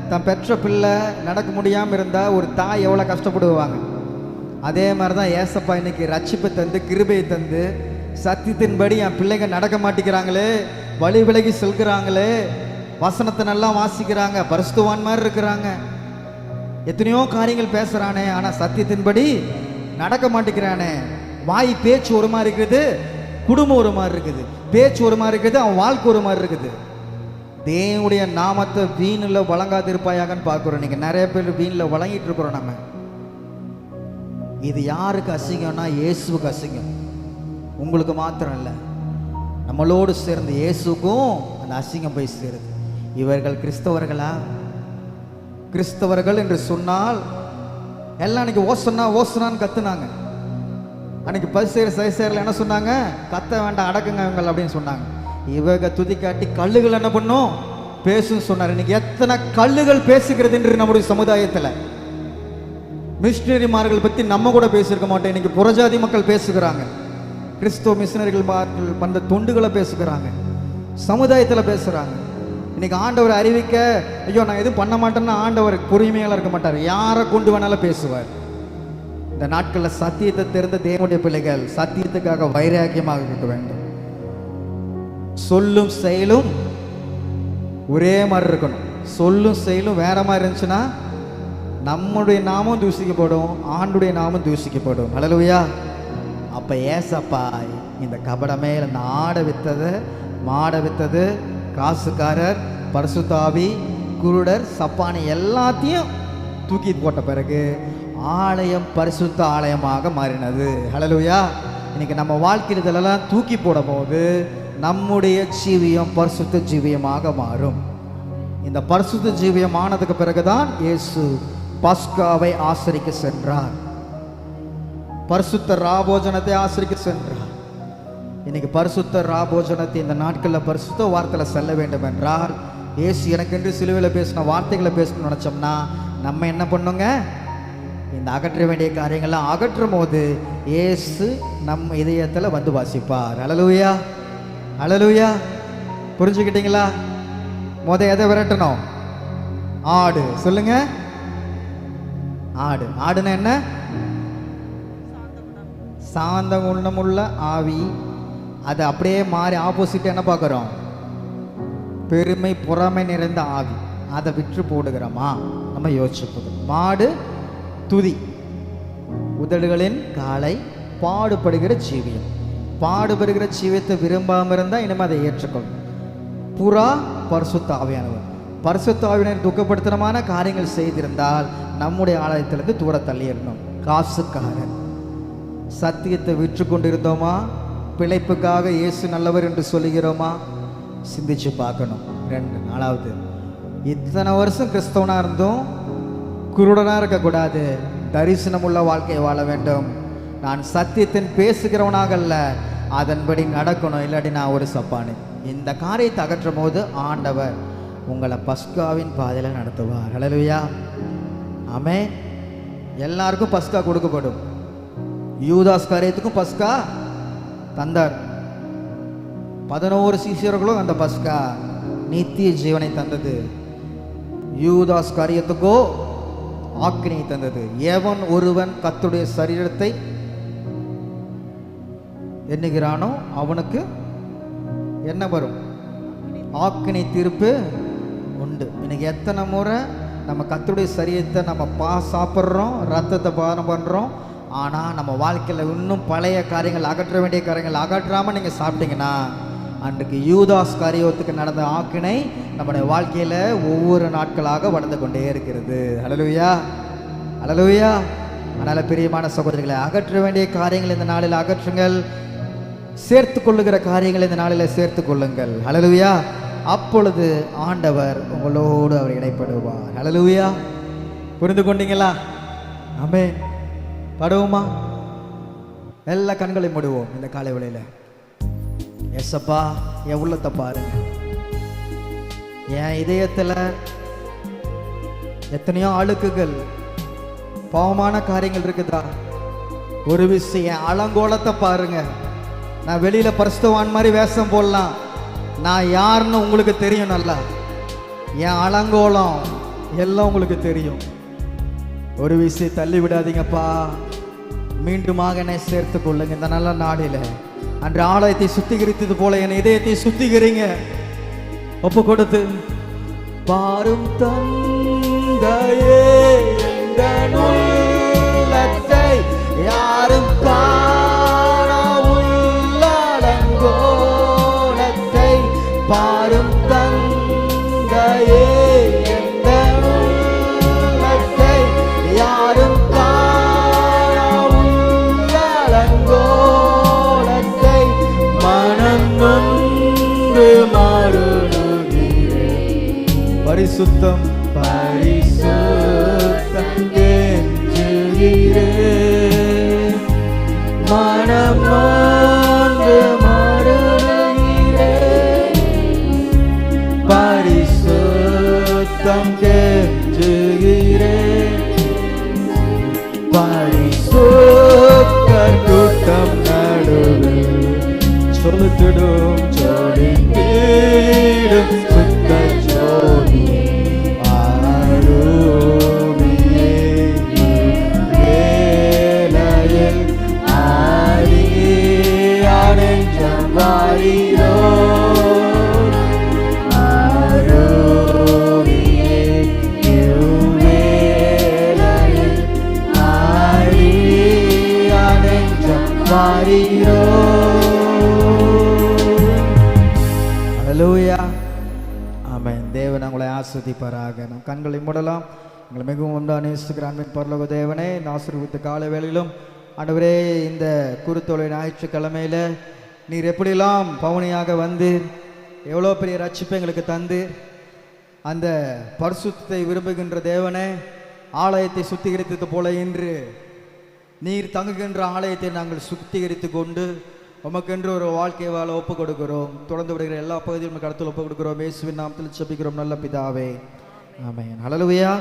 தன் பெற்ற பிள்ளை நடக்க முடியாமல் இருந்தால் ஒரு தாய் எவ்வளோ கஷ்டப்படுவாங்க. அதே மாதிரி தான் ஏசப்பா இன்னைக்கு ரட்சிப்பை தந்து, கிருபையை தந்து, சத்தியத்தின்படி என் பிள்ளைங்க நடக்க மாட்டேங்கிறாங்களே, வழி விலகி செல்கிறாங்களே, வசனத்தை நல்லா வாசிக்கிறாங்க, பரிசுத்தவான் மாதிரி இருக்கிறாங்க, எத்தனையோ காரியங்கள் பேசுகிறானே, ஆனால் சத்தியத்தின்படி நடக்க மாட்டேங்கிறானே. வாய் பேச்சு ஒரு மாதிரி இருக்குது, குடும்பம் ஒரு மாதிரி இருக்குது, பேச்சு ஒரு மாதிரி இருக்குது, அவன் வாழ்க்கை ஒரு மாதிரி இருக்குது. தேவனுடைய நாமத்தை வீணில் வழங்காது இருப்பாயாகன்னு பார்க்குறோம். நீங்கள் நிறைய பேர் வீணில் வழங்கிட்டு இருக்கிறோம். நம்ம இது யாருக்கு அசிங்கம்னா இயேசுவுக்கு அசிங்கம். உங்களுக்கு மாத்திரம் இல்லை, நம்மளோடு சேர்ந்து இயேசுக்கும் அந்த அசிங்கம் போய் சேருது. இவர்கள் கிறிஸ்தவர்களா? கிறிஸ்தவர்கள் என்று சொன்னால் எல்லாம் அன்னைக்கு ஓசனா ஓசனான்னு கத்துனாங்க. அன்னைக்கு பரிசேயர் சதுசேயர்கள் என்ன சொன்னாங்க? கத்த வேண்டாம், அடக்குங்க இவங்க அப்படின்னு சொன்னாங்க. இவங்க துதி காட்டி கல்லுகள் என்ன பண்ணும்? பேசுன்னு சொன்னார். இன்னைக்கு எத்தனை கல்லுகள் பேசுகிறது என்று நம்முடைய சமுதாயத்தில். மிஷினரிமார்கள் பற்றி நம்ம கூட பேசியிருக்க மாட்டோம். இன்னைக்கு புறஜாதி மக்கள் பேசுகிறாங்க, கிறிஸ்துவ மிஷினரிகள் பண்ற தொண்டுகளை பேசுகிறாங்க, சமுதாயத்தில் பேசுகிறாங்க. இன்னைக்கு ஆண்டவர் அறிவிக்க, ஐயோ நான் எதுவும் பண்ண மாட்டேன்னா ஆண்டவர் பொறுமையால இருக்க மாட்டார், யாரை கொண்டு வேணாலும் பேசுவார். இந்த நாட்களில் சத்தியத்தை தெரிந்த தேவனுடைய பிள்ளைகள் சத்தியத்துக்காக வைராக்கியமாக இருக்க வேண்டும். சொல்லும் செயலும் ஒரே மாதிரி இருக்கணும். சொல்லும் செயலும் வேற மாதிரி இருந்துச்சுன்னா நம்முடைய நாமும் தூசிக்கப்படும், ஆண்டுடைய நாமும் தூசிக்கப்படும். அல்லேலூயா. அப்போ ஏசப்பா இந்த கபடமே, இந்த ஆடை வித்தது, மாடை வித்தது, காசுக்காரர், பரிசுத்தாவி, குருடர், சப்பானி எல்லாத்தையும் தூக்கி போட்ட பிறகு ஆலயம் பரிசுத்த ஆலயமாக மாறினது. ஹல்லேலூயா. இன்னைக்கு நம்ம வாழ்க்கையில் இதெல்லாம் தூக்கி போடும் போது நம்முடைய ஜீவியம் பரிசுத்த ஜீவியமாக மாறும். இந்த பரிசுத்த ஜீவியம் ஆனதுக்கு பிறகுதான் இயேசு பஸ்காவை ஆசரிக்க சென்றார், பரிசுத்த ராபோஜனத்தை ஆசரிக்க சென்றார். இன்னைக்கு பரிசுத்த ராபோஜனத்தை இந்த நாட்களில் பரிசுத்த வார்த்தையில் செல்ல வேண்டும் என்றால், இயேசு எனக்கென்று சிலுவையில் பேசின வார்த்தைகளை பேசணும்னு நினச்சோம்னா நம்ம என்ன பண்ணுங்க? இந்த அகற்ற வேண்டிய காரியங்கள்லாம் அகற்றும் போது இயேசு நம் இதயத்தில் வந்து வாசிப்பார். அல்லேலூயா, அல்லேலூயா. புரிஞ்சுக்கிட்டீங்களா? எதை விரட்டணும்? ஆடு. சொல்லுங்க, ஆடு. ஆடுனா என்ன? சாந்த குணமுள்ள ஆவி. அதை அப்படியே மாறி ஆப்போசிட் என்ன பார்க்குறோம்? பெருமை பொறாமை நிறைந்த ஆவி. அதை விற்று போடுகிறோமா? நம்ம யோசிச்சு போதும். மாடு துதி, உதடுகளின் காலை, பாடுபடுகிற ஜீவியம். பாடுபடுகிற ஜீவியத்தை விரும்பாமல் இருந்தால் இனிமேல் அதை ஏற்றுக்கொள்ளும். புறா பரிசுத்த ஆவியானவர். பரிசுத்த ஆவியினர் துக்கப்படுத்தனமான காரியங்கள் செய்திருந்தால் நம்முடைய ஆலயத்திலிருந்து தூர தள்ளிடணும். காசுக்காரன். சத்தியத்தை விற்று கொண்டிருந்தோமா? பிழைப்புக்காக இயேசு நல்லவர் என்று சொல்லுகிறோமா? சிந்திச்சு பார்க்கணும். 2, 4வது, இத்தனை வருஷம் கிறிஸ்தவனாக இருந்தும் குருடனாக இருக்கக்கூடாது. தரிசனம் உள்ள வாழ்க்கையை வாழ வேண்டும். நான் சத்தியத்தின் பேசுகிறவனாக அல்ல, அதன்படி நடக்கணும். இல்லாட்டி நான் ஒரு சப்பானி. இந்த காரியத்தை அகற்றும் போது ஆண்டவர் உங்களை பஸ்காவின் பாதையில் நடத்துவார். ஹல்லேலூயா, ஆமென். எல்லாருக்கும் பஸ்கா கொடுக்கப்படும். யூதாஸ் காரியத்துக்கும் பஸ்கா தந்தார். 11 சீஷர்களும் அந்த பஸ்கா நித்திய ஜீவனை தந்தது. யூதாஸ் காரியத்துக்கோ ஆக்கினை தந்தது. எவன் ஒருவன் கர்த்தருடைய சரீரத்தை எண்ணுகிறானோ அவனுக்கு என்ன வரும்? ஆக்கினை தீர்ப்பு உண்டு. இன்னைக்கு எத்தனை முறை நம்ம கர்த்தருடைய சரீரத்தை நம்ம சாப்பிட்றோம், ரத்தத்தை பானம் பண்ணுறோம். ஆனால் நம்ம வாழ்க்கையில் இன்னும் பழைய காரியங்கள், அகற்ற வேண்டிய காரியங்கள் அகற்றாமல் நீங்கள் சாப்பிட்டீங்கன்னா அன்றைக்கு யூதாஸ் காரியோத்துக்கு நடந்த ஆக்கினை நம்முடைய வாழ்க்கையில ஒவ்வொரு நாட்களாக வளர்ந்து கொண்டே இருக்கிறது. ஹல்லேலூயா, ஹல்லேலூயா. அதனால பிரியமான சகோதரிகளை, அகற்ற வேண்டிய காரியங்கள் இந்த நாளில் அகற்றுங்கள், சேர்த்து கொள்ளுகிற காரியங்களை இந்த நாளில் சேர்த்து கொள்ளுங்கள். ஹல்லேலூயா. அப்பொழுது ஆண்டவர் உங்களோடு அவர் இடைப்படுவார். ஹல்லேலூயா. புரிந்து கொண்டீங்களா? ஆமென். படுவோமா? எல்லா கண்களையும் மூடுவோம் இந்த காலை வேளையில. எஸ்ஸப்பா, என் உள்ளத்தை பாருங்க. என் இதயத்துல எத்தனையோ அழுக்குகள், பாவமான காரியங்கள் இருக்குதா? ஒரு விஷயம், அலங்கோலத்தை பாருங்க. நான் வெளியில பரிசுத்தவான் மாதிரி வேஷம் போடலாம், நான் யாருன்னு உங்களுக்கு தெரியும் நல்லா. என் அலங்கோலம் எல்லாம் உங்களுக்கு தெரியும். ஒரு விஷயம் தள்ளி விடாதீங்கப்பா. மீண்டுமாக என்னை சேர்த்து கொள்ளுங்க இந்த நல்ல நாளில. அன்று ஆலயத்தை சுத்திகரித்தது போல என் இதயத்தை சுத்திகரிங்க. ஒப்பு கொடுத்து பாரும் தந்தையே, எங்கள் உள்ளத்தை யாரும் காணா உள்ளடங்கோலத்தை பாரும் தந்தையே, எங்கள் உள்ளத்தை யாரும் காணா உள்ளடங்கோலத்தை மனம் நொந்து மாறுகிறேன். பரிசுத்தம் பரிசுத்தம் கெஞ்சுகிறேன், மனம் நொந்து மாறுகிறேன். பரிசுத்தம் கெஞ்சுகிறேன், பரிசுத்தர் கூட்டம் நடுவில் சொலுத்திடும் ஜோடித்திடும் சுத்த ஜோதி ஆரோவியே வேலையில் ஆடியானெஞ்சம் வாரீரோ. ஆரோவியே வேலையில் ஆடியானெஞ்சம் வாரீரோ. ஹல்லேலூயா. ஆமென். தேவன் உங்களை ஆசீர்வதிப்பாராக. நம் கண்களை மூடலாம். எங்களை மிகவும் ஒன்றாக நேசிக்கிற அன்பின் பரலோக தேவனே, இந்த ஆசீர்வதித்த கால வேளையிலும் ஆண்டவரே, இந்த குருத்தோலை ஞாயிற்றுக்கிழமையில நீர் எப்படியெல்லாம் பவுனியாக வந்து எவ்வளோ பெரிய ரட்சிப்பை எங்களுக்கு தந்து அந்த பரிசுத்தத்தை விரும்புகின்ற தேவனே, ஆலயத்தை சுத்திகரித்தது போல இன்று நீர் தங்குகின்ற ஆலயத்தை நாங்கள் சுத்திகரித்து கொண்டு உமக்கென்று ஒரு வாழ்க்கை வாழ ஒப்புக் கொடுக்கிறோம். தொடர்ந்து விடுகிற எல்லா பகுதியும் கடத்தில் ஒப்புக் கொடுக்கிறோம். இயேசுவின் நாமத்தில் ஜெபிக்கிறோம் நல்ல பிதாவே, ஆமென். ஹல்லேலூயா.